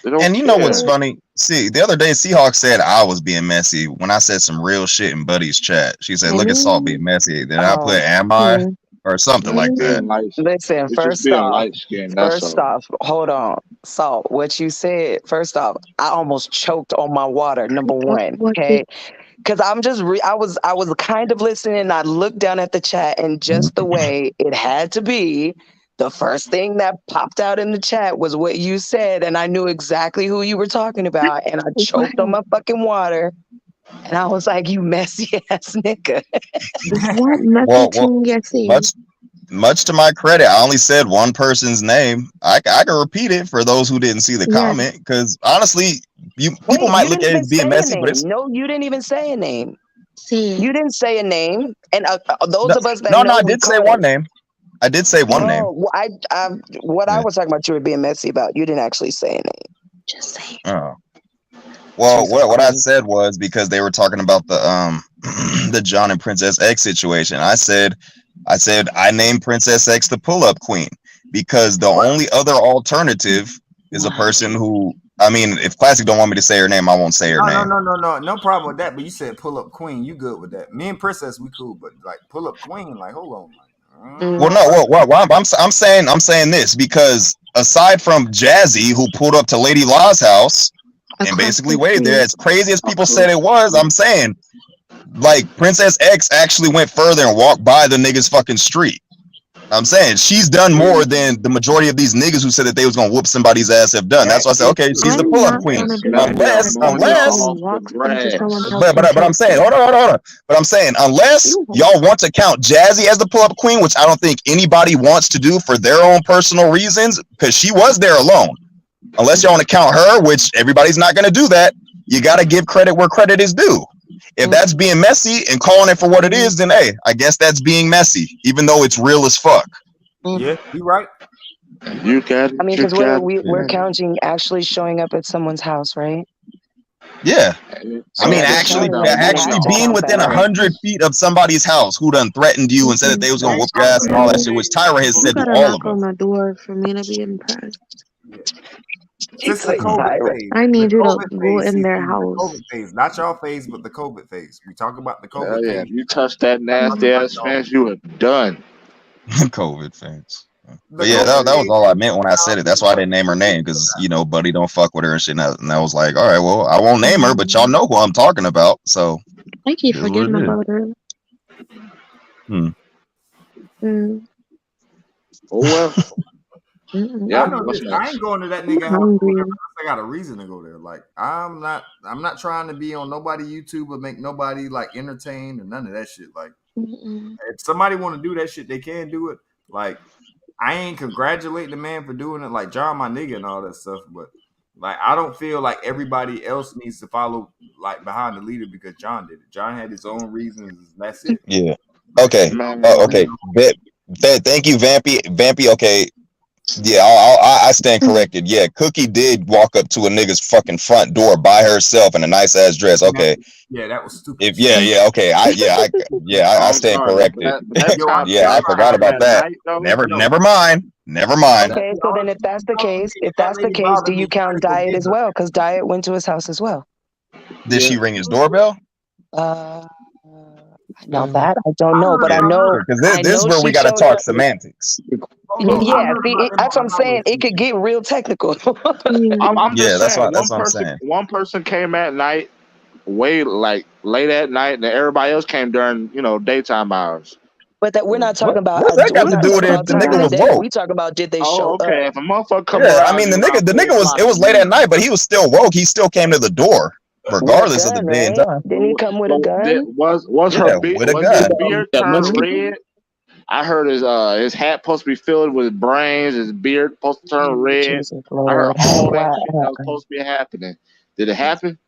They don't And you know what's care. funny? See, the other day Seahawk said I was being messy when I said some real shit in Buddy's chat. She said, "Look at Salt being messy." Then I put, Oh, "Am I?" or something like that. Being light, listen, it's just first being off, light skinned. That's all. hold on. Salt, what you said, first off, I almost choked on my water, number one. Okay. Because I'm just, I was kind of listening and I looked down at the chat and just the way it had to be, the first thing that popped out in the chat was what you said. And I knew exactly who you were talking about. And I choked on my fucking water. And I was like, you messy ass nigga. What messy Well, thing you see? much to my credit, I only said one person's name. I can repeat it for those who didn't see the Yeah. comment, because honestly, people Wait, might you look didn't at it even as being say a messy, but name. it's No, you didn't even say a name. See. You didn't say a name. And those no, of us that no, know, I we did say caught one it. name. I did say one name. Oh, well, I Yeah. was talking about you were being messy about. You didn't actually say a name. Just say. Oh. Well, Jesus what I Christ. said was because they were talking about the the John and Princess X situation. I said I named Princess X the pull-up queen because the only other alternative is a person who, I mean, if Classic don't want me to say her name, I won't say her name. No problem with that. But you said pull up queen, you good with that? Me and Princess, we cool, but like pull up queen, like hold on. Well, no, well, I'm saying this because aside from Jazzy, who pulled up to Lady Law's house and basically waited there, as crazy as people said it was, I'm saying, like, Princess X actually went further and walked by the nigga's fucking street. I'm saying she's done more than the majority of these niggas who said that they was gonna whoop somebody's ass have done. That's why I said, okay, she's the pull-up queen. Unless, but I'm saying, hold on. But I'm saying, unless y'all want to count Jazzy as the pull-up queen, which I don't think anybody wants to do for their own personal reasons, because she was there alone. Unless y'all want to count her, which everybody's not gonna do that, you gotta give credit where credit is due. If that's being messy and calling it for what it is, then hey, I guess that's being messy, even though it's real as fuck. Yeah, you right. You got it. I mean, because we're counting actually showing up at someone's house, right? Yeah, So I mean, if actually you're counting that, you have to being count within that, right? 100 feet of somebody's house who done threatened you and said that they was gonna whoop your ass and all that shit, which Tyra has You said to gotta all knock of on us. the door for me to be impressed. This is the COVID phase. I need The you to COVID go phase, in their CC, the house. COVID phase, not y'all phase, but the COVID phase. We talk about the COVID Oh yeah, phase. if you touch that nasty ass fence, you are done. COVID fans. But yeah, that was all I meant when I said it. That's why I didn't name her name, because Buddy don't fuck with her and shit. And I was like, all right, well, I won't name her, but y'all know who I'm talking about. So I keep it is what forgetting it is. about her. Oh well. Yeah, I know this. I ain't going to that nigga house hungry. unless I got a reason to go there. Like I'm not trying to be on nobody YouTube or make nobody like entertained or none of that shit. Like if somebody want to do that shit, they can do it. Like I ain't congratulate the man for doing it, like John, my nigga, and all that stuff. But like I don't feel like everybody else needs to follow like behind the leader because John did it. John had his own reasons. That's it. Yeah. Okay. Okay. Thank you, Vampy. Vampy. Okay. Yeah, I stand corrected. Yeah, Cookie did walk up to a nigga's fucking front door by herself in a nice ass dress. Okay. Yeah, that was stupid. Okay. I stand corrected. Yeah, I forgot about that. Never mind. Okay, so then if that's the case, do you count Diet as well? Because Diet went to his house as well. Did she ring his doorbell? Now that I don't know, but I know because this is where we gotta talk semantics. Yeah, see, that's what I'm saying. It could get real technical. I'm just that's saying, what I'm saying. One person came at night, late at night, and then everybody else came during daytime hours. But that we're not talking about. What's that got to do with it? The nigga was woke. We talk about did they show up? If a motherfucker come around, I mean the nigga was. It was late at night, but he was still woke. He still came to the door, regardless of the day and time. Didn't he come with a gun? Was her beard turned red? I heard his hat supposed to be filled with brains, his beard supposed to turn red. Jesus I heard Lord. all that Wow. shit that was supposed to be happening. Did it happen?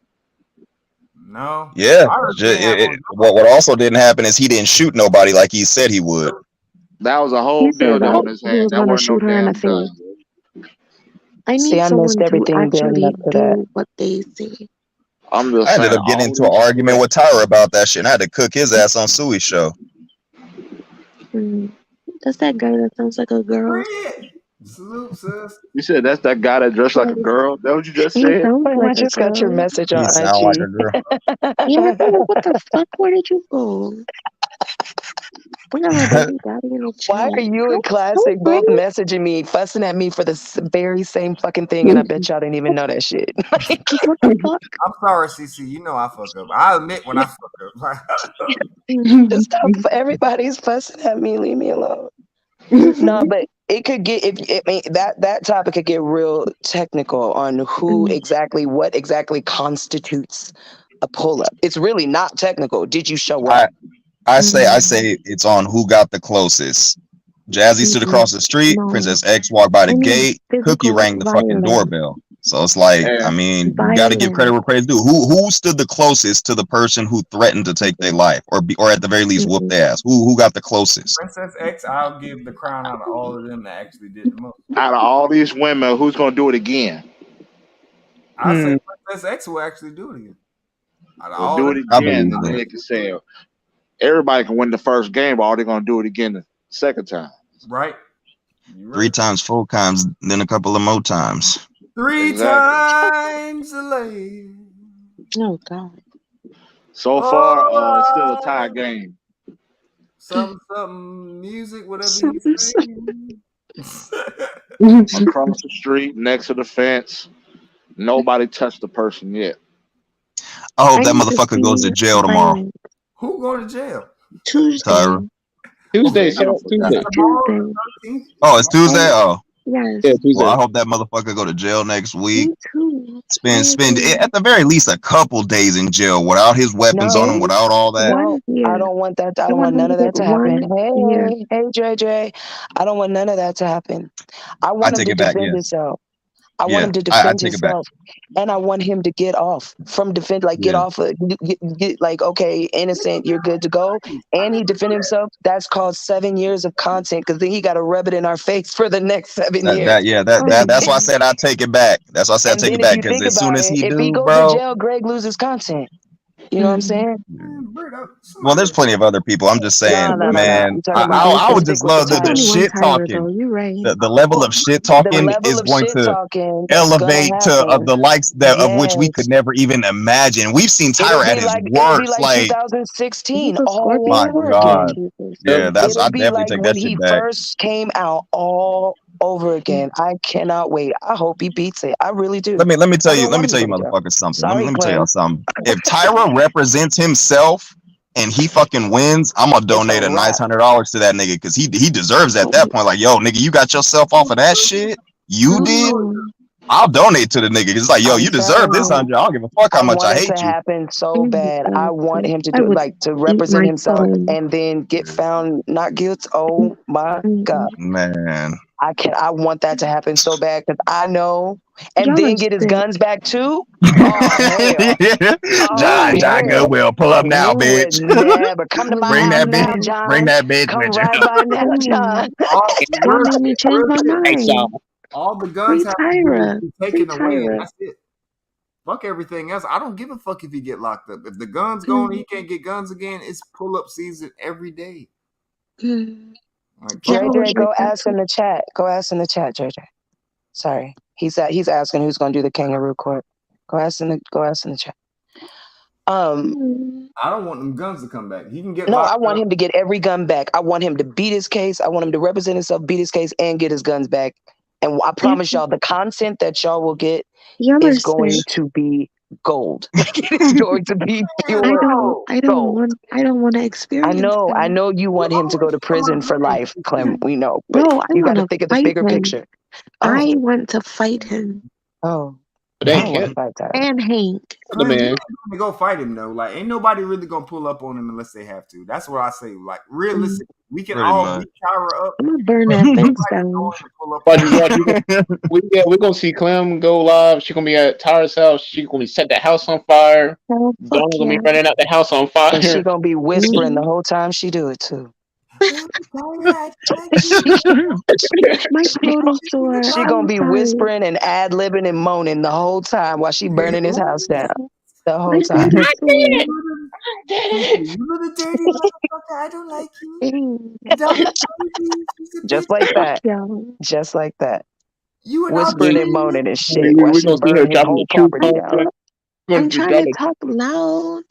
No. Yeah. I heard they had one. What also didn't happen is he didn't shoot nobody like he said he would. That was a He whole said building that on his he hand. was That gonna wasn't no shoot her in the damn gun. face. I See, need I missed someone to everything building actually up to that. do what they say. I'm just I ended saying up getting all into an these argument with Tyra about that shit, and I had to cook his ass on Suey's show. That's that guy that sounds like a girl. Salute, sis. You said that's that guy that dressed like a girl? That what you just He said? sounds Wait, like I a just got your girl. message He on sound like IG. a girl. Yeah, bro, what the fuck? Where did you go? We got my baby daddy in the Why chat. are you How and Classic both rude. messaging me, fussing at me for the very same fucking thing, and I bet y'all didn't even know that shit. Like, What the fuck? I'm sorry, CC. You know I fuck up. I admit when I fuck up. just stop. Everybody's fussing at me. Leave me alone. No, but it could get that topic could get real technical on what exactly constitutes a pull up. It's really not technical. Did you show up? I say it's on who got the closest. Jazzy stood across the street. No. Princess X walked by the I mean, gate. Cookie physical rang the fucking violence. doorbell. So it's like, I mean, you got to give credit where credit's due. Who stood the closest to the person who threatened to take their life, or at the very least whoop their ass? Who got the closest? Princess X, I'll give the crown out of all of them that actually did the most. Out of all these women, who's gonna do it again? I say Princess X will actually do it again. Out of We'll all do of it them. again, and then they can say everybody can win the first game, but all they're gonna do it again the second time. Right. 3 times, 4 times, then a couple of more times. 3 times a lay. Oh God. So far, it's still a tie game. Something music, whatever you say. Across the street, next to the fence, nobody touched the person yet. I hope that motherfucker goes to jail tomorrow. Who going to jail? Tuesday. Tyra. Tuesday. Tuesday. Oh, it's Tuesday. Oh. Yes. Yeah, Tuesday. Well, I hope that motherfucker go to jail next week. Me too. Spend at the very least a couple days in jail without his weapons on him, without all that. No, I don't want that. I don't want none of that to happen. Hey, JJ, I don't want none of that to happen. I want him to defend himself. I want him to defend himself, and I want him to get off from get off. Get like, okay, innocent, you're good to go, and he defend himself. That's called 7 years of content, because then he got to rub it in our face for the next 7 years. That's why I said I take it back. That's why I said I take it back, because as soon as he if he goes to jail, Greg loses content. You know what I'm saying? Well, there's plenty of other people. I'm just saying, man, I would just love the shit talking. You're right. The level of shit talking is going to elevate to the likes of which we could never even imagine. We've seen Tyra at his worst, like 2016. All my over God. again. Yeah, that's I It'll be definitely like take when that he shit back. first came out all over again. I cannot wait. I hope he beats it. I really do. Let me tell you motherfuckers something. Let me tell y'all something. If Tyra represents himself and he fucking wins, I'm gonna donate a nice $100 to that nigga, because he deserves it at that point. Like, yo, nigga, you got yourself off of that shit. You did. I'll donate to the nigga. It's like, yo, you deserve this 100. I don't give a fuck how much I hate you. Happen so bad. I want him to do to represent himself and then get found not guilty. Oh my God, man. I want that to happen so bad, because I know, and then get his guns back too. John Goodwill, pull up now, bitch. Never come to my bring house that now, bitch. John. Bring that bitch. Come right by now, John. That made me change my mind. All the guns have Tyra. to be taken away, and that's it. Fuck everything else. I don't give a fuck if he get locked up. If the gun's gone and he can't get guns again, it's pull-up season every day. Like, JJ, go ask in the chat. Go ask in the chat, JJ. Sorry, he's asking who's gonna do the kangaroo court. Go ask in the chat. I don't want them guns to come back. He can get. No, I want him to get every gun back. I want him to beat his case. I want him to represent himself, beat his case, and get his guns back. And I promise y'all, the content that y'all will get is going to be gold. It is going to be pure I don't want to experience. I know you want him to go to prison for life, Clem. We know, but No, I you got to wanna think of the fight bigger him. picture. I want to fight him. Oh, But they I ain't don't want to Kevin. fight that. And Hank. The Clem, you man. ain't gonna go fight him though. Like, ain't nobody really gonna pull up on him unless they have to. That's what I say. Like, realistic. We can Pretty all much. beat Kyra up. I'm gonna burn that fence down. We're gonna see Clem go live. She's gonna be at Tyra's house. She's gonna be set the house on fire. Oh, fuck Donna's gonna yeah. be running out the house on fire. And she gonna be whispering the whole time she do it too. My total sore. She I'm gonna be sorry. whispering and ad-libbing and moaning the whole time while she burning his house down. The whole My time. total sore. You little dirty motherfucker. I don't like you. Just like Fuck that. y'all. Just like that. You and Whispering and moaning and shit while We're she gonna see her burning his dropping whole the truth property on down. I'm trying to talk loud.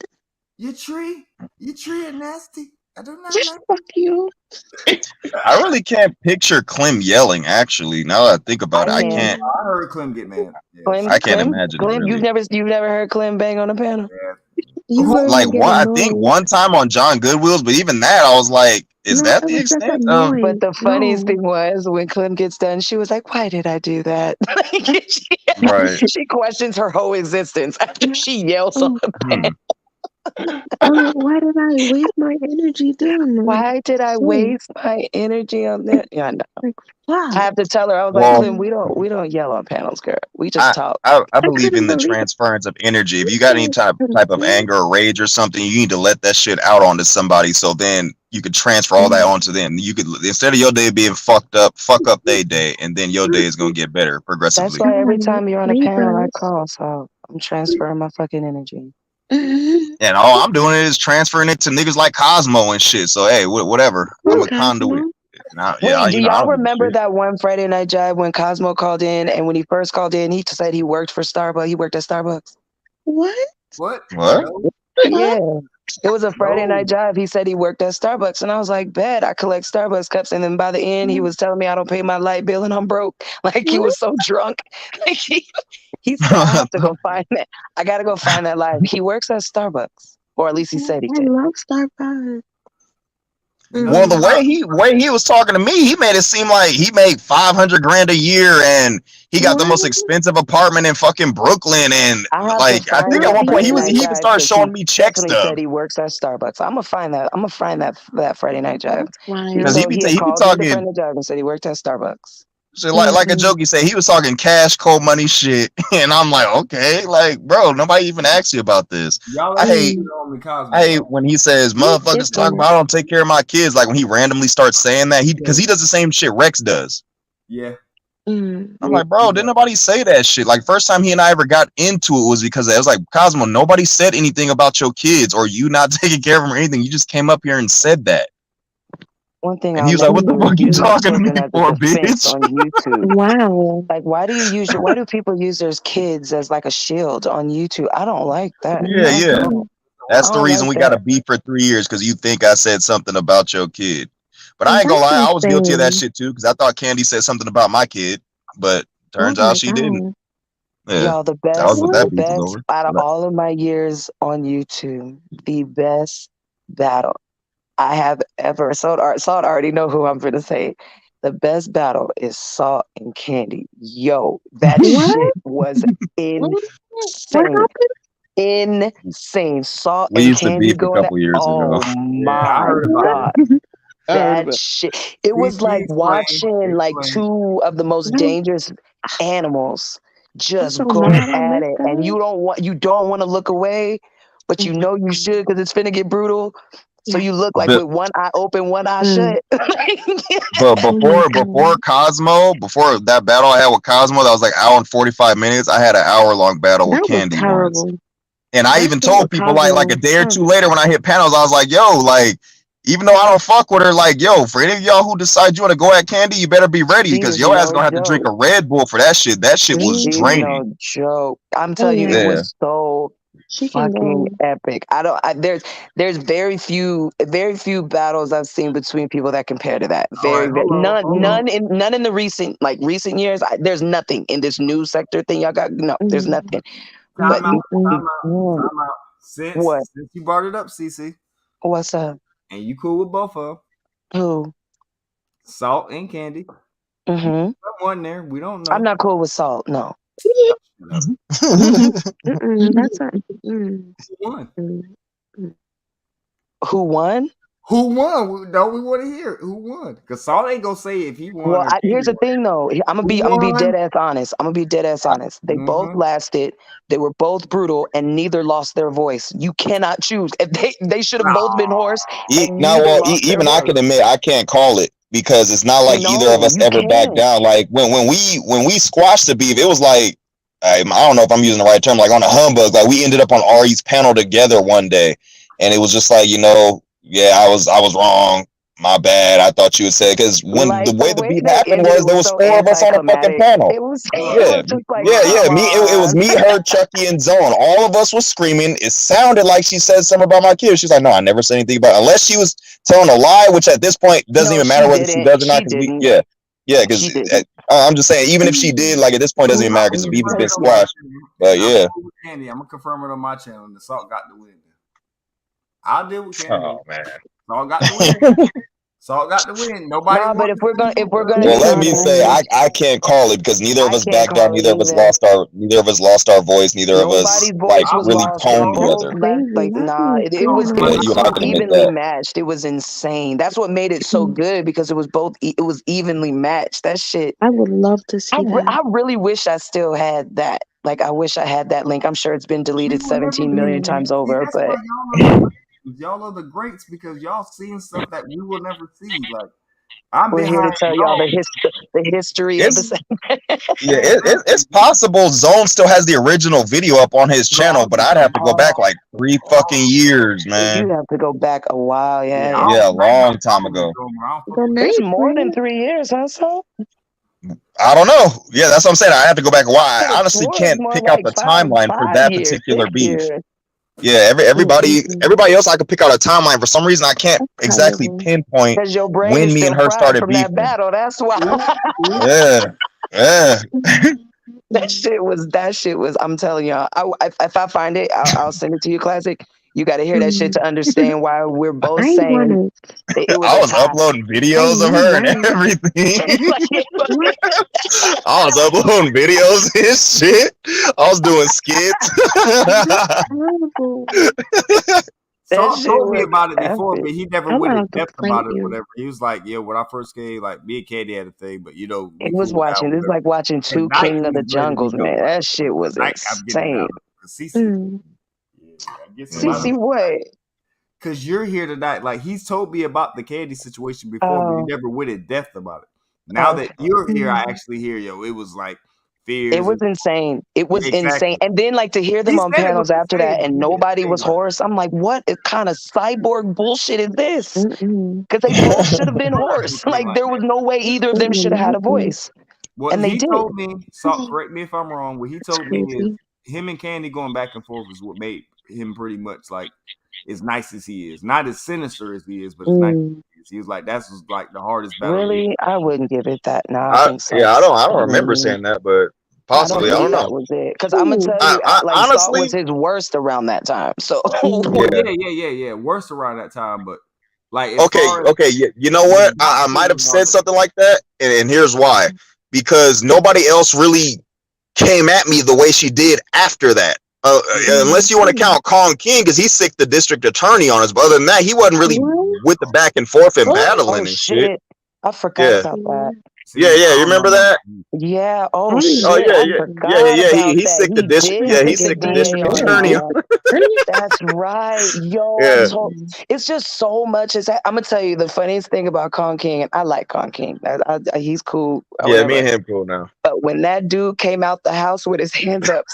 Your tree are nasty. I do not Just like fuck you. I really can't picture Clem yelling. Actually, now that I think about it, I can't. I heard Clem get mad. Clem, I can't Clem, imagine it, Clem, really. you've never heard Clem bang on the panel? You heard Like me get one, I think annoyed. one time on John Goodwill's, but even that, I was like, is No, that it the was just extent of? But annoyed. the funniest No. thing was when Clem gets done, she was like, "Why did I do that?" Right. She questions her whole existence after she yells on the panel. Why did I waste my energy doing that? Why did I waste my energy on that? Yeah, I know. Like, I have to tell her. I was like, Well, Clem, we don't yell on panels, girl. We just talk. I believe in the transference of energy. If you got any type of anger or rage or something, you need to let that shit out onto somebody. So then you could transfer all that onto them. You could, instead of your day being fucked up, fuck up their day, and then your day is gonna get better progressively. That's why every time you're on a panel, I call. So I'm transferring my fucking energy. And all I'm doing is transferring it to niggas like Cosmo and shit. So hey, whatever. I'm a conduit. Wait, do y'all remember that one Friday Night Jive when Cosmo called in, and when he first called in, he said he worked for Starbucks. He worked at Starbucks. What? What? Yeah. It was a Friday Night Jive. He said he worked at Starbucks, and I was like, "Bet I collect Starbucks cups." And then by the end, he was telling me I don't pay my light bill and I'm broke. Like he was so drunk. Like he said, "I have to go find that. I got to go find that live." He works at Starbucks, or at least he said he I did. love Starbucks. Well, the way he was talking to me, he made it seem like he made $500,000 a year, and he got the most expensive apartment in fucking Brooklyn. And like, I think at one point he even started showing me check Definitely stuff. said he works at Starbucks. I'm gonna find that. I'm gonna find that Friday Night Jive. Because he be talking Friday Night Jive and said he worked at Starbucks. so like a joke. He said he was talking cash, cold money shit, and I'm like, okay, like, bro, nobody even asked you about this. I hate when he says motherfuckers talk about I don't take care of my kids. Like when he randomly starts saying that, because he does the same shit Rex does. Yeah. I'm like, bro, didn't nobody say that shit? Like, first time he and I ever got into it was because it was like, Cosmo, nobody said anything about your kids or you not taking care of them or anything. You just came up here and said that. One thing And he was like, what the fuck you talking to me for, bitch? On YouTube. Wow. Like, why do people use their kids as like a shield on YouTube? I don't like that. Yeah. That's the I don't reason like we got to that. beef for 3 years, because you think I said something about your kid. But I ain't gonna lie, I was guilty of that shit too, because I thought Candy said something about my kid, but turns out she didn't. Yeah, Y'all, the that was what that beef was best over. out of all of my years on YouTube, the best battle I have ever. Salt already know who I'm going to say. The best battle is Salt and Candy. Yo, that shit was insane. Insane. Salt We and used to Candy beef a going couple years oh ago. my god. That shit. It was like watching like two of the most dangerous animals just so go mad I at missed it, that. and you don't want to look away, but you know you should because it's finna get brutal. So you look like with one eye open, one eye shut. But before Cosmo, before that battle I had with Cosmo, that was like hour and 45 minutes. I had an hour-long battle with Candy once. And I even told people like a day or two later when I hit panels, I was like, yo, like, even though I don't fuck with her, like, yo, for any of y'all who decide you want to go at Candy, you better be ready, because your ass gonna have to drink a Red Bull for that shit. That shit was draining. No joke. I'm telling you, it was so fucking epic. There's very few battles I've seen between people that compare to that. None in the recent years. There's nothing in this news sector thing y'all got. No, there's nothing. Time out. Since you brought it up, CC. What's up? And you cool with both of them? Who? Salt and Candy. Mm-hmm. One there. We don't know. I'm not cool with Salt. No. That's not. Who won? Who won? Who won? No, we want to hear it. Who won? Because Saul ain't gonna say if he won. Well, or here's the thing, though. I'm gonna be dead ass honest. They both lasted. They were both brutal, and neither lost their voice. You cannot choose. If they should have both been hoarse. Even I can admit I can't call it because it's not like either of us ever backed down. Like when we squashed the beef, it was like I don't know if I'm using the right term. Like on a humbug. Like we ended up on Ari's panel together one day, and it was just like yeah, I was wrong. My bad. I thought you would say because when the way the beat happened was there was 4 of us on a fucking panel. It was me, her, Chucky, and Zone. All of us was screaming. It sounded like she said something about my kids. She's like, no, I never said anything about it. Unless she was telling a lie, which at this point doesn't even matter whether she does or not. Because I'm just saying, even if she did, like at this point, doesn't even matter because the beef has been squashed. But yeah, Candy, I'm gonna confirm it on my channel. And the Salt got the win. I'll deal with Candy. Oh man. Salt got the win. Salt got the win. Nobody. No, but if we're gonna. Well, let me say I can't call it because neither of us backed down. Neither of us lost our voice. Neither of us like really toned together. It was evenly matched. It was insane. That's what made it so good because it was both. It was evenly matched. That shit. I would love to see that. I really wish I still had that. Like I wish I had that link. I'm sure it's been deleted 17 million times over, but. Y'all are the greats because y'all seeing stuff that we will never see. Like we're here to tell y'all the history of the it's possible Zone still has the original video up on his channel, but I'd have to go back like 3 fucking years, man. You have to go back a while, yeah, a long time ago. It's more than 3 years, huh? So I don't know. Yeah, that's what I'm saying. I have to go back a while. I honestly can't pick out the timeline for that particular beef. Yeah, everybody else I could pick out a timeline. For some reason I can't exactly pinpoint when me and her started beefing. That battle, that's why. yeah. That shit was I'm telling y'all. If I find it, I'll send it to you, Classic. You got to hear that shit to understand why we're both saying I was uploading videos of her and everything. I was uploading videos and shit. I was doing skits. Saul told me about it before, but he never went in depth about it or whatever. He was like, yeah, when I first came, like me and Candy had a thing, but it was watching. It's like watching 2 King of the Jungles, man. That shit was insane. CC what? Because you're here tonight. Like he's told me about the Candy situation before, but he never went in depth about it. Now that you're here, I actually hear it was like fears. It was insane. It was insane. And then like to hear them on panels after that and nobody was hoarse. I'm like, what kind of cyborg bullshit is this? Because they both should have been hoarse. Like there was no way either of them should have had a voice. What and they did. Told me, Salt, correct me if I'm wrong. What he told me is him and Candy going back and forth is what made him pretty much like as nice as he is, not as sinister as he is, but as nice as he is. He was like, that's like the hardest battle. Really, I wouldn't give it that. No, I think so. Yeah, I don't remember saying that, but possibly I don't know. That was it because I'm gonna tell you, like, honestly, Salt was his worst around that time. So yeah, worst around that time, but like okay, you know what? I might have said something like that, and here's why: because nobody else really came at me the way she did after that. Unless you want to count Kong King, because he sicked the district attorney on us. But other than that, he wasn't really with the back and forth and battling and shit. I forgot about that. Yeah, you remember that? Yeah. Oh shit. Yeah. He sicked the district. Yeah, he sicked the district attorney. That's right, yo. Yeah. It's just so much. I'm gonna tell you the funniest thing about Kong King, and I like Kong King. He's cool. Yeah, me and him cool now. But when that dude came out the house with his hands up,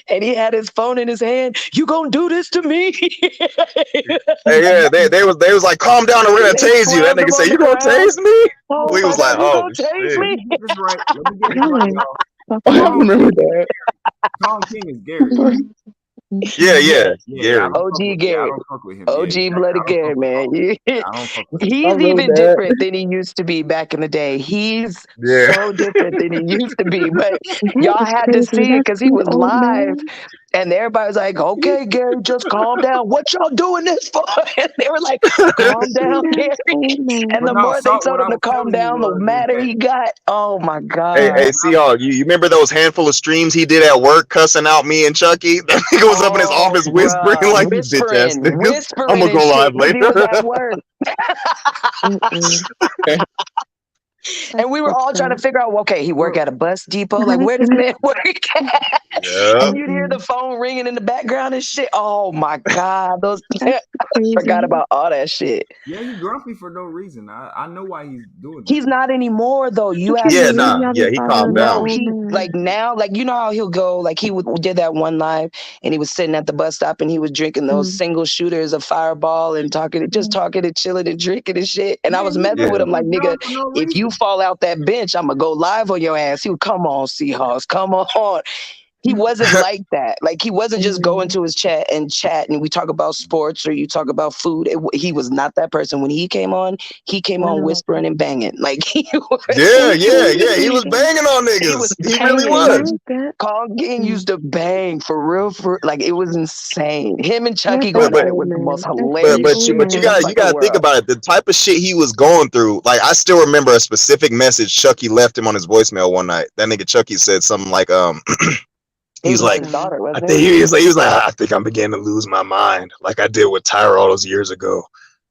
and he had his phone in his hand, you gonna do this to me? They was like, calm down, or we're gonna tase you. That nigga said, you gonna tase me? We was like, oh shit. I remember that. Kong King is Gary. Yeah. OG Gary. OG Bloody Gary, man. He's even different than he used to be back in the day. He's so different than he used to be. But y'all had to see it because he was live. And everybody's like, okay, Gary, just calm down. What y'all doing this for? And they were like, calm down, Gary. And the more they told him to calm down, the madder he got. Oh my God. Hey, Seahawk, you remember those handful of streams he did at work cussing out me and Chucky? That nigga was up in his office whispering like, you bitch ass niggas. I'm gonna go live later. He was at work. And we were all trying to figure out, okay, he work at a bus depot. Like, where does man work at? Yeah. And you'd hear the phone ringing in the background and shit. Oh my God, I forgot about all that shit. Yeah, he's grumpy for no reason. I know why he's doing that. He's not anymore though. You have he calmed down. Like now, like you know how he'll go, like he did that one live and he was sitting at the bus stop and he was drinking those single shooters of Fireball and talking and chilling and drinking and shit. And I was messing with him like, nigga, if you fall out that bench, I'm gonna go live on your ass. He would come on, Seahawks, come on. He wasn't like that. Like he wasn't just going to his chat and we talk about sports or you talk about food. He was not that person. When he came on whispering and banging. Like he was, yeah. He was banging on niggas. He really was. Kong Gang used to bang for real. Like it was insane. Him and Chucky going at it was the most hilarious. But you gotta think about it. The type of shit he was going through. Like I still remember a specific message Chucky left him on his voicemail one night. That nigga Chucky said something like He's like, I think I'm beginning to lose my mind, like I did with Tyra all those years ago.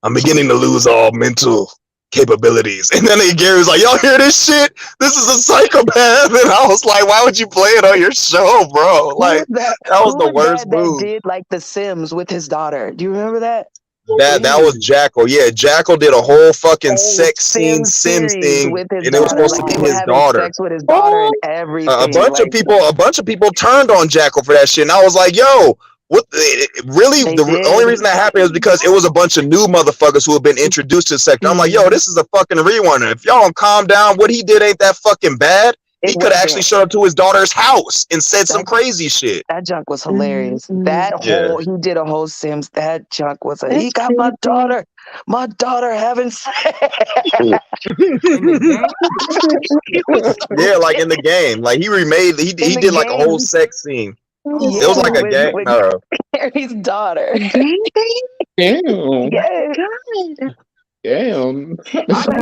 I'm beginning to lose all mental capabilities. And then Gary was like, y'all hear this shit? This is a psychopath. And I was like, why would you play it on your show, bro? Like that was the worst move. That did like The Sims with his daughter. Do you remember that? That was Jackal. Yeah, Jackal did a whole fucking sex scene Sims thing, and it was supposed to be his daughter. Sex with his daughter and everything. A bunch of people turned on Jackal for that shit, and I was like, yo, what? Really? The only reason that happened is because it was a bunch of new motherfuckers who have been introduced to the sector. I'm like, yo, this is a fucking rerun. If y'all don't calm down, what he did ain't that fucking bad. He could have actually showed up to his daughter's house and said some crazy shit. That junk was hilarious. He did a whole Sims. That junk was he got my daughter having sex. Yeah, like in the game. Like he did like a whole sex scene. It was like a gang. Harry's daughter. Damn. Yeah. Damn.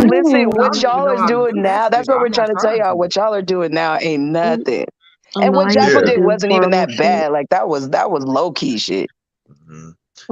Listen, what y'all are doing now, that's what we're trying to tell y'all. What y'all are doing now ain't nothing. And what Jackal did wasn't even that bad. Like that was low key shit.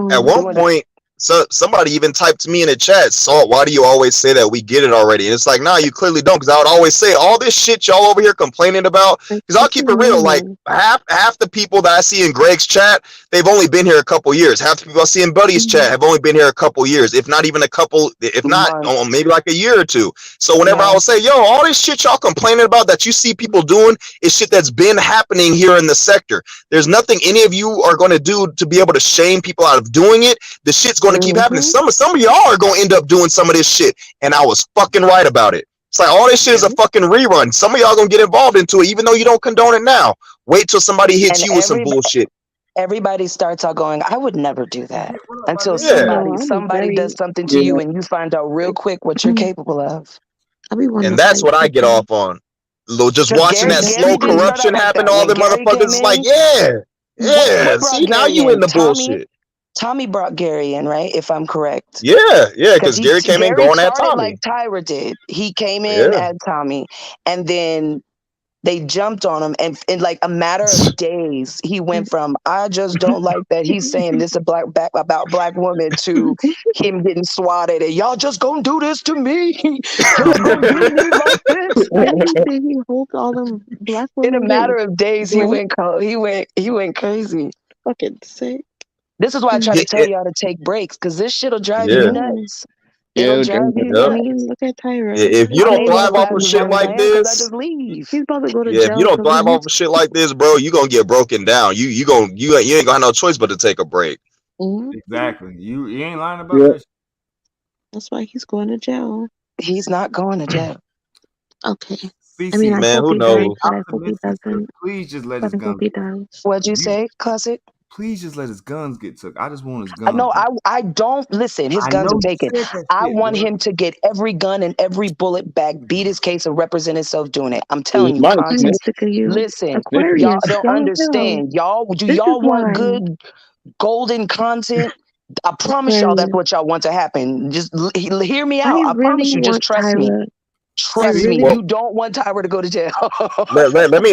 At one point, somebody even typed to me in the chat, Salt, why do you always say that? We get it already. And it's like, nah, you clearly don't, because I would always say all this shit y'all over here complaining about, because I'll keep it real, like half the people that I see in Greg's chat, they've only been here a couple years. Half the people I see in Buddy's chat have only been here a couple years, if not even a couple, if not maybe like a year or two. So whenever I would say, yo, all this shit y'all complaining about that you see people doing is shit that's been happening here in the sector. There's nothing any of you are going to do to be able to shame people out of doing it. The shit's going to keep happening. Some of y'all are going to end up doing some of this shit, and I was fucking right about it. It's like all this shit is a fucking rerun. Some of y'all going to get involved into it, even though you don't condone it now. Wait till somebody hits you with some bullshit. Everybody starts out going, I would never do that, until somebody does something to you and you find out real quick what you're capable of. And that's what I get off on. Just watching that slow corruption happen to all the motherfuckers. Like, yeah. See, now you in the bullshit. Tommy brought Gary in, right? If I'm correct. Yeah, because Gary came in going at Tommy. Like Tyra did. He came in at Tommy, and then they jumped on him, and in like a matter of days, he went from I just don't like that he's saying this about black women to him getting swatted, and y'all just gonna do this to me. Y'all gonna do me like this. He holds all them black women. In a matter of days, he went crazy. Fucking sick. This is why I try to tell y'all to take breaks, because this shit'll drive you nuts. It'll drive you nuts. Look at Tyra. If you don't thrive off of shit like this, he's about to go to jail. If you don't thrive off of shit like this, bro, you gonna get broken down. You ain't gonna have no choice but to take a break. Exactly. You ain't lying about this. That's why he's going to jail. He's not going to jail. Okay. I mean, man, who knows? I hope he doesn't. Please just let us go. What'd you say, Classic? please just let his guns get took. I just want his I guns. know. I don't listen. His I guns know are you taken. said that I shit, want bro. him to get every gun and every bullet back, beat his case, and represent himself doing it. I'm It was telling you, Mike I'm Smith. content. sick of you. Listen, y'all Aquarius, don't y'all know. understand. Y'all, do This is y'all want why good golden content? I promise y'all that's Aquarius. what y'all want to happen. Just hear me I out. I promise really you. Just want trust me. Tyra. I Trust me. really, Well, You don't want Tyra to go to jail. let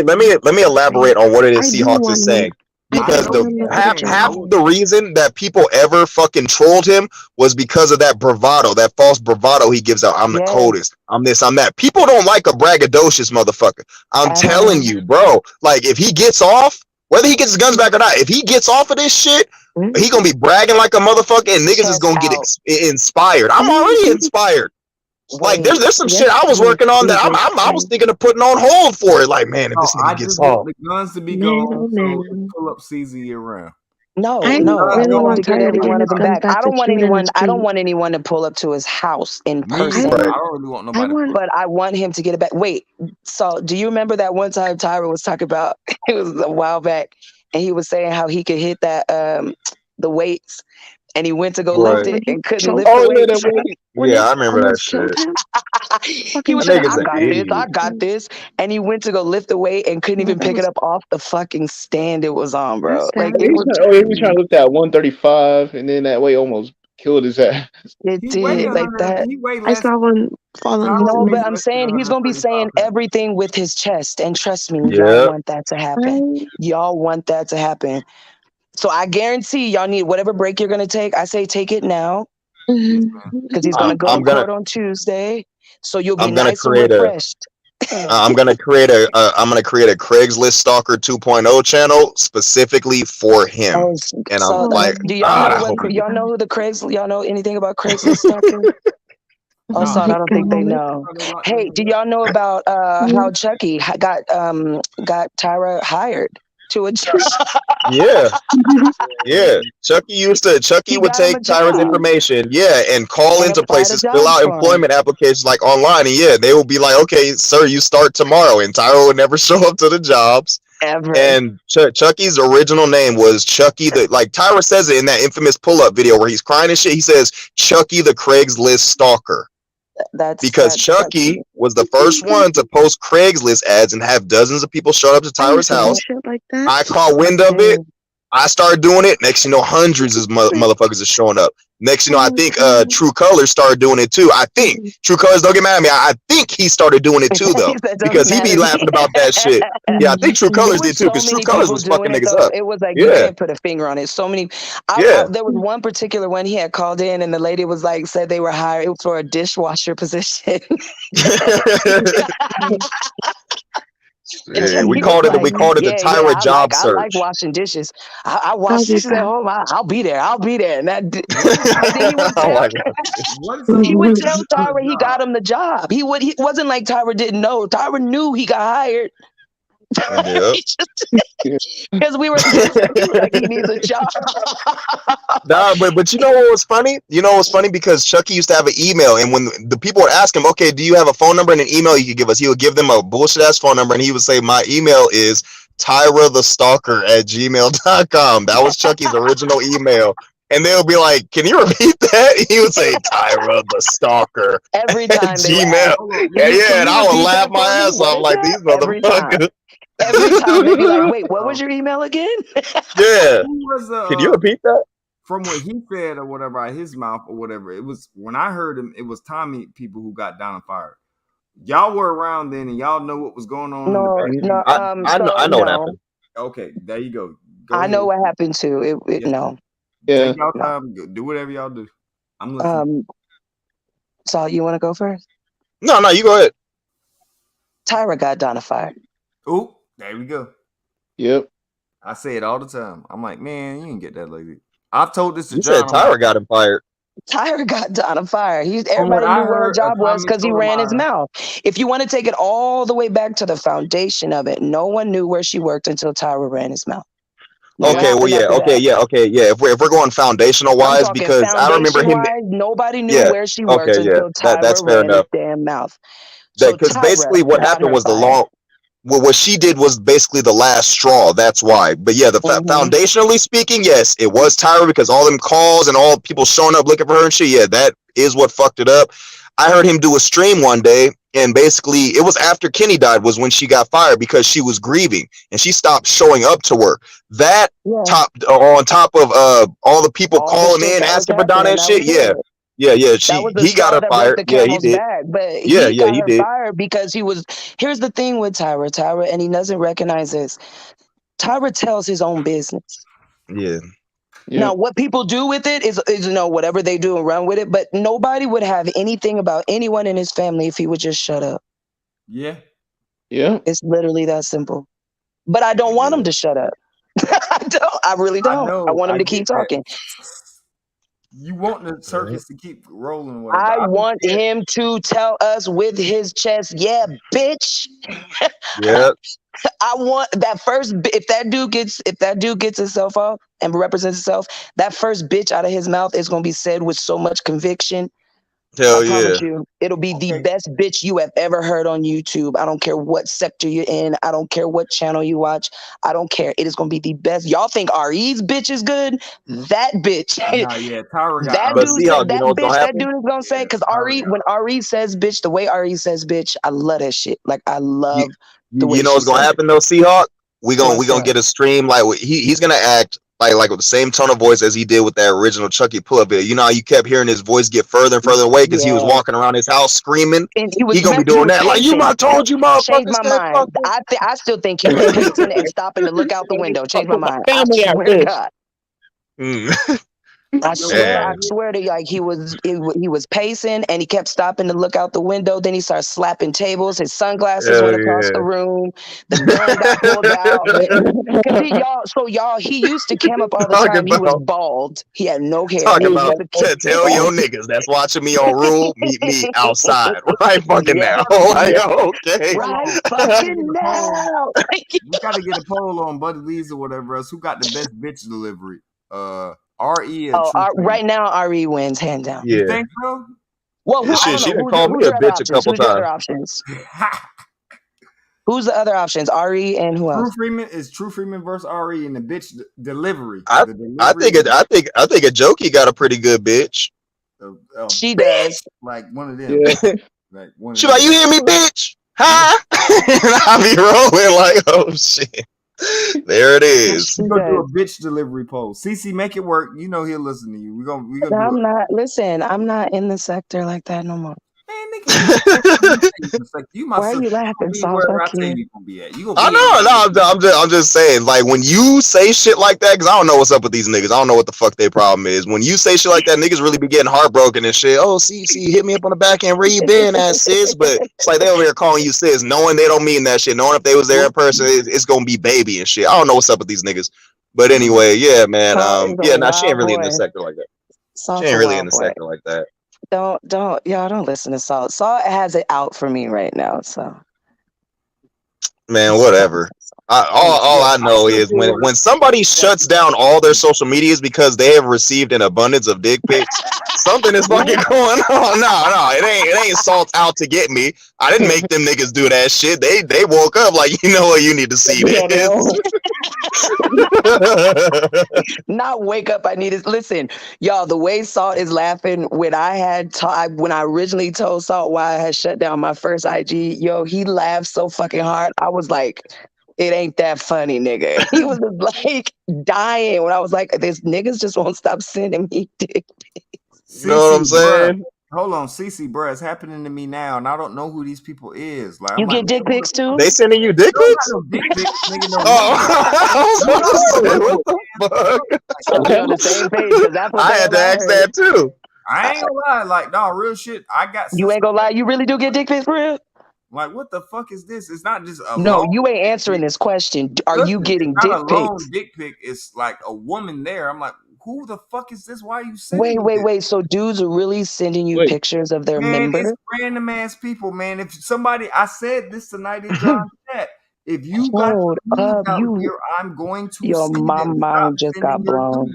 me elaborate on what it is I do Seahawks want is him. saying. I Because don't want him to go to half jail. the reason that people ever fucking trolled him was because of that bravado, that false bravado he gives out. I'm the Yes, coldest. I'm this. I'm that. People don't like a braggadocious motherfucker. I'm at telling all. you, bro. Like if he gets off, whether he gets his guns back or not, if he gets off of this shit, he gonna be bragging like a motherfucker, and niggas is Chest gonna get out. inspired. I'm already inspired. Like Wait. there's some Yes, shit I was yes, working on that Jesus I was Christ. thinking of putting on hold for it. Like man, if No, this I nigga gets just want off, the guns to be Man, gone, oh so man. it's pull up season year round. No, I no. I really want him want to get Tyra to every get one of his them guns back. back I to don't want chewing in the anyone. I don't street. want anyone to pull up to his house in Me person. either. right? I don't really want I nobody. want. But I want him to get it back. Wait, so do you remember that one time Tyra was talking about? It was a while back, and he was saying how he could hit that the weights, and he went to go lift Right. it When he and couldn't choked, lift the Oh yeah, weights. that way. when Yeah, they I remember that almost shit. killed him. He Fucking was That saying, nigga's "I an got this, I idiot. got this," and he went to go lift the weight and couldn't No, even that pick it was up off the fucking stand it was on, bro. that's Like sad. it was. He was trying to lift that 135, and then that way almost killed his ass. It He weighed did like 100. that. He weighed I less. saw one fall on his Tyra No, but weighs knee. I'm less than saying he's gonna be 135 saying pounds. everything with his chest, and trust me, y'all Yeah. want that to happen. Y'all want that to happen. So I guarantee y'all need whatever break you're gonna take. I say take it now because he's gonna go to I'm gonna court on Tuesday, so you'll be I'm gonna nice and create a refreshed. I'm gonna create a Craigslist Stalker 2.0 channel specifically for him, Oh, and I'm so like, do y'all know God, I what hope he y'all know who the y'all know anything about Craigslist stalking? Oh, No, so I don't think they know. they locked Hey, do y'all know about how Chucky got Tyra hired to a job? Yeah. Yeah. Chucky He would got him take a Tyra's job information, yeah, and call and into apply to places, fill jobs out for him. employment applications like online, and yeah, they will be like, okay, sir, you start tomorrow, and Tyra would never show up to the jobs. Ever. And Chucky's original name was Chucky like Tyra says it in that infamous pull-up video where he's crying and shit. He says Chucky the Craigslist stalker. Because Chucky was the first one to post Craigslist ads and have dozens of people show up to I used Tyra's to do house. shit like that. I caught wind of it. I started doing it. Next, you know, hundreds of motherfuckers are showing up. Next, you know, I think True Colors started doing it too. I think True Colors. Don't get mad at me. I think he started doing it too, though, That doesn't because he be matter. laughing about that shit. Yeah, I think True It Colors was did too, so because True many Colors people was fucking doing it niggas though. up. It was like you Yeah, can't put a finger on it. So many. yeah. There was one particular one he had called in, and the lady was like, said they were hired. It was for a dishwasher position. Yeah, we He called was it. We like, called it the Tyra job I like search. washing dishes. I wash I'll be dishes at back. home. I'll be there. I'll be there. And that, and then he would I tell, like What is he would tell on Tyra he got him the job. He wasn't like Tyra didn't know. Tyra knew he got hired. Yeah. Because we were texting, he was like, he needs a job. Nah, but you know what was funny? You know what was funny? Because Chucky used to have an email, and when the people would ask him, okay, do you have a phone number and an email you could give us? He would give them a bullshit ass phone number, and he would say, my email is TyraTheStalker@gmail.com. That was Chucky's original email. And they'll be like, can you repeat that? He would say, Tyra the Stalker Every at time they would Gmail. ask, And I would laugh my for me? ass What off is like that? these Every time. motherfuckers. Every time they'd be like, wait, what was your email again? Yeah. Who was Can you repeat that? From what he said or whatever out his mouth or whatever? It was when I heard him. It was Tommy people who got down and fired. Y'all were around then, and y'all know what was going on. No, in the no, I know what happened. Okay, there you go. I know what happened too. No. Take y'all time. Do whatever y'all do. I'm listening. So you want to go first? No, you go ahead. Tyra got Donna fired. Oh, there we go. Yep. I say it all the time. I'm like, man, you can get that lady. I've told this to You John. said Tyra got him fired. Tyra got Donna fired. From what Everybody I knew what her heard, job was because he Tommy ran his Sotomayor- mouth. If you want to take it all the way back to the foundation of it, no one knew where she worked until Tyra ran his mouth. Okay, well, yeah, okay, yeah. If we're going foundational I'm wise, talking because I remember him. foundation-wise, nobody knew Yeah. where she worked Okay, yeah. until Tyra That's fair ran his enough. damn mouth. So Because Tyra basically what got happened her was fired. what she did was basically the last straw. That's why. But yeah, foundationally speaking, yes, it was Tyra because all them calls and all people showing up looking for her and shit. Yeah, that is what fucked it up. I heard him do a stream one day, and basically it was after Kenny died was when she got fired because she was grieving and she stopped showing up to work. That on top of all the people calling in asking for Donna and shit. Yeah. Yeah, he got her fired. Yeah, he did. But yeah, he got he her did. fired because he was. Here's the thing with Tyra, and he doesn't recognize this. Tyra tells his own business. Yeah. Now, what people do with it is whatever they do and run with it. But nobody would have anything about anyone in his family if he would just shut up. Yeah. It's literally that simple. But I don't want him to shut up. I really don't. I want him to keep talking. You want the circus to keep rolling, whatever. I want him to tell us with his chest, yeah, bitch. Yeah. I want that first. If that dude gets himself off and represents himself, that first bitch out of his mouth is going to be said with so much conviction. Hell I promise yeah. you, it'll be the best bitch you have ever heard on YouTube. I don't care what sector you're in. I don't care what channel you watch. I don't care. It is going to be the best. Y'all think RE's bitch is good? That bitch. Tyra got That But dude, see how that you know what's bitch, gonna that happen? dude is going to say, because when RE says bitch, the way RE says bitch, I love that shit. Like, I love the way You know she what's gonna says happen though, Seahawk? We gonna What's that? get a stream like he's gonna act like with the same tone of voice as he did with that original Chucky pull-up video. You know how you kept hearing his voice get further and further away because he was Yeah. walking around his house screaming. And he was He gonna be remember, he doing was that like you pacing. might told you Changed motherfuckers my that mind. I still think he was pacing and stopping to look out the window. Changed my mind. I swear to God. I swear to you, like he was pacing and he kept stopping to look out the window. Then he started slapping tables. His sunglasses went across the room. The gun got pulled out. Cause he used to cam up all the time. He was bald. He had no hair. Talking And he about used to tell your niggas that's watching me on Rule, meet me outside right fucking now. Like, okay. Right fucking now. We gotta get a poll on Buddy Lee's or whatever else. Who got the best bitch delivery? RE or right now RE wins hand down. Yeah. You think so? Well, Shit, she done called me a bitch a couple Who's your other times. options? Who's the other options? RE and who else? True Freeman versus RE and the bitch delivery. I think a Jokey got a pretty good bitch. She does. Like one of them. Yeah. Like one. She like, you hear me, bitch? Huh? I be rolling like, oh shit. There it is. We're gonna do a bitch delivery poll. CC, make it work. You know he'll listen to you. We're gonna do I'm it. not. Listen, I'm not in the sector like that no more. You Why are you laughing, Saul? Where I tell you gonna be at. You gonna I know. I'm just saying. Like when you say shit like that, because I don't know what's up with these niggas. I don't know what the fuck their problem is. When you say shit like that, niggas really be getting heartbroken and shit. Oh, see, hit me up on the back end. Where you been, ass sis? But it's like they over here calling you sis, knowing they don't mean that shit. Knowing if they was there in person, it's gonna be baby and shit. I don't know what's up with these niggas. But anyway, yeah, man. She ain't really in the sector like that. She ain't really in the sector like that. Don't listen to Salt. Salt has it out for me right now. So, man, whatever. All I know is when somebody shuts down all their social medias because they have received an abundance of dick pics, something is fucking going on. No, it ain't Salt out to get me. I didn't make them niggas do that shit. They woke up like, you know what, you need to see this. Not wake up. I need it. Listen, y'all. The way Salt is laughing when I originally told Salt why I had shut down my first IG. Yo, he laughed so fucking hard. I was like, it ain't that funny, nigga. He was just like dying when I was like, this niggas just won't stop sending me dick pics. You know what I'm saying? Hold on, CC, bro, it's happening to me now, and I don't know who these people is. Like, you get dick pics too? They sending you dick pics? No dick pics, nigga. No. What the fuck? We're on the same page. I had to ask that too. I ain't gonna lie, like, no, real shit. I got. You ain't gonna lie. You really do get dick pics for real? Like, what the fuck is this? It's not just a no. You ain't answering this question. Are you getting dick pics? Not a lone dick pic. It's like a woman there. I'm like, who the fuck is this? Why are you sending? Wait. So dudes are really sending you pictures of their member? It's random ass people, man. If somebody, I said this tonight in John's chat. If you got here, I'm going to. Yo, my mind just got blown.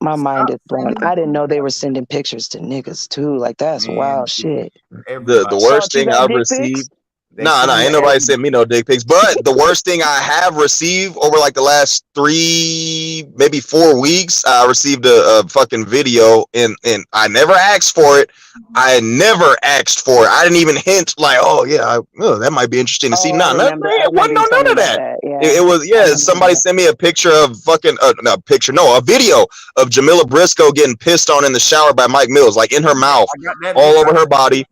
My mind is blown. I didn't know they were sending pictures to niggas too. Like that's wild shit. The worst thing I've received. Nah, ain't nobody sent me no dick pics. But the worst thing I have received over like the last 3, maybe 4 weeks, I received a fucking video, and I never asked for it. I never asked for it. I didn't even hint like, oh yeah, that might be interesting to see. Nah, none of that. It was somebody sent me a picture of fucking a video of Jamila Briscoe getting pissed on in the shower by Mike Mills, like in her mouth, all over her body.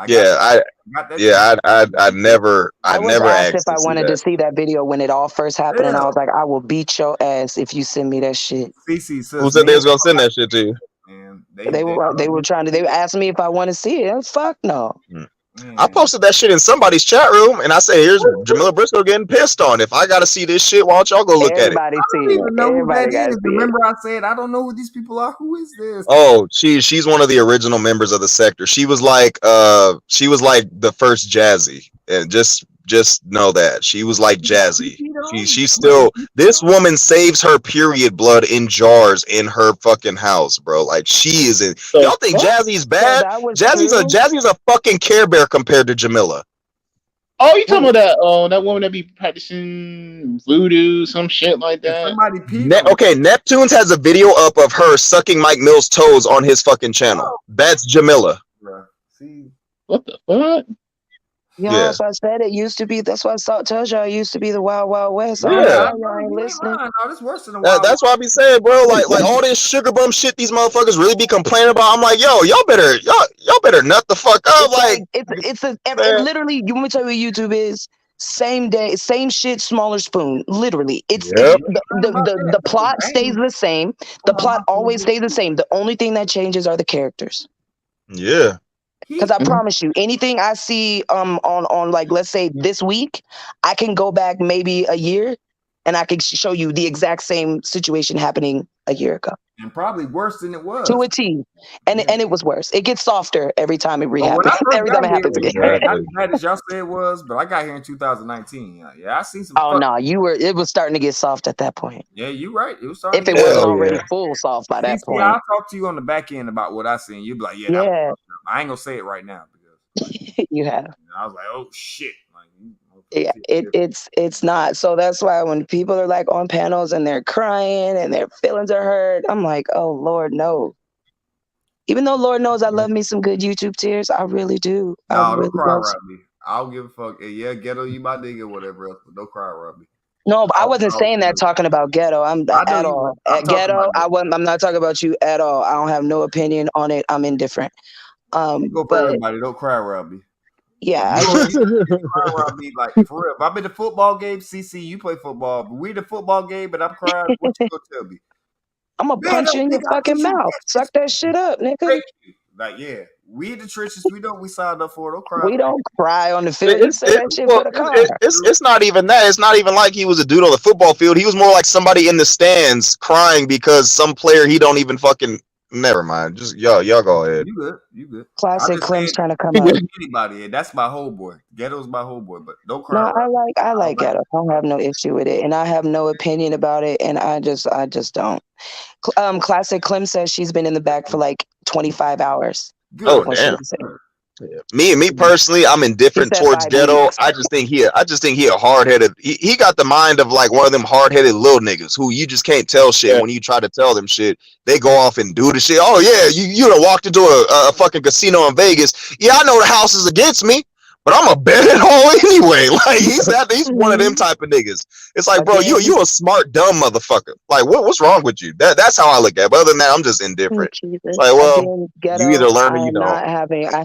I never asked if I to wanted to see that video when it all first happened, and I was like, I will beat your ass if you send me that shit. Who said they was gonna send that shit to you? They were asking me if I want to see it. Fuck no. I posted that shit in somebody's chat room, and I said, "Here's Jamila Briscoe getting pissed on. If I gotta see this shit, why don't y'all go look at it?" I don't even know who that is. Remember, I said I don't know who these people are. Who is this? Oh, she's one of the original members of the sector. She was like the first Jazzy, and just know that she was like Jazzy. She's still, this woman saves her period blood in jars in her fucking house, bro. Like she is in. Y'all think Jazzy's bad? Jazzy's a fucking Care Bear compared to Jamila. Oh, you talking about that woman that be practicing voodoo, some shit like that? Neptunes has a video up of her sucking Mike Mills' toes on his fucking channel. That's Jamila. What the fuck? Yeah, that's why I said it used to be. That's why I tells y'all it used to be the Wild Wild West. Yeah. Y'all ain't listening. That's why I be saying, bro. Like all this sugar bum shit these motherfuckers really be complaining about. I'm like, yo, y'all better nut the fuck up. It's literally. You want me to tell you what YouTube is? Same day, same shit, smaller spoon. Literally, the plot stays the same. The plot always stays the same. The only thing that changes are the characters. Yeah. Because I promise you, anything I see on like, let's say this week, I can go back maybe a year and I can show you the exact same situation happening a year ago. And probably worse than it was. To a T. And it was worse. It gets softer every time it rehappens. Every time it happens again. Not as bad as y'all say it was, but I got here in 2019. Yeah, I seen some. Oh no, it was starting to get soft at that point. Yeah, you're right. It was starting. If it wasn't already full soft by that point. I'll talk to you on the back end about what I seen. You'll be like, yeah. I ain't gonna say it right now because you have. I was like, oh shit. Yeah, it's not. So that's why when people are like on panels and they're crying and their feelings are hurt, I'm like, oh Lord, no. Even though Lord knows I love me some good YouTube tears, I really do. No, don't cry around me. I don't give a fuck. Yeah, Ghetto, you my nigga, whatever else, but don't cry around me. No, but I wasn't saying that talking about Ghetto. I'm not talking about you at all. I don't have no opinion on it. I'm indifferent. Go for everybody. Don't cry around me. Yeah, you cry around me like for real. If I'm in the football game, CC, you play football. But we the football game, but I'm crying. What you gonna tell me? I'm gonna punch you in your fucking mouth. Suck that shit up, nigga. Like, yeah, we the trenches. We signed up for it. Don't cry. We don't cry on the field. It's not even that. It's not even like he was a dude on the football field. He was more like somebody in the stands crying because some player he don't even fucking. Never mind. Just y'all go ahead. You good. Classic Clem's trying to come up. Anybody, that's my whole boy. Ghetto's my whole boy, but don't cry. No, I like Ghetto. I don't have no issue with it, and I have no opinion about it, and I just don't. Classic Clem says she's been in the back for like 25 hours. Oh damn. Me personally, I'm indifferent towards Ghetto. I just think he a hard-headed. He got the mind of like one of them hard-headed little niggas who you just can't tell shit when you try to tell them shit. They go off and do the shit. Oh yeah, you done walked into a fucking casino in Vegas. Yeah, I know the house is against me, but I'm a bet it all anyway. Like he's one of them type of niggas. It's like, bro, you a smart dumb motherfucker. Like what's wrong with you? That's how I look at it. But other than that, I'm just indifferent. It's like, well, Ghetto, you either learn or you don't. I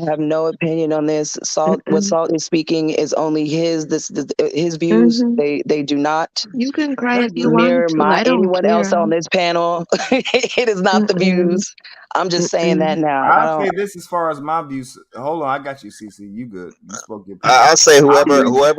have no opinion on this. Salt, what Salt is speaking is only his views. They do not. You can cry if you mirror want to. Anyone else on this panel. It is not the views. I'm just saying that now. I'll say this as far as my views. Hold on, I got you, CC. You good? You spoke your. I say whoever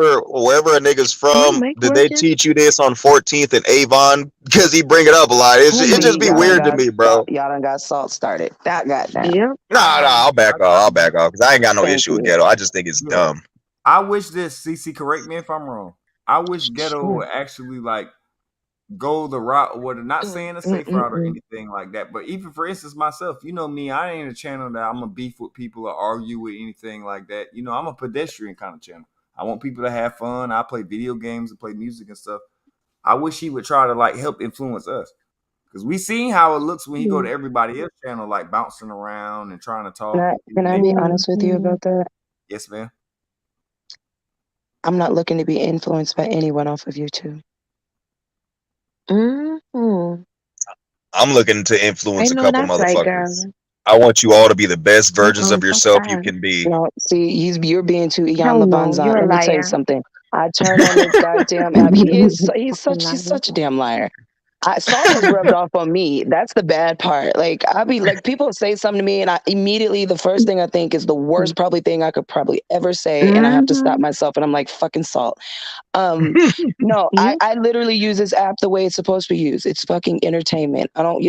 a nigga's from, did they teach you this on 14th and Avon? Because he bring it up a lot. It just be weird to me, bro. Y'all done got Salt started. That got that. Yep. Nah, I'll back off because I ain't got no issue with Ghetto. I just think it's dumb. I wish this, CC, correct me if I'm wrong. I wish Ghetto would actually like go the route, or not saying a safe route or anything like that, but even for instance myself, you know me, I ain't a channel that I'm gonna beef with people or argue with anything like that. You know, I'm a pedestrian kind of channel. I want people to have fun. I play video games and play music and stuff. I wish he would try to like help influence us. Because we seen how it looks when he go to everybody else's channel, like bouncing around and trying to talk. Can I be honest with you about that? Yes, ma'am. I'm not looking to be influenced by anyone off of YouTube. Mm-hmm. I'm looking to influence I a know couple that's right, motherfuckers. girl. I want you all to be the best versions of Fuck yourself you that. can be. No, see, you're being too Ian Hell no, Labanzan. you're a Let me tell you liar. something. I turn on this goddamn app. He's such a damn liar. Salt has rubbed off on me. That's the bad part. Like I be like, people say something to me, and I immediately the first thing I think is the worst probably thing I could probably ever say, and I have to stop myself. And I'm like, fucking Salt. No, I literally use this app the way it's supposed to be used. It's fucking entertainment. I don't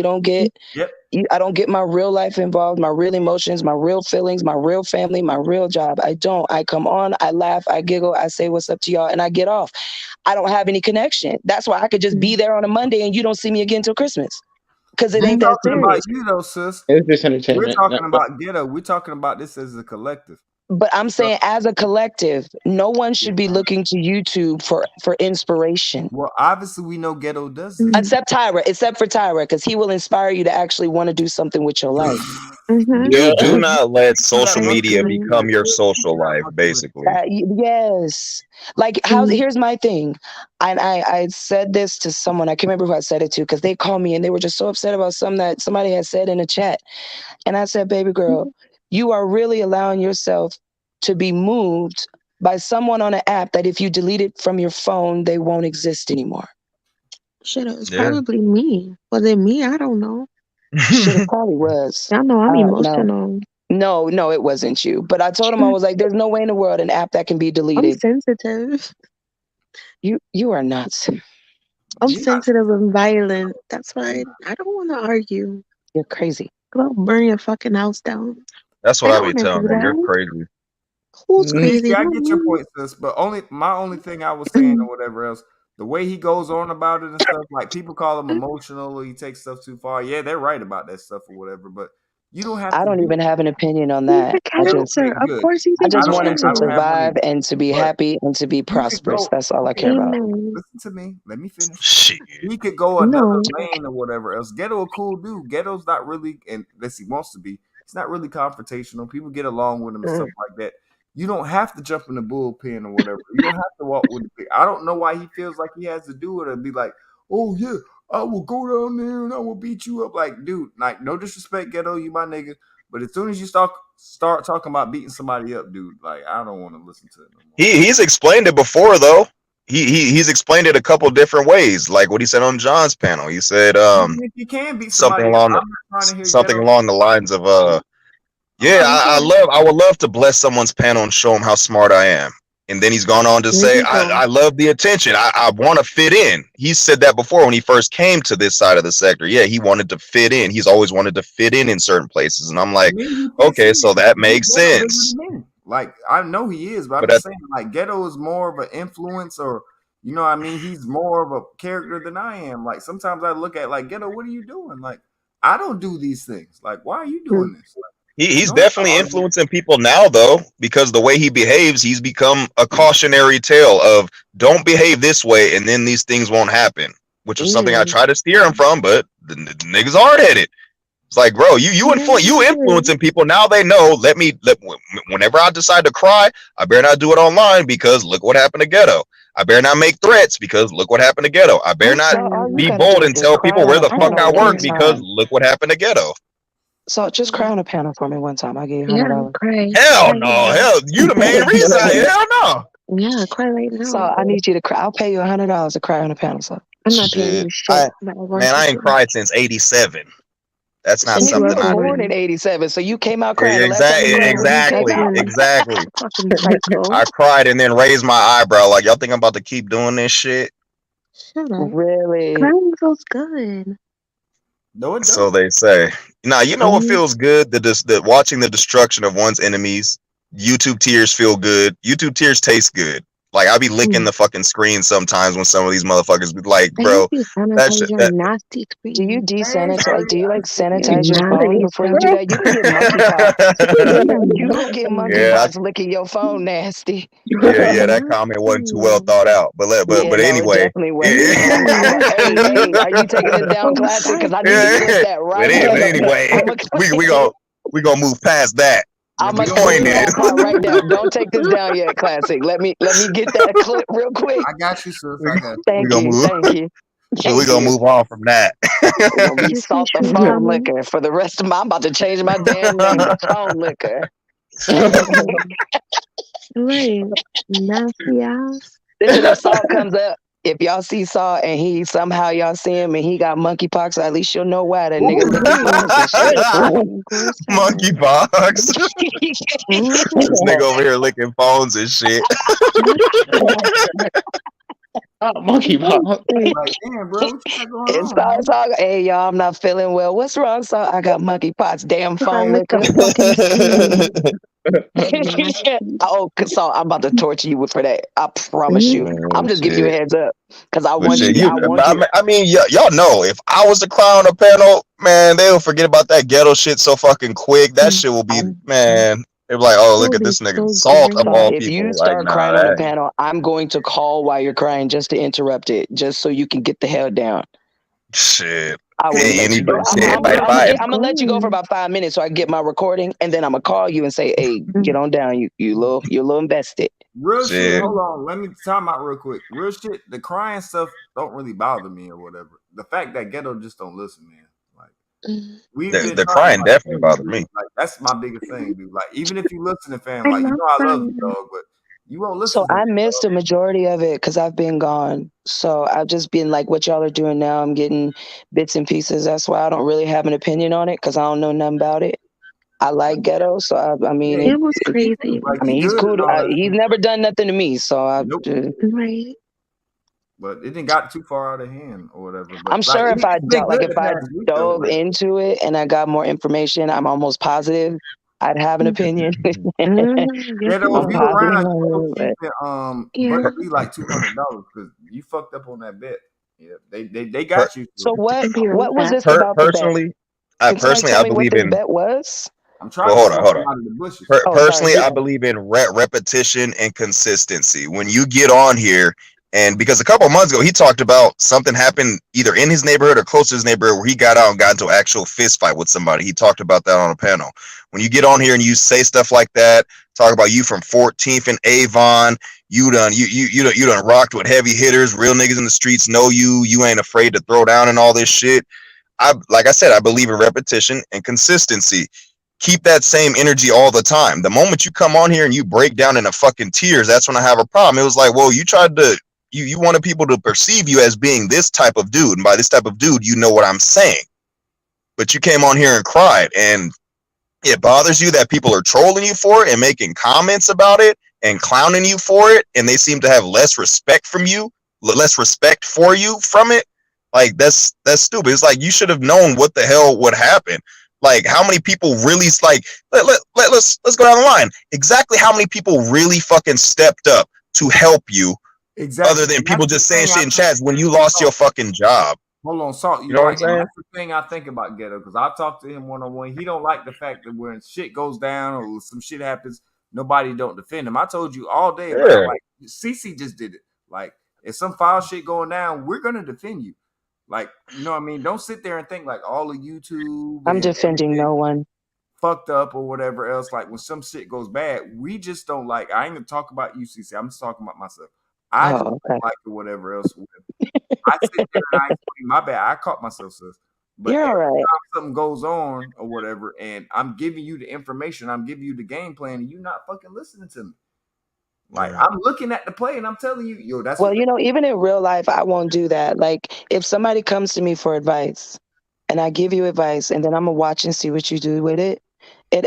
get my real life involved, my real emotions, my real feelings, my real family, my real job. I don't. I come on, I laugh, I giggle, I say what's up to y'all, and I get off. I don't have any connection. That's why I could just be there on a Monday and you don't see me again till Christmas. Because it ain't that talking about serious. you though, sis. It's just entertainment. We're talking about Ghetto. We're talking about this as a collective. But I'm saying as a collective, no one should be looking to YouTube for inspiration. Well, obviously we know Ghetto does this. Except for Tyra, because he will inspire you to actually want to do something with your life. Do not let social media become your social life, basically. Yes. Like here's my thing. And I said this to someone, I can't remember who I said it to, because they called me and they were just so upset about something that somebody had said in a chat. And I said, baby girl, you are really allowing yourself to be moved by someone on an app that if you delete it from your phone, they won't exist anymore. Shit, it was probably me. Was it me? I don't know. Shit, it probably was. I know I'm emotional. No, it wasn't you. But I told him, I was like, there's no way in the world an app that can be deleted. I'm sensitive. You are nuts. I'm sensitive and violent. That's why I don't want to argue. You're crazy. Go burn your fucking house down. That's what I I don't be wanna telling do them. You're that. crazy. Who's crazy? I get your point, sis. But my only thing I was saying or whatever else, the way he goes on about it and stuff, like people call him emotional or he takes stuff too far. Yeah, they're right about that stuff or whatever. But you don't have. I don't even have an opinion on that. I just want him to survive and to be happy and to be prosperous. That's all I care about. Listen to me. Let me finish. He could go another lane or whatever else. Ghetto a cool dude. Ghetto's not really, unless he wants to be, he's not really confrontational. People get along with him and stuff like that. You don't have to jump in the bullpen or whatever. You don't have to walk with the pig. I don't know why he feels like he has to do it and be like, oh yeah, I will go down there and I will beat you up. Like, dude, like no disrespect, Ghetto, you my nigga. But as soon as you start talking about beating somebody up, dude, like I don't want to listen to it no more. He's explained it before though. He's explained it a couple different ways, like what he said on John's panel. He said you can beat something somebody along the lines of yeah, I would love to bless someone's panel and show him how smart I am. And then he's gone on to say, I love the attention. I want to fit in. He said that before when he first came to this side of the sector. Yeah, he wanted to fit in. He's always wanted to fit in certain places. And I'm like, okay, so that makes sense. Like, I know he is, but I'm just saying, like, Ghetto is more of an influence or, you know what I mean? He's more of a character than I am. Like, sometimes I look at, like, Ghetto, what are you doing? Like, I don't do these things. Like, why are you doing this? Like, He's definitely influencing people now, though, because the way he behaves, he's become a cautionary tale of don't behave this way, and then these things won't happen, which is something I try to steer him from, but the niggas hard-headed. It's like, bro, you influencing people. Now they know, whenever I decide to cry, I better not do it online because look what happened to Ghetto. I better not make threats because look what happened to Ghetto. I better not be bold and tell people where the fuck I work because look what happened to Ghetto. So just cry on a panel for me one time. I give you $100. Cry. Hell no. Hell, you the main reason. Hell no. Yeah, cry right now. So I need you to cry. I'll pay you $100 to cry on a panel. So I'm not paying you shit. Man, I ain't cried since '87. That's not and something you were I born in '87, so you came out crying. Exactly. I cried and then raised my eyebrow like, y'all think I'm about to keep doing this shit? Shut up. Really? Crying feels good. No, it doesn't. So they say. Now, you know what feels good? The watching the destruction of one's enemies. YouTube tears feel good. YouTube tears taste good. Like I be licking the fucking screen sometimes when some of these motherfuckers be like, bro, that shit. That, nasty Do you screen. desanitize? Do you like sanitize You're your phone before you do that? You can get monkeypox. You gonna get monkeypox licking your phone, nasty. yeah, that comment wasn't too well thought out. But Yeah, no, anyway. it definitely wasn't. Hey, are you taking this down, Classic? Because I need to clip that right But now. anyway, we gonna move past that. I'm The gonna point clip that is, part right there. Don't take this down yet, Classic. Let me get that clip real quick. I got you, sis. I got you. Thank you. Thank you. we're gonna move on from that. It's gonna be salt the phone liquor for the rest of my. I'm about to change my damn name to phone liquor. Right. Nasty ass. Listen, if Salt comes up, if y'all see Salt and he somehow y'all see him and he got monkeypox, at least you'll know why that nigga licking phones and shit. Monkeypox. This nigga over here licking phones and shit. Monkeypox. Like, damn, bro, what you got going It's on? all, hey, y'all, I'm not feeling well. What's wrong, Salt? I got monkeypox. Damn phone liquor. Oh, Salt, I'm about to torture you for that. I promise you. I'm just giving you a heads up because I want you. I mean, y'all know if I was the crown on the panel, man, they'll forget about that ghetto shit so fucking quick. That shit will be, man. They're like, oh, look at this nigga Salt of all If people. you Like, start nah, crying on the that- panel, I'm going to call while you're crying just to interrupt it, just so you can get the hell down. Shit. I will let you go. I'm gonna let you go for about 5 minutes so I get my recording, and then I'm gonna call you and say, "Hey, get on down. You're a little invested." Real shit. Hold on. Let me time out real quick. Real shit. The crying stuff don't really bother me or whatever. The fact that ghetto just don't listen, man. Like the crying definitely bothered me. Like that's my biggest thing, dude. Like even if you listen to fam, like you know I love you, dog, but you won't listen. So I missed a majority of it because I've been gone. So I've just been like what y'all are doing now. I'm getting bits and pieces. That's why I don't really have an opinion on it because I don't know nothing about it. I like ghetto, so I mean, It was crazy. I mean, he's cool. He's never done nothing to me, so I. Right. But it didn't got too far out of hand or whatever. But I'm sure if I dove like, into it and I got more information, I'm almost positive I'd have an opinion. Ghetto, if you around, but it'd be like $200 because you fucked up on that bet. Yeah, they got you. So what was this about? Personally, I believe in. Bet was. I'm trying. Well, hold on. Personally, sorry. I believe in repetition and consistency. When you get on here, and because a couple of months ago he talked about something happened either in his neighborhood or close to his neighborhood where he got out and got into an actual fist fight with somebody. He talked about that on a panel. When you get on here and you say stuff like that, talk about you from 14th and Avon, you done rocked with heavy hitters, real niggas in the streets know you. You ain't afraid to throw down and all this shit. Like I said, I believe in repetition and consistency. Keep that same energy all the time. The moment you come on here and you break down into fucking tears, that's when I have a problem. It was like, well, you tried to, you wanted people to perceive you as being this type of dude. And by this type of dude, you know what I'm saying. But you came on here and cried. And it bothers you that people are trolling you for it and making comments about it and clowning you for it. And they seem to have less respect for you from it. Like, that's stupid. It's like, you should have known what the hell would happen. Like, how many people really, like, let's go down the line. Exactly how many people really fucking stepped up to help you, other than people just saying shit in chats when you lost your fucking job? Hold on, Salt. You know what I'm saying? That's the thing I think about Ghetto, because I've talked to him one-on-one. He don't like the fact that when shit goes down or some shit happens, nobody don't defend him. I told you all day, like CC just did it. Like, if some foul shit going down, we're gonna defend you. Like, you know what I mean? Don't sit there and think like all of YouTube. I'm defending no one. Fucked up or whatever else. Like when some shit goes bad, we just don't like. I ain't gonna talk about UCC. I'm just talking about myself. I just don't like it, whatever else. I sit there and I my bad. I caught myself, sis. But you're all right. Time something goes on or whatever, and I'm giving you the information, I'm giving you the game plan, and you're not fucking listening to me. Like, I'm looking at the play and I'm telling you, yo, that's well, you know, even in real life, I won't do that. Like, if somebody comes to me for advice and I give you advice and then I'm gonna watch and see what you do with it, it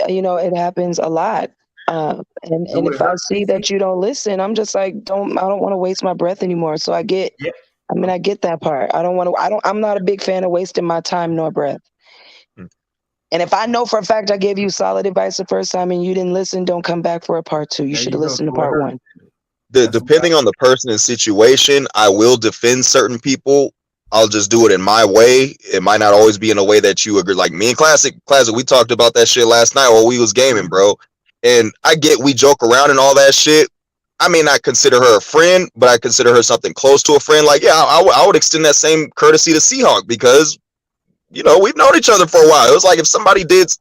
happens a lot. And if I see that you don't listen, I'm just like, I don't want to waste my breath anymore. So I get that part. I'm not a big fan of wasting my time nor breath. And if I know for a fact I gave you solid advice the first time and you didn't listen, don't come back for a part 2. You should have listened to part 1. depending on the person and situation, I will defend certain people. I'll just do it in my way. It might not always be in a way that you agree. Like me and Classic, we talked about that shit last night while we was gaming, bro. And I get we joke around and all that shit. I may not consider her a friend, but I consider her something close to a friend. Like, yeah, I would extend that same courtesy to Seahawk because, you know, we've known each other for a while. It was like if somebody did,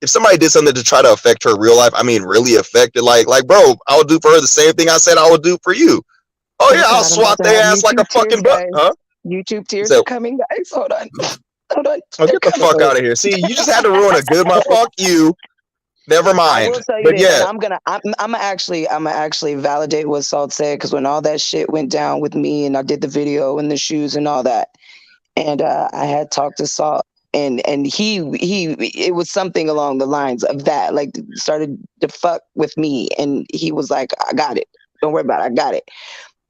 if somebody did something to try to affect her real life, I mean, really affect it. Like, bro, I would do for her the same thing I said I would do for you. Oh yeah, I'll swat their ass like a fucking butt, huh? YouTube tears are coming, guys. Hold on. Oh, get the fuck out of here. See, you just had to ruin a good one. Fuck you. Never mind. I will tell you But this, yeah, and I'm actually validate what Salt said, because when all that shit went down with me and I did the video and the shoes and all that, and I had talked to Salt, and he it was something along the lines of that, like started to fuck with me, and he was like, I got it. Don't worry about it. I got it.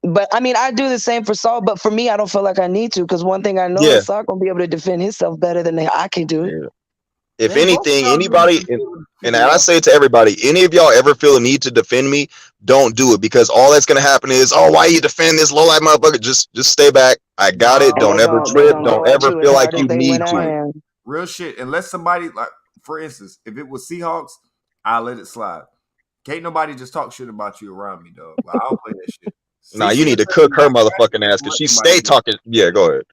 But I mean, I do the same for Salt, but for me, I don't feel like I need to, because one thing I know is Salt gonna be able to defend himself better than I can do it. if anything, anybody, and I say to everybody, any of y'all ever feel a need to defend me, don't do it, because all that's gonna happen is, oh, why you defend this low life motherfucker? Just stay back. I got it. Don't ever trip. Don't ever feel like you need to. Real shit. Unless somebody, like, for instance, if it was Seahawks, I'll let it slide. Can't nobody just talk shit about you around me, dog. Like, I'll play that shit. Nah, you need to cook her motherfucking ass, because she stay talking. Yeah, go ahead.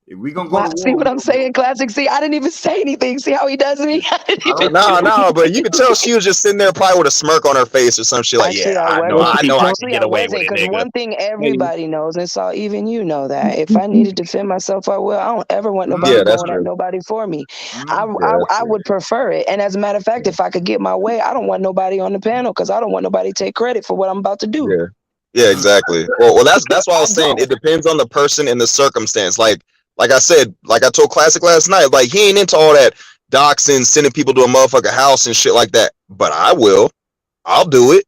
If we gonna go to see what I'm saying, Classic? See, I didn't even say anything. See how he does me? No, but you could tell she was just sitting there probably with a smirk on her face or some shit like, Actually, yeah, I know I can get away with it, because nigga. one thing everybody knows, and so even you know that, if I need to defend myself, I will. I don't ever want nobody going at nobody for me. I would prefer it. And as a matter of fact, if I could get my way, I don't want nobody on the panel, because I don't want nobody to take credit for what I'm about to do. Yeah, exactly. Well, that's what I was saying. It depends on the person and the circumstance. Like I said, like I told Classic last night, like he ain't into all that doxing, sending people to a motherfucker house and shit like that. But I will. I'll do it.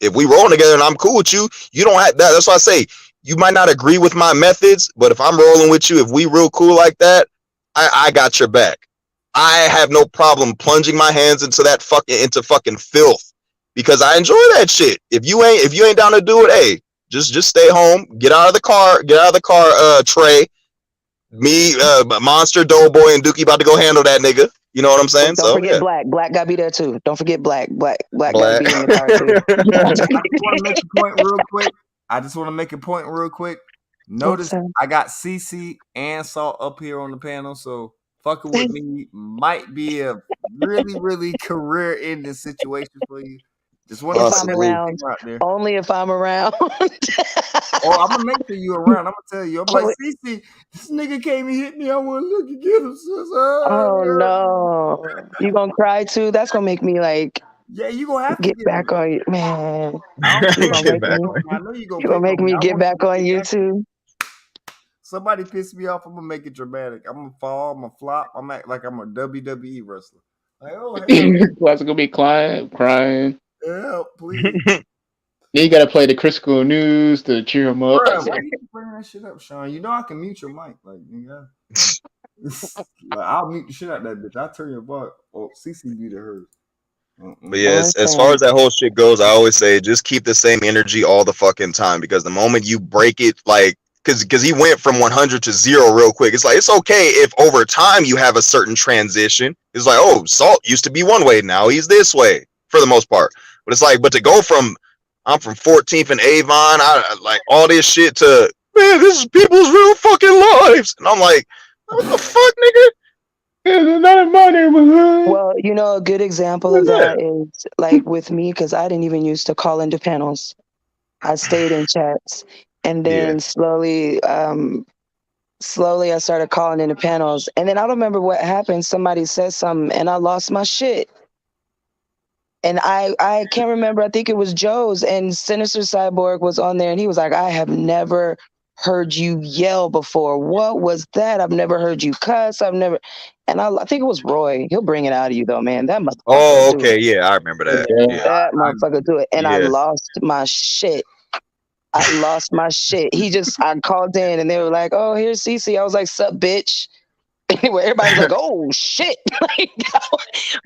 If we roll together and I'm cool with you, you don't have that. That's why I say you might not agree with my methods, but if I'm rolling with you, if we real cool like that, I got your back. I have no problem plunging my hands into fucking filth, because I enjoy that shit. If you ain't down to do it, hey, just stay home, get out of the car, Trey. Me, Monster, Doughboy, and Dookie about to go handle that nigga. You know what I'm saying? Don't forget Black. Black gotta be there too. Don't forget Black. Black gotta be in the car too. I just want to make a point real quick. Notice I got CC and Salt up here on the panel, so fucking with me might be a really, really career-ending situation for you. Just want if I'm around, only if I'm around. Oh, I'm gonna make sure you around. I'm gonna tell you. I'm like, CC, this nigga came and hit me. I want to look and get him. Oh no, you gonna cry too? That's gonna make me like. Yeah, you gonna have to get back on you, man. You gonna make me get back on you too. Somebody pissed me off. I'm gonna make it dramatic. I'm gonna fall. I'm gonna flop. I'm act like I'm a WWE wrestler. Like, oh, hey. Classic gonna be crying. Yeah, please. Then you gotta play the critical news to cheer him up. Bruh, why you bring that shit up, Sean? You know I can mute your mic, like, nigga. Like, I'll mute the shit out that bitch. I'll turn your bar. Oh, CC muted hers. But yeah, as far as that whole shit goes, I always say just keep the same energy all the fucking time, because the moment you break it, like, because he went from 100 to 0 real quick. It's like, it's okay if over time you have a certain transition. It's like, oh, Salt used to be one way, now he's this way for the most part. But it's like, but to go from I'm from 14th and Avon, I like all this shit to, man, this is people's real fucking lives, and I'm like, what the fuck, nigga? It's not in my neighborhood. Well, you know, a good example of that is like with me, because I didn't even used to call into panels. I stayed in chats, and then slowly I started calling into panels, and then I don't remember what happened. Somebody said something, and I lost my shit. And I can't remember. I think it was Joe's, and Sinister Cyborg was on there, and he was like, I have never heard you yell before. What was that? I've never heard you cuss. I've never. And I think it was Roy. He'll bring it out of you though, man. That motherfucker. Oh, okay, yeah, I remember that. Yeah. That motherfucker do it, and I lost my shit. I lost my shit. I called in, and they were like, "Oh, here's CC." I was like, "Sup, bitch." Anyway, everybody's like, "Oh shit!" Like,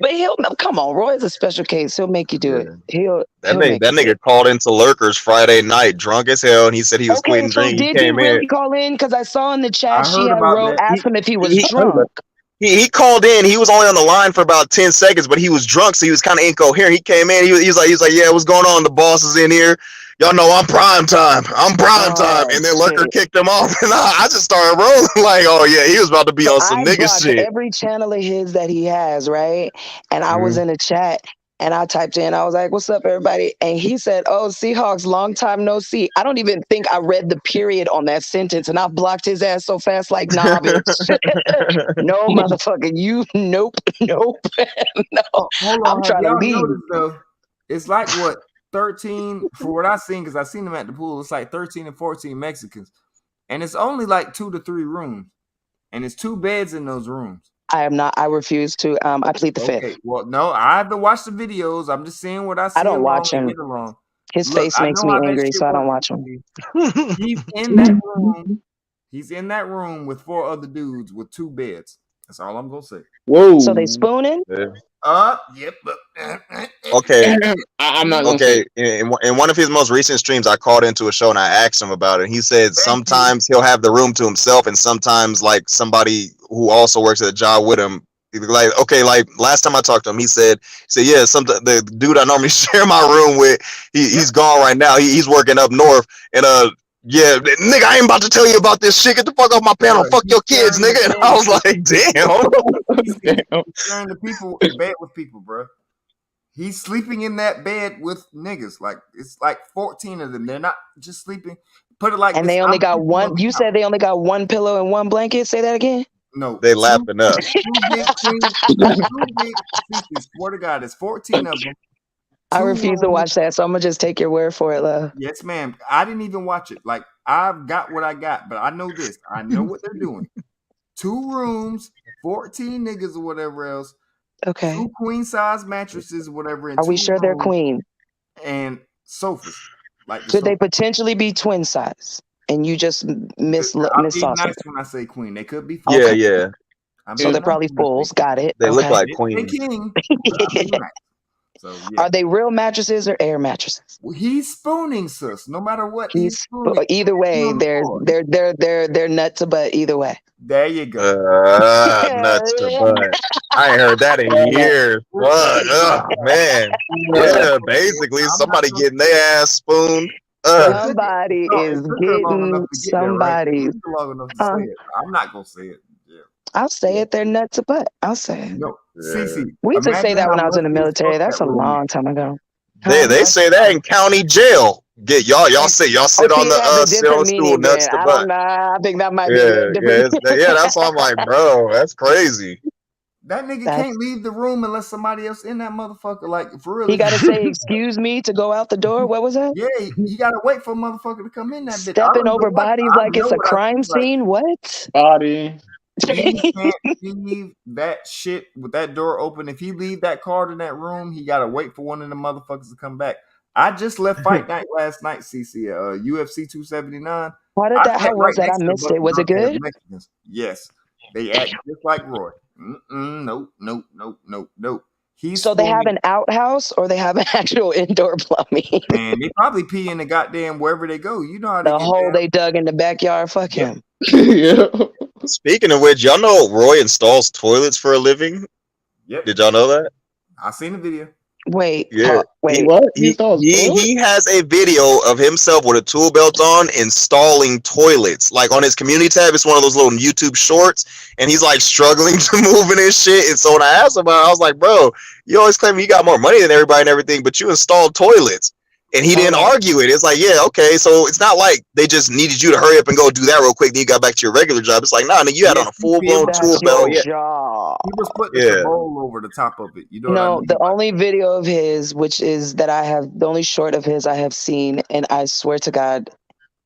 but he'll come on. Roy's a special case. He'll make you do it. He'll That make you do nigga it. called into Lurkers Friday night, drunk as hell, and he said he was Okay, quitting so drinking. He did he came in. really call in? Because I saw in the chat I she heard had about wrote, that. asked him if he was drunk. He called in. He was only on the line for about 10 seconds, but he was drunk, so he was kind of incoherent. He came in. He was like, yeah, what's going on? The boss is in here. Y'all know I'm prime time. I'm prime time. And then Lurker kicked him off, and I just started rolling like, oh yeah, he was about to be on some I nigga blocked shit. every channel of his that he has, right? And I was in a chat and I typed in, I was like, "What's up, everybody?" And he said, "Oh, Seahawks, long time no see." I don't even think I read the period on that sentence, and I blocked his ass so fast, like, nah, bitch. No, motherfucker, nope. No, Hold I'm on, have trying to y'all leave. noticed though? It's like what 13 for what I seen because I seen them at the pool. It's like 13 and 14 Mexicans, and it's only like 2 to 3 rooms, and it's 2 beds in those rooms. I am not. I refuse to. I plead the fifth. Well, no, I haven't watched the videos. I'm just seeing what I see. I don't along watch and him. get along. His Look, face I makes know me how that angry, shit so I don't works. watch him. He's in that room. He's in that room with 4 other dudes with 2 beds. That's all I'm gonna say. Whoa. So they spooning? Yep. Okay. I'm not gonna okay. In one of his most recent streams, I called into a show and I asked him about it. He said sometimes he'll have the room to himself, and sometimes like somebody who also works at a job with him. Like, okay, like last time I talked to him, he said, yeah, the dude I normally share my room with, he's gone right now. He's working up north, and yeah, nigga, I ain't about to tell you about this shit. Get the fuck off my panel. Fuck your kids, nigga. And I was like, damn. He's sharing the people in bed with people, bro. He's sleeping in that bed with niggas. Like it's like 14 of them. They're not just sleeping. Put it like And this. they only got one. You said they only got one pillow and one blanket. Say that again. No, they lapping up. 2 big queens. 2 big pieces. Swear to God, it's 14 of them. I refuse to watch that, so I'm gonna just take your word for it, love. Yes, ma'am. I didn't even watch it. Like I've got what I got, but I know this. I know what they're doing. 2 rooms, 14 niggas or whatever else. Okay. 2 queen size mattresses, whatever. Are we sure they're queen? And sofas. Like Could they potentially be twin size? And you just miss I'll be saw nice something. when I say queen. They could be. Yeah. So they're probably fools. Got it. They look like They queens. king. So Are they real mattresses or air mattresses? Well, he's spooning, sis. No matter what, he's spooning. Either way, they're nuts to butt. Either way. There you go. Nuts to butt. I ain't heard that in years. Fuck. Oh, man. Yeah, basically somebody getting their ass spooned. Somebody is getting somebody. I'm not gonna say it. I'll say it. They're nuts to butt. I'll say it. No, CC. We used to say that when I was in the military. That's a long time ago. They say that in county jail. Get y'all sit on the stool nuts to butt. I think that might be yeah. That's why I'm like, bro, that's crazy. That nigga can't leave the room unless somebody else in that motherfucker. Like for real. He gotta say excuse me to go out the door. What was that? Yeah, you gotta wait for a motherfucker to come in that bitch. Stepping over bodies like it's a crime scene. What? Body. He can't leave that shit with that door open. If he leave that card in that room, he gotta wait for one of the motherfuckers to come back. I just left fight night last night, CC, UFC 279. How was that? I missed it. Was it good? Yes. They act just like Roy. Nope. So they have an outhouse or they have an actual indoor plumbing? And they probably pee in the goddamn wherever they go. You know how the hole they dug in the backyard. Fuck him. Yeah. Speaking of which, y'all know Roy installs toilets for a living? Yep. Did y'all know that? I seen the video. Wait. Yeah. Wait. What? He has a video of himself with a tool belt on installing toilets. Like on his community tab, it's one of those little YouTube shorts, and he's like struggling to move in his shit. And so when I asked him about it, I was like, bro, you always claim you got more money than everybody and everything, but you installed toilets. And he didn't argue it. It's like, yeah, okay. So it's not like they just needed you to hurry up and go do that real quick. Then you got back to your regular job. It's like, nah, you had on a full blown tool belt. He was putting a bowl over the top of it. You know what I mean? The only video of his, which is that I have, the only short of his I have seen, and I swear to God,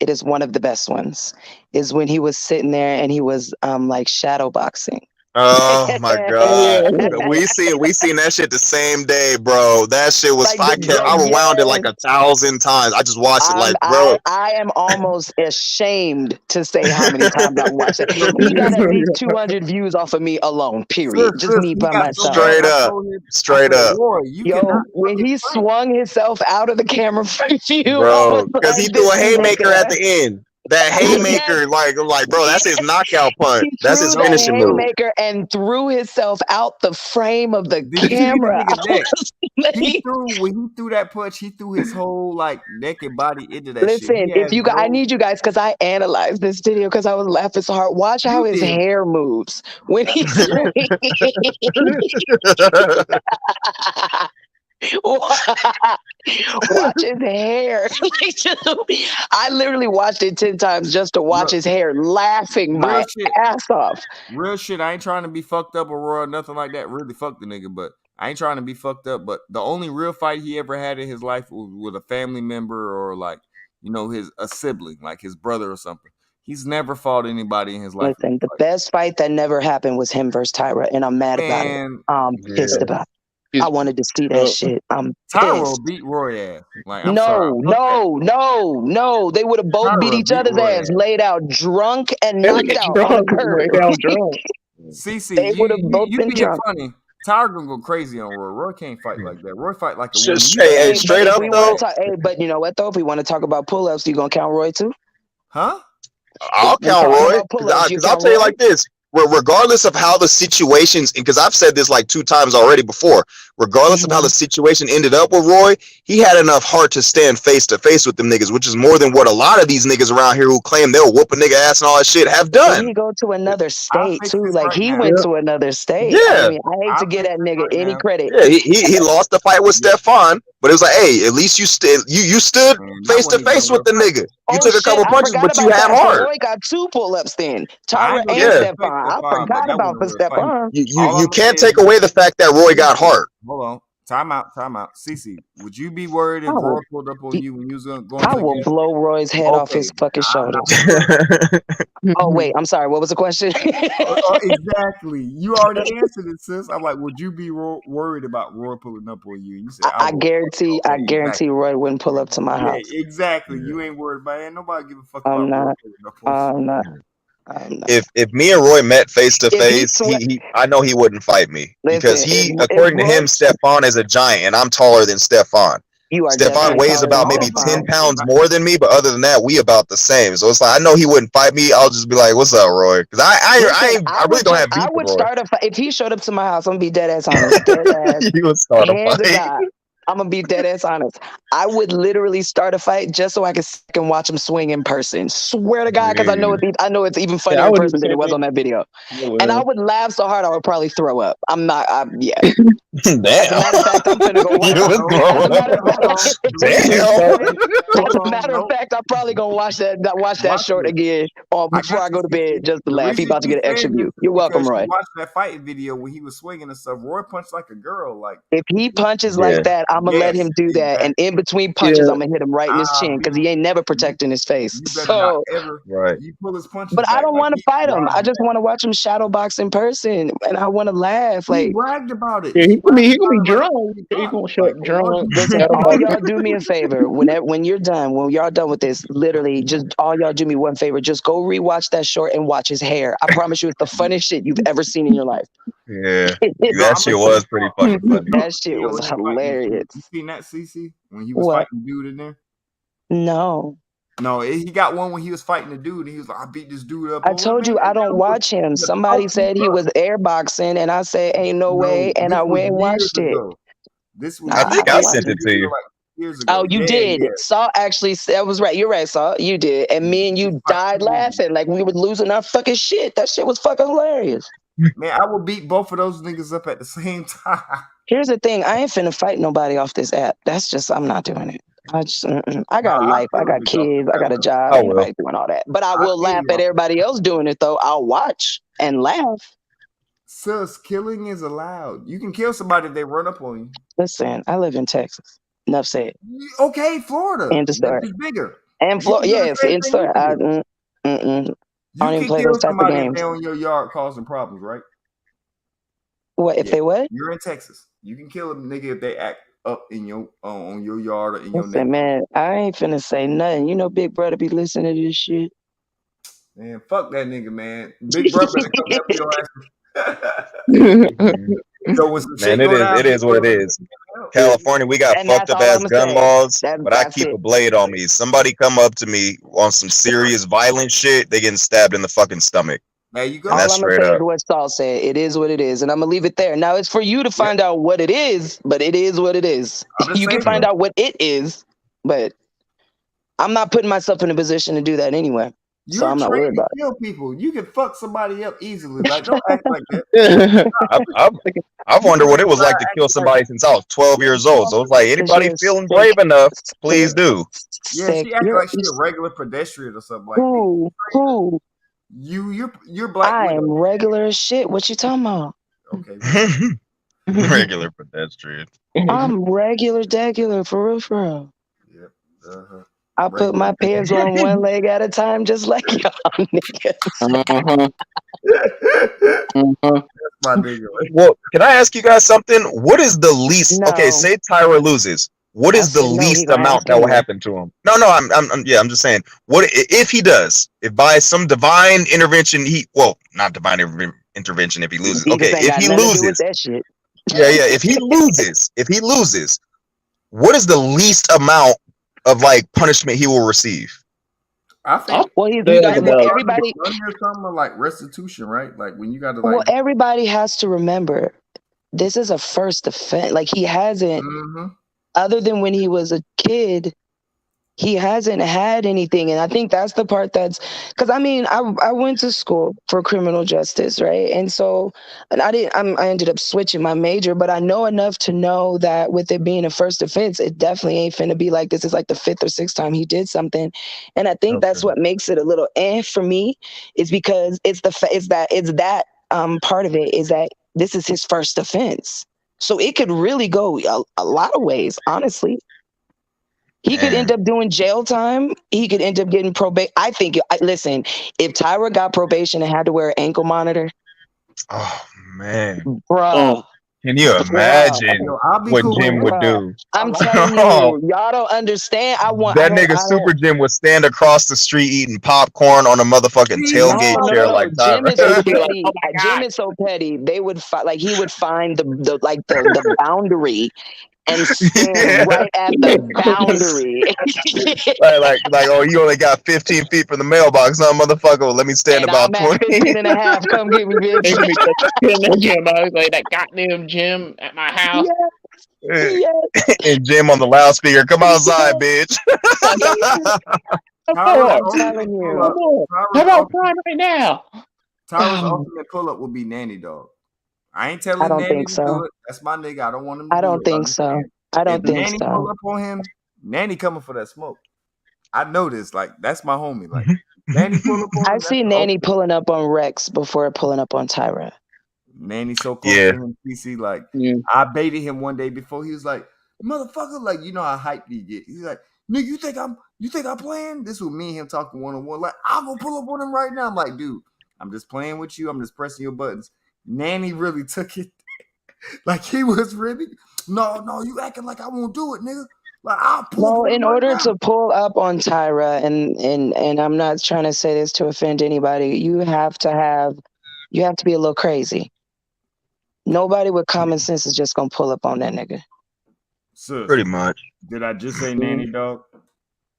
it is one of the best ones, is when he was sitting there and he was like shadow boxing. Oh my god, we seen that shit the same day, bro. That shit was I rewound it like 1,000 times. I just watched it like, bro. I am almost ashamed to say how many times I watched it. He got at least 200 views off of me alone. Period. Just me by myself. Straight up. Yo, when he swung himself out of the camera view, bro, because he threw a haymaker at the end. That haymaker, like, bro, that's his knockout punch. That's his finishing move. Haymaker and threw himself out the frame of the camera. When he threw that punch, he threw his whole like naked body into that Listen, shit. if you I need you guys because I analyzed this video because I was laughing so hard. Watch how his hair moves when he's watch his hair. I literally watched it 10 times just to watch his hair, laughing my ass off. Real shit. I ain't trying to be fucked up or raw or nothing like that. Really fuck the nigga, but I ain't trying to be fucked up. But the only real fight he ever had in his life was with a family member or like, you know, a sibling, like his brother or something. He's never fought anybody in his life. Listen, the best fight that never happened was him versus Tyra, and I'm mad about it. I'm pissed about it. I wanted to see that shit. I'm Tyra pissed. beat Roy ass. Like, No. They would have both beat each other's ass, laid out drunk and knocked out on the curb. CC, They would have both you been being drunk. funny. Tyra gonna go crazy on Roy. Roy can't fight like that. Roy fight like a woman. Straight up though. But you know what though? If we want to talk about pull-ups, you gonna count Roy too? Huh? I'll count Roy because I'll tell you like this. Regardless of how the situations, because I've said this like 2 times already before, regardless of how the situation ended up with Roy, he had enough heart to stand face to face with them niggas, which is more than what a lot of these niggas around here who claim they'll whoop a nigga ass and all that shit have done. He go to another state too. Like he went to another state. Yeah. I mean, I hate to give that nigga any credit. Yeah, he lost the fight with Stefan, but it was like, hey, at least you stood face to face with the nigga. You took a couple punches, but you had heart. Roy got 2 pull-ups then. Tyra and Stefan. I forgot about for Stefan. You can't take away the fact that Roy got heart. Hold on. Time out. CC, would you be worried if Roy pulled up on you when you was going I will blow Roy's head off his fucking shoulders. Oh, wait. I'm sorry. What was the question? Exactly. You already answered it, sis. I'm like, would you be worried about Roy pulling up on you? You said, I guarantee Roy wouldn't pull up to my house. Exactly. You ain't worried about it. Nobody give a fuck I'm about not. Roy pulling up on you. I'm not. If me and Roy met face to face, I know he wouldn't fight me because according to him, Stefan is a giant and I'm taller than Stefan. Stefan weighs about maybe 10 pounds more than me, but other than that, we about the same. So it's like I know he wouldn't fight me. I'll just be like, "What's up, Roy?" Because I really don't have beef I would with Roy. start a fight if he showed up to my house. I'm gonna be dead ass honest. Dead ass. You would start a Hands to fight. God. I'm gonna be dead ass honest. I would literally start a fight just so I can watch him swing in person. Swear to God, because I know it's even funnier in person than it was on that video. And I would laugh so hard I would probably throw up. Yeah. Damn. As a matter of fact, I'm gonna go watch. As a matter of fact, I'm probably gonna watch that short again before I go to bed just to laugh. He about to get an extra view. You're welcome, Roy. Watch that fight video when he was swinging and stuff. Roy punched like a girl. Like if he punches like that, I'm gonna let him do that. And in between punches, I'm gonna hit him right in his chin because he ain't never protecting his face. So, you pull his punches. But I don't want to fight him. I just want to watch him shadow box in person, and I want to laugh. Like he bragged about it. Yeah, he gonna be drunk. He gonna show up drunk. Listen, all y'all do me a favor. When you're done, when y'all done with this, literally, just all y'all do me one favor. Just go rewatch that short and watch his hair. I promise you, it's the funniest shit you've ever seen in your life. Yeah, that shit was pretty fucking funny. That shit was hilarious. You seen that, CC? When he was fighting dude in there? No, he got one when he was fighting the dude, and he was like, "I beat this dude up." I told you I don't watch him. Somebody said he was airboxing, and I said, "Ain't no way," and I went and watched it. This was I think I sent it to you. Years ago. Oh, you did. Yeah. Saul actually, that was right. You're right, Saul. You did. And me and you died laughing like we were losing our fucking shit. That shit was fucking hilarious. Man, I will beat both of those niggas up at the same time. Here's the thing. I ain't finna fight nobody off this app. That's just, I'm not doing it. I got a life. I got kids. I got a job. I ain't nobody doing all that. But I will laugh at everybody else doing it, though. I'll watch and laugh. Sis, killing is allowed. You can kill somebody if they run up on you. Listen, I live in Texas. Enough said. Okay, Florida. And the story. It's bigger. And Florida, yes, in story. I don't even play those type of games. If they're on your yard causing problems, right? What if they what? You're in Texas. You can kill a nigga if they act up in your on your yard or in your Listen, neighborhood. man, I ain't finna say nothing. You know, Big Brother be listening to this shit. Man, fuck that nigga, man. Big Brother better come help your ass. So when some shit Man, go down, it is what it is. California, we got And fucked that's up all ass I'ma gun say. laws, but I That's keep it. a blade on me. Somebody come up to me on some serious violent shit, they getting stabbed in the fucking stomach. There you go. And All that's I'm gonna straight say up. is what Saul said. It is what it is, and I'm gonna leave it there. Now it's for you to find out what it is, but it is what it is. I'm just You can saying. find out what it is, but I'm not putting myself in a position to do that anyway. So You're I'm not trained worried to about it. kill people. You can fuck somebody up easily. Like, don't act like that. I've wondered what it was like to kill somebody since I was 12 years old. So it's like, anybody feeling brave enough, please do. Yeah, Sick. she acting You're like she's a regular pedestrian or something like that. who? You're Black I Widow. am regular as shit. What you talking about? Okay. Regular pedestrian. I'm regular, for real. Yep. Uh-huh. I put my pants on one leg at a time, just like y'all niggas. That's my nigga. Well, can I ask you guys something? What is the least? No. Okay, say Tyra loses. What I is the said no, he least gonna amount ask that will anyway. happen to him? No, I'm just saying. What if he does? If by some divine intervention, not divine intervention, if he loses. Beavis Okay, ain't if got he nothing to do with loses, that shit. yeah. If he loses, what is the least amount of like punishment he will receive? I think. Well, everybody. Money or something like restitution, right? Like when you got to Well, like. everybody has to remember, this is a first offense. Like he hasn't, other than when he was a kid, he hasn't had anything. And I think that's the part that's, because I mean, I went to school for criminal justice, right? And so, and I ended up switching my major, but I know enough to know that with it being a first offense, it definitely ain't finna be like this is like the 5th or 6th time he did something. And I think that's what makes it a little for me, is because it's that part of it is that this is his first offense. So it could really go a lot of ways, honestly. He could end up doing jail time. He could end up getting probation. I think, listen, if Tyra got probation and had to wear an ankle monitor. Oh, man. Bro. Can you imagine what Jim would do? I'm telling you, y'all don't understand. That nigga Super Jim would stand across the street eating popcorn on a motherfucking tailgate chair like Tyra. Jim is so petty. Jim is so petty. They would fight, he would find the boundary and stand right at the boundary. like, oh, you only got 15 feet from the mailbox, huh, motherfucker? Well, let me stand And about I'm 20. at 15 and a half. Come get me, bitch. Like that goddamn gym at my house. Yes. And Jim on the loudspeaker, come outside, bitch. I'm telling you. Come on, try right now. Tyra's ultimate pull-up will be Nanny Dog. I ain't telling I don't Nanny think to so. do it. That's my nigga. I don't want him to I do don't it. think so. I don't If think Nanny so. pull up on him, Nanny coming for that smoke. I know this. Like, that's my homie. Like, Nanny pull up on him. I see Nanny pulling up on Rex before pulling up on Tyra. Nanny so close to him, PC. Like, I baited him one day before. He was like, motherfucker, like, you know how hyped he get. He's like, nigga, you think I'm playing? This was me and him talking one-on-one. Like, I'm gonna pull up on him right now. I'm like, dude, I'm just playing with you. I'm just pressing your buttons. Nanny really took it. Like, he was really, no, you acting like I won't do it, nigga. Like, I'll pull up Well, on in him right order now. to pull up on Tyra, and I'm not trying to say this to offend anybody, you have to be a little crazy. Nobody with common sense is just gonna pull up on that nigga. Sis, pretty much. Did I just say Nanny Dog?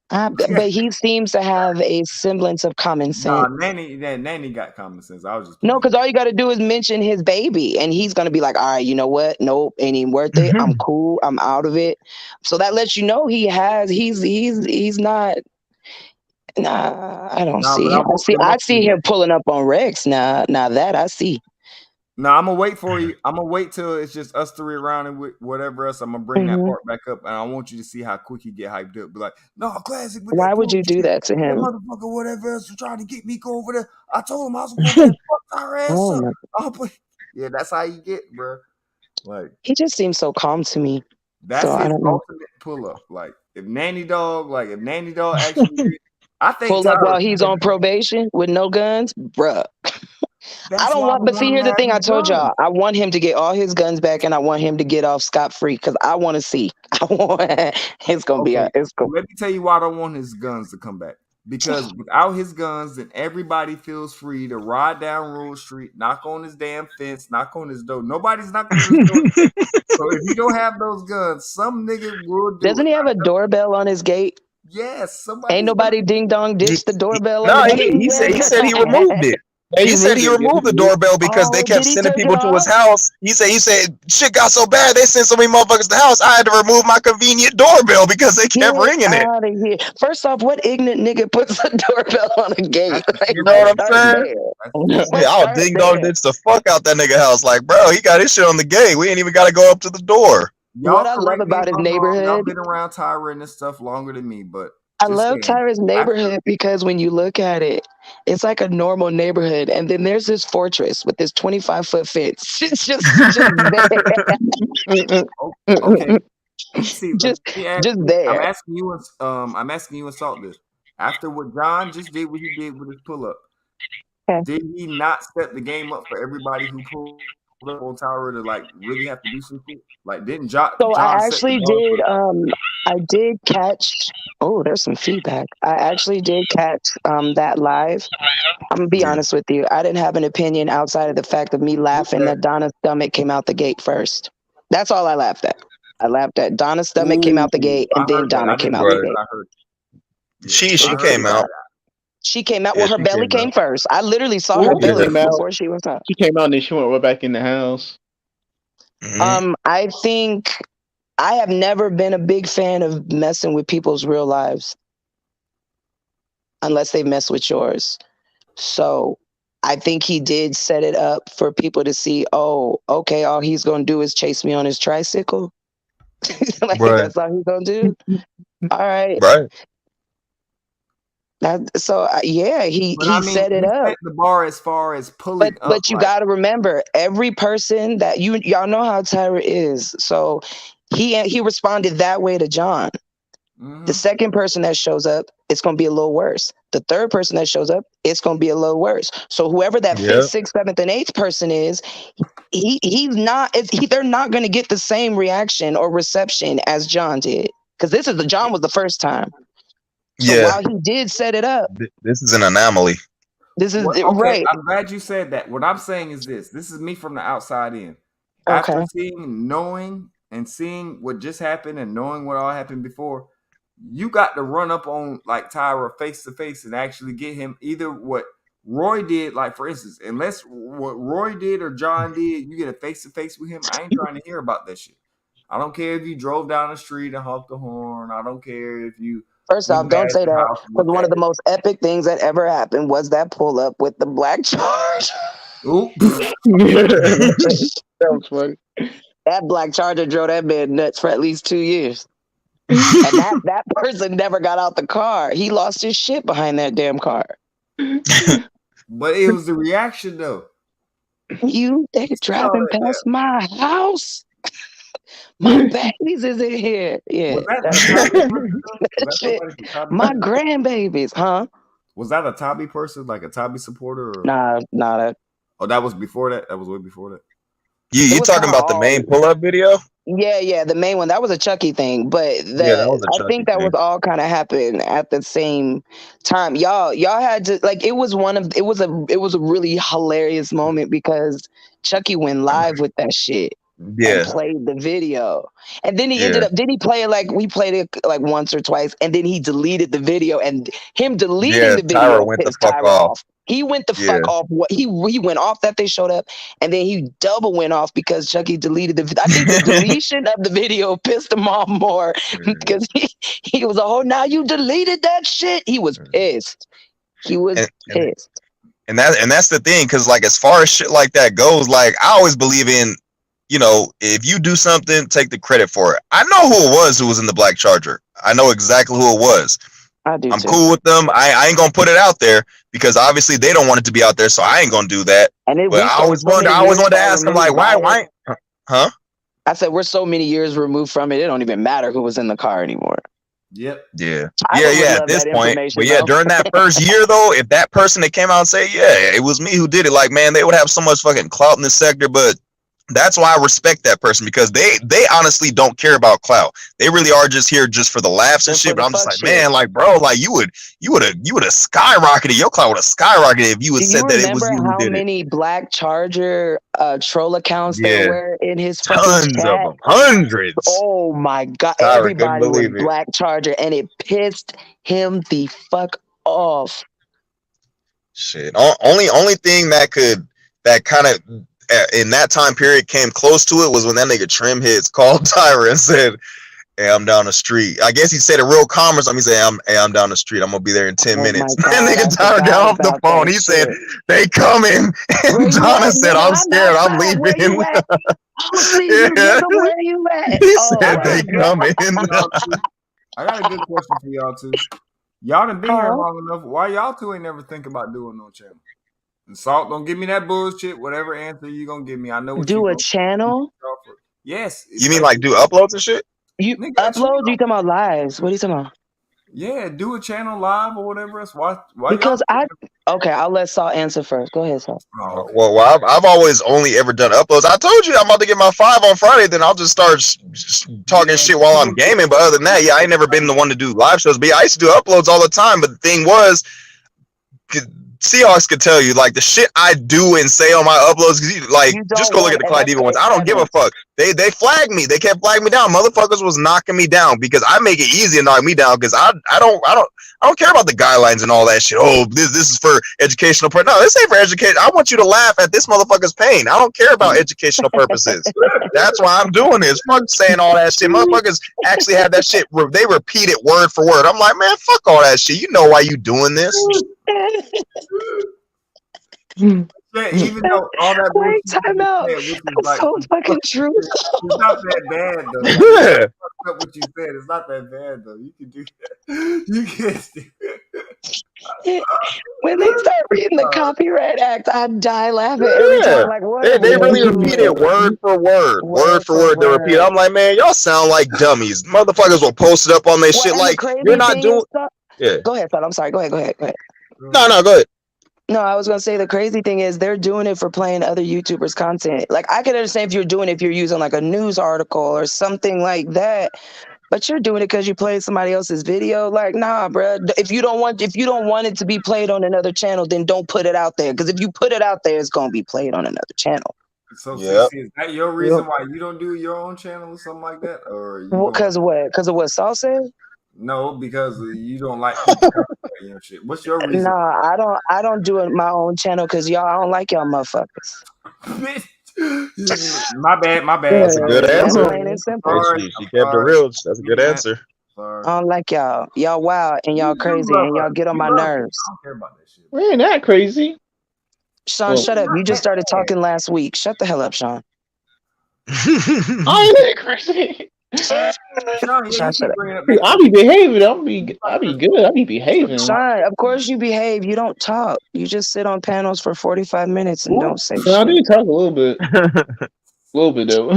But he seems to have a semblance of common sense. Nah, Nanny got common sense. I was just No, because all you got to do is mention his baby, and he's gonna be like, "All right, you know what? Nope, ain't even worth it. I'm cool. I'm out of it." So that lets you know he's not. Nah, I don't see him. I see him pulling up on Rex. Now that I see. No, I'm gonna wait for you. I'm gonna wait till it's just us three around and with whatever else. I'm gonna bring that part back up, and I want you to see how quick he get hyped up. Be like, no, classic. Why would you do that to him? That motherfucker, whatever else, was trying to get me go over there. I told him I was gonna fuck our ass up. Yeah, that's how you get, bro. Like, he just seems so calm to me. That's so his ultimate pull up. Like, if Nanny Dog actually, I think pull up while he's on probation with no guns, bruh. I don't want, but see, here's the thing. I told y'all, I want him to get all his guns back, and I want him to get off scot free because I want to see. It's gonna be. It's cool. Let me tell you why I don't want his guns to come back. Because without his guns, then everybody feels free to ride down Rule Street, knock on his damn fence, knock on his door. Nobody's knocking on his door. So if you don't have those guns, some nigga will do. Doesn't he have a doorbell on his gate? Yes, somebody. Ain't nobody ding dong ditched the doorbell. No, on the gate. he said he removed it. He said he removed the doorbell because they kept sending people to his house. He said shit got so bad they sent so many motherfuckers to the house. I had to remove my convenient doorbell because they kept ringing it. Out of here. First off, what ignorant nigga puts a doorbell on a gate? Like, you know what I'm saying? Yeah, I'll ding dong ditch the fuck out that nigga house. Like, bro, he got his shit on the gate. We ain't even got to go up to the door. What I love about his neighborhood. Y'all been around Tyra and this stuff longer than me, but I love Tyra's neighborhood because when you look at it, it's like a normal neighborhood, and then there's this fortress with this 25-foot fence. It's just there. Okay. See, just there. I'm asking you and Salt this. After what John just did, what he did with his pull-up, did he not set the game up for everybody who pulled up on Tyra to like really have to do some shit? Like, didn't John? So John I actually did. I did catch. Oh, there's some feedback. I actually did catch that live. I'm gonna be honest with you. I didn't have an opinion outside of the fact of me laughing that Donna's stomach came out the gate first. That's all I laughed at. I laughed at Donna's stomach came out the gate, and then Donna came out the gate. She came out. She came out. Well, her belly came first. I literally saw her belly before she was out. She came out and then she went right back in the house. I think I have never been a big fan of messing with people's real lives unless they mess with yours. So I think he did set it up for people to see, oh, okay, all he's going to do is chase me on his tricycle. Like, that's all he's going to do. All right. Right. He set it up. Set the bar as far as pulling up. But you got to remember, every person that y'all know how Tyra is. So he responded that way to John. The second person that shows up, it's going to be a little worse. The third person that shows up, it's going to be a little worse. So whoever that fifth, sixth, seventh, and eighth person is, they're not going to get the same reaction or reception as John did. Because John was the first time. So while he did set it up, this is an anomaly. This is right. I'm glad you said that. What I'm saying is this. This is me from the outside in. After knowing and seeing what just happened and knowing what all happened before, you got to run up on like Tyra face to face and actually get him either what Roy did, like for instance, unless what Roy did or John did, you get a face to face with him. I ain't trying to hear about that shit. I don't care if you drove down the street and honked the horn. I don't care if you. First off, don't say that. Because one of the most epic things that ever happened was that pull up with the black Charger. Ooh. That was funny. That black Charger drove that man nuts for at least 2 years. And that person never got out the car. He lost his shit behind that damn car. But it was the reaction though. They driving past my house. My babies is in here. Yeah. My grandbabies, huh? Was that a Tommy person, like a Tommy supporter? Or? Nah. Oh, that was before that? That was way before that? You talking about the main pull-up video? Yeah, the main one. That was a Chucky thing, but I think that was all kind of happened at the same time. Y'all had to like it was a really hilarious moment because Chucky went live with that shit. Yeah, and played the video, and then he ended up. Did he play it like we played it like once or twice, and then he deleted the video, and him deleting the video Tyra went the fuck off. He went the fuck off. What he went off that they showed up, and then he double went off because Chucky deleted the. I think the deletion of the video pissed him off more because he was now you deleted that shit. He was pissed. He was pissed. And that's the thing, because like as far as shit like that goes, like I always believe in. You know, if you do something, take the credit for it. I know who it was who was in the black Charger. I know exactly who it was. I'm cool with them. I ain't gonna put it out there because obviously they don't want it to be out there, so I ain't gonna do that. But I always wanted to ask them like, why? Huh? I said we're so many years removed from it. It don't even matter who was in the car anymore. Yep. Yeah. I Yeah, would yeah, at love this that point. information But yeah, though. during that first year though, if that person that came out and say, yeah, it was me who did it, like, man, they would have so much fucking clout in this sector. But that's why I respect that person, because they honestly don't care about clout. They really are just here just for the laughs and Just for shit. But the I'm just fuck like, shit. man, like, bro, like you would have skyrocketed. Your clout would have skyrocketed if you had Do you said that it was remember you who how did it. many Black Charger troll accounts there Yeah. were in his fucking Tons of chat? them. Hundreds. Oh my god, Tyra couldn't everybody was believe it. Black Charger, and it pissed him the fuck off. Shit. Only thing that kind of in that time period came close to it was when that nigga Trim Hits called Tyra and said, "Hey, I'm down the street." I guess he said it real calm or something. He said, I'm down the street. I'm gonna be there in 10 Oh minutes. my That god, nigga I Tyra got forgot off the about phone. that He said, shit. "They coming." Where And you Donna at, said, nigga? "I'm I'm scared. I'm outside. Where you leaving." at? I'll see you, Yeah. nigga. Where you at? He Oh said, my "They god. coming." Y'all too. I got a good question for y'all too. Y'all done been here Huh? long enough. Why y'all two ain't never think about doing no channel? And Salt, don't give me that bullshit. Whatever answer you gonna give me, I know what you Do a gonna channel? offer. Yes. You mean like do uploads and shit? You Nigga, a upload? channel. You talking about lives? What are you talking about? Yeah, do a channel live or whatever else. Why Because y'all? okay, I'll let Salt answer first. Go ahead, Salt. Oh, okay. Well, I've always only ever done uploads. I told you I'm about to get my 5 on Friday. Then I'll just start talking shit while I'm gaming. But other than that, yeah, I ain't never been the one to do live shows. But yeah, I used to do uploads all the time. But the thing was, Seahawks could tell you, like, the shit I do and say on my uploads, like, just go look at the Clyde Diva ones. I don't give a fuck. They flagged me. They kept flagging me down. Motherfuckers was knocking me down because I make it easy to knock me down because I don't care about the guidelines and all that shit. Oh, this is for educational purposes. No, this ain't for education. I want you to laugh at this motherfucker's pain. I don't care about educational purposes. That's why I'm doing this. Fuck saying all that shit. Motherfuckers actually have that shit. They repeat it word for word. I'm like, man, fuck all that shit. You know why you doing this? Yeah, even though all that Wait, bullshit time out. you said, which is That's like, so fucking true. it's not that bad though. Yeah. Fuck up what you said. It's not that bad though. You can do that. You can. When they start reading the Copyright Act, I die laughing every Yeah. time. Like, what? They really repeat it word for word. Word for word. They repeat it. I'm like, man, y'all sound like dummies. Motherfuckers will post it up on their shit and the like crazy you're not thing doing. is, Yeah. Go ahead, son. I'm sorry. Go ahead. No, go ahead. No, I was gonna say the crazy thing is they're doing it for playing other YouTubers' content. Like I could understand if you're doing it if you're using like a news article or something like that, but you're doing it because you played somebody else's video. Like, nah, bro. If you don't want it to be played on another channel, then don't put it out there. Because if you put it out there, it's gonna be played on another channel. So, Yep. is that your reason why you don't do your own channel or something like that, or you Because what? Because of what Saul said? No, because you don't like people copyrighting your shit. What's your reason? Nah, I don't do it my own channel because y'all, I don't like y'all motherfuckers. My bad. That's a good answer. Plain and simple. She kept it real. That's a good answer. I don't like y'all. Y'all wild and y'all crazy and y'all get on my nerves. I don't care about that shit. We ain't that crazy. Sean, shut up. You just started talking last week. Shut the hell up, Sean. I ain't that crazy. Sean, shut up. I be behaving. I be good. I be behaving. Sean, of course you behave. You don't talk. You just sit on panels for 45 minutes and don't say So I shit. did talk a little bit. A little bit though.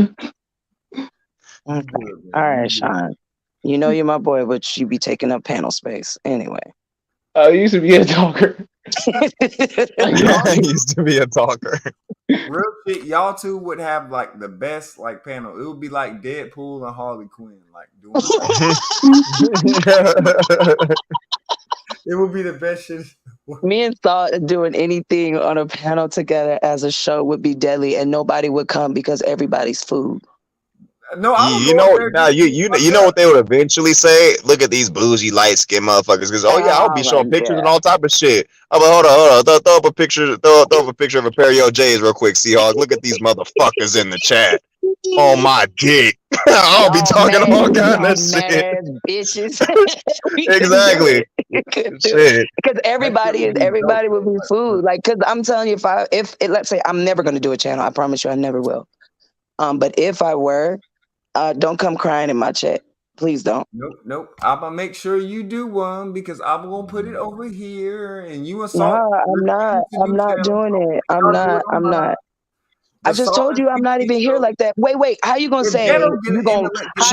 Okay. All right, Sean. You know you're my boy, but you be taking up panel space anyway. I used to be a talker. I used to be a talker. Real shit, y'all two would have like the best like panel. It would be like Deadpool and Harley Quinn, like doing. It would be the best shit. Me and Thought doing anything on a panel together as a show would be deadly, and nobody would come because everybody's food. No, you know what they would eventually say? Look at these bougie light skinned motherfuckers. Because I'll be showing pictures and all type of shit. I'm like, hold on, throw up a picture, throw up a picture of a pair of your J's real quick, Seahawk. Look at these motherfuckers in the chat. Oh my dick. I'll be talking all kind of shit. Bitches. Exactly. Shit. Because everybody would be food. Like, cause I'm telling you, if let's say I'm never gonna do a channel, I promise you I never will. But if I were, don't come crying in my chat. Please don't. Nope. I'm gonna make sure you do one because I'm gonna put it over here and you and No, I'm not doing it. I'm not. I just told you I'm not even here like that. Wait. How you gonna say how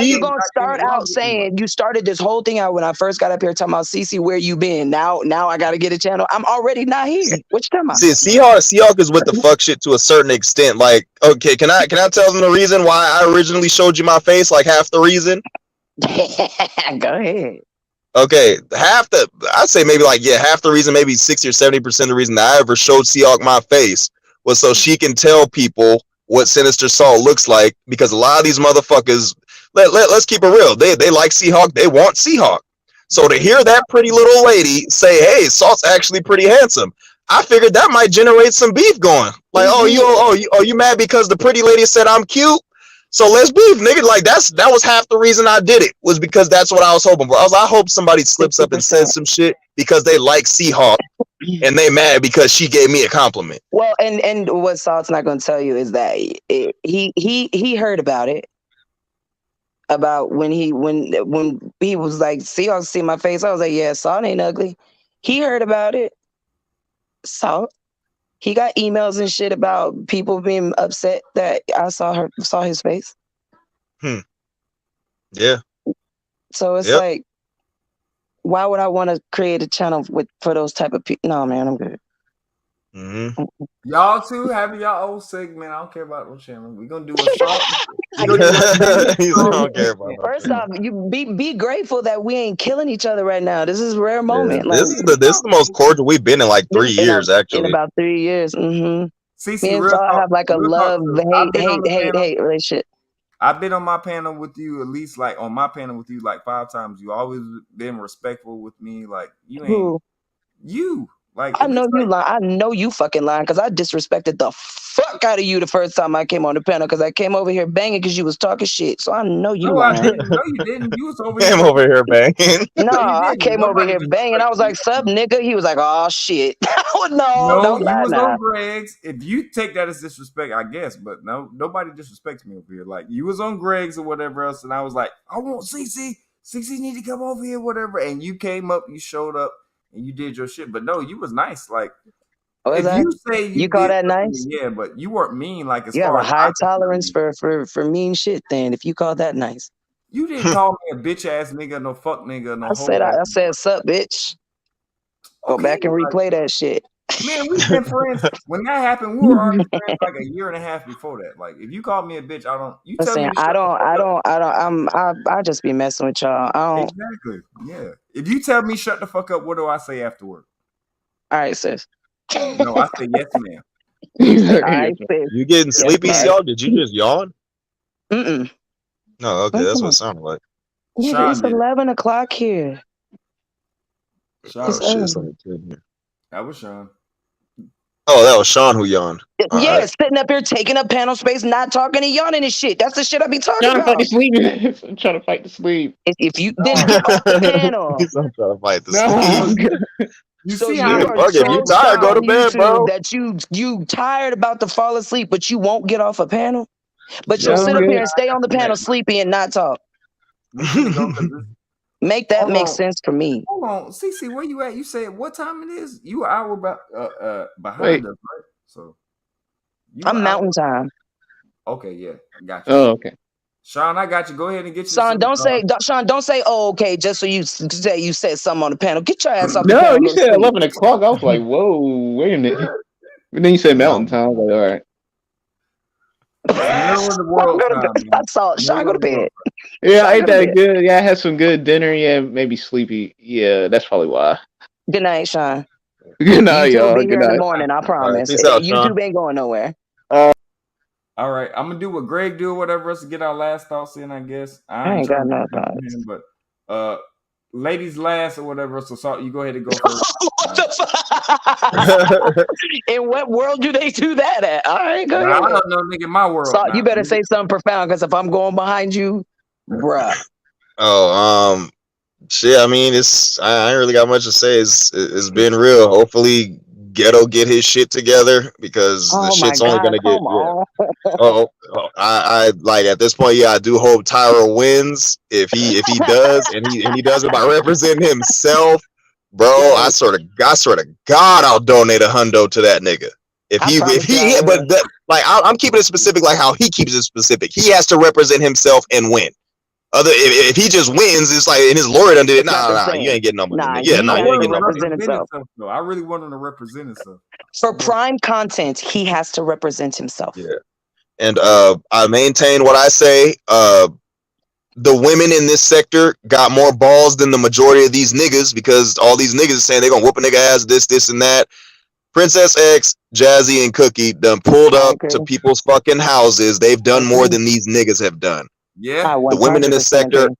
you gonna start out saying you started this whole thing out when I first got up here talking about Cece, where you been? Now I gotta get a channel. I'm already not here. What you talking about? See, Seahawk is with the fuck shit to a certain extent. Like, okay, can I tell them the reason why I originally showed you my face? Like half the reason. Go ahead. Okay, I'd say maybe half the reason, maybe 60 or 70% of the reason that I ever showed Seahawk my face was so she can tell people what Sinister Saul looks like, because a lot of these motherfuckers, let's keep it real, they like Seahawk, they want Seahawk. So to hear that pretty little lady say, hey, Salt's actually pretty handsome, I figured that might generate some beef going. Like, you mad because the pretty lady said I'm cute? So let's beef, nigga. Like that was half the reason I did it, was because that's what I was hoping for. I hope somebody slips up and says some shit because they like Seahawk and they mad because she gave me a compliment. Well, and what Salt's not going to tell you is that he heard about it. About when he was like, Seahawks see my face. I was like, yeah, Salt ain't ugly. He heard about it. Salt. He got emails and shit about people being upset that I saw his face. Yeah. So it's like, why would I want to create a channel for those type of people? No, man, I'm good. Mm-hmm. Y'all too have y'all old segment. I don't care about no channel. We're gonna do a Salt. First off, you be grateful that we ain't killing each other right now. This is a rare moment. Yeah, this is the most cordial we've been in like 3 years, actually. In about 3 years. Mm-hmm. CC, Me and Saul have like a love, hate relationship. I've been on my panel with you at least on my panel with you 5 times. You always been respectful with me. Like you ain't you. Like I know you lying. I know you fucking lying because I disrespected the fuck out of you the first time I came on the panel because I came over here banging because you was talking shit. So I know you lying. No, you didn't. You was over here. Over here banging. No, I came over here banging. I was like, "Sup, nigga?" He was like, "Oh shit." No, don't lie was now. on Greg's. If you take that as disrespect, I guess, but no, nobody disrespects me over here. Like you was on Greg's or whatever else, and I was like, "I want CC. CC need to come over here, whatever." And you came up, you showed up. And you did your shit, but no, you was nice. Like, if you say you call that nice, yeah, but you weren't mean. Like, you have a high tolerance for mean shit. Then, if you call that nice, you didn't call me a bitch ass nigga, no fuck nigga, no. I said, sup, bitch. Go back and replay that shit. Man, we've been friends. When that happened, we were already friends like a year and a half before that. Like, if you called me a bitch, I don't. You tell me. I just be messing with y'all. I don't. Exactly. Yeah. If you tell me shut the fuck up, what do I say afterward? All right, sis. No, I say yes, ma'am. All right, sis. You getting sleepy, y'all? Did you just yawn? Mm-mm. No, okay, that's what it sounded like. Yeah, it's 11 o'clock here. Oh shit, it's only 10 here. That was Sean. Oh, that was Sean who yawned. Yeah, sitting up here taking up panel space, not talking and yawning and shit. That's the shit I be talking about. I'm trying to fight to sleep. If you then get off the panel. I'm trying to fight to sleep. You so see you how are if you tired, go to bed, bro. That you tired about to fall asleep, but you won't get off a panel. But you'll sit up here and stay on the panel sleepy and not talk. Make that make sense for me. Hold on, CC, where you at? You said what time it is? You an hour behind us, right? So I'm mountain time. Okay, yeah, I got you. Oh, okay. Sean, I got you. Go ahead and get you. Sean, don't say, oh, okay, just so you say you said something on the panel. Get your ass off the No, panel. you said 11 o'clock. I was like, whoa, wait a minute. And then you said mountain time. I was like, all right. Sean, go to bed. Yeah, I ate that good. Yeah, I had some good dinner. Yeah, maybe sleepy. Yeah, that's probably why. Good night, Sean. Good night, y'all. Be here Good in the night. morning, I promise. Peace out, Sean. YouTube ain't going nowhere. All right, I'm gonna do what Greg do, or whatever else to get our last thoughts in. I guess I ain't got no thoughts. But ladies last or whatever. So you go ahead and go first. What the fuck? In what world do they do that at? All right, go ahead. I don't know, nigga. My world. So you better say something profound, because if I'm going behind you, bruh. Oh, shit. I mean, I ain't really got much to say. It's been real. Hopefully, Ghetto get his shit together, because the shit's only gonna get. I like at this point. Yeah, I do hope Tyra wins. If he does, and he does it by representing himself, bro. I swear to God, I'll donate $100 to that nigga. If I he, promise you I but will. like I'm keeping it specific, like how he keeps it specific. He has to represent himself and win. If he just wins, it's like, and his lawyer done did it. It's not the Nah, you same. ain't getting no money. Nah, Yeah, he nah, has you ain't to getting no money. represent himself. Though. I really want him to represent himself. For prime content, he has to represent himself. Yeah. And I maintain what I say. The women in this sector got more balls than the majority of these niggas, because all these niggas are saying they're gonna whoop a nigga ass, this, and that. Princess X, Jazzy, and Cookie done pulled up to people's fucking houses. They've done more than these niggas have done. Yeah. I The women in this 100% sector, agree.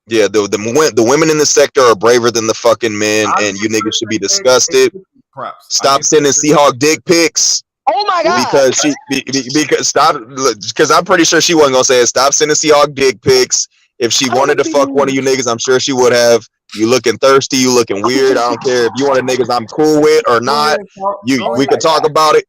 yeah, the women in the sector are braver than the fucking men, and you niggas should be disgusted. Props. Stop sending Seahawk dick pics. Oh my God! Because I'm pretty sure she wasn't gonna say it. Stop sending Seahawk dick pics. If she wanted to fuck one of you niggas, I'm sure she would have. You looking thirsty, you looking weird. I don't care if you want niggas I'm cool with or not. We could talk about it.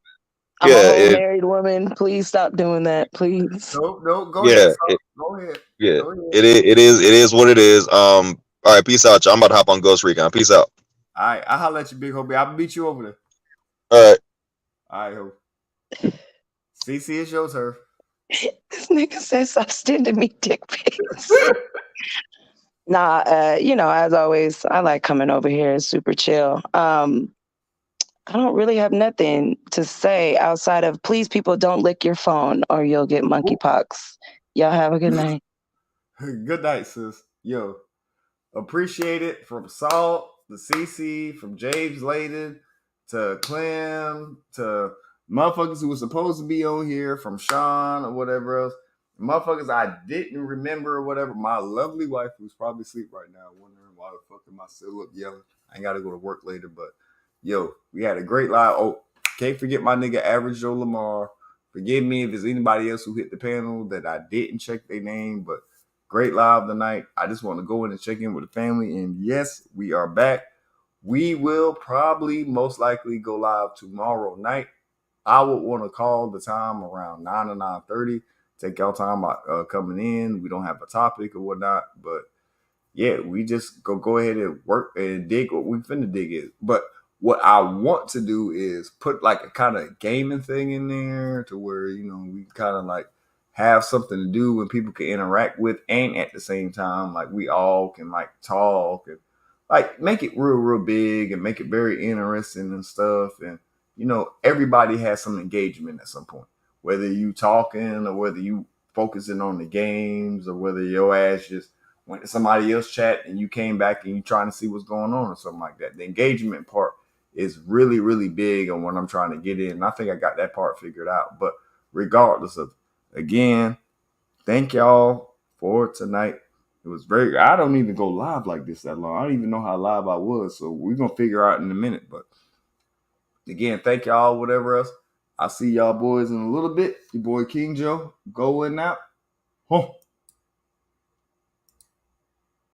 I'm a whole married woman. Please stop doing that, please. No, go yeah, ahead. Go ahead. Yeah, it is what it is. All right, peace out, y'all. I'm about to hop on Ghost Recon. Peace out. All right, I'll holler at you, big homie. I'll beat you over there. All right. All right, ho. CC, it's your turn. This nigga says stop sending me dick pics. Nah, as always, I like coming over here. It's super chill. I don't really have nothing to say outside of please, people, don't lick your phone or you'll get monkeypox. Y'all have a good night. Good night, sis. Yo, appreciate it from Salt to CC, from James Layden to Clem to motherfuckers who were supposed to be on here, from Sean or whatever else. Motherfuckers I didn't remember or whatever. My lovely wife, who's probably asleep right now, wondering why the fuck am I still up yelling. I ain't got to go to work later, but yo, we had a great live. Oh, can't forget my nigga Average Joe Lamar. Forgive me if there's anybody else who hit the panel that I didn't check their name, but great live tonight. I just want to go in and check in with the family. And yes, we are back. We will probably most likely go live tomorrow night. I would want to call the time around 9 or 9:30. Take y'all time coming in. We don't have a topic or whatnot, but yeah, we just go ahead and work and dig what we finna dig is. But what I want to do is put like a kind of gaming thing in there to where, we kind of like have something to do when people can interact with, and at the same time, like we all can like talk and like make it real big and make it very interesting and stuff. And, everybody has some engagement at some point, whether you talking or whether you focusing on the games or whether your ass just went to somebody else's chat and you came back and you trying to see what's going on or something like that. The engagement part is really, really big on what I'm trying to get in. And I think I got that part figured out. But regardless of, again, thank y'all for tonight. It was I don't even go live like this that long. I don't even know how live I was. So we're going to figure out in a minute. But again, thank y'all, whatever else. I'll see y'all boys in a little bit. Your boy King Joe going out. Huh.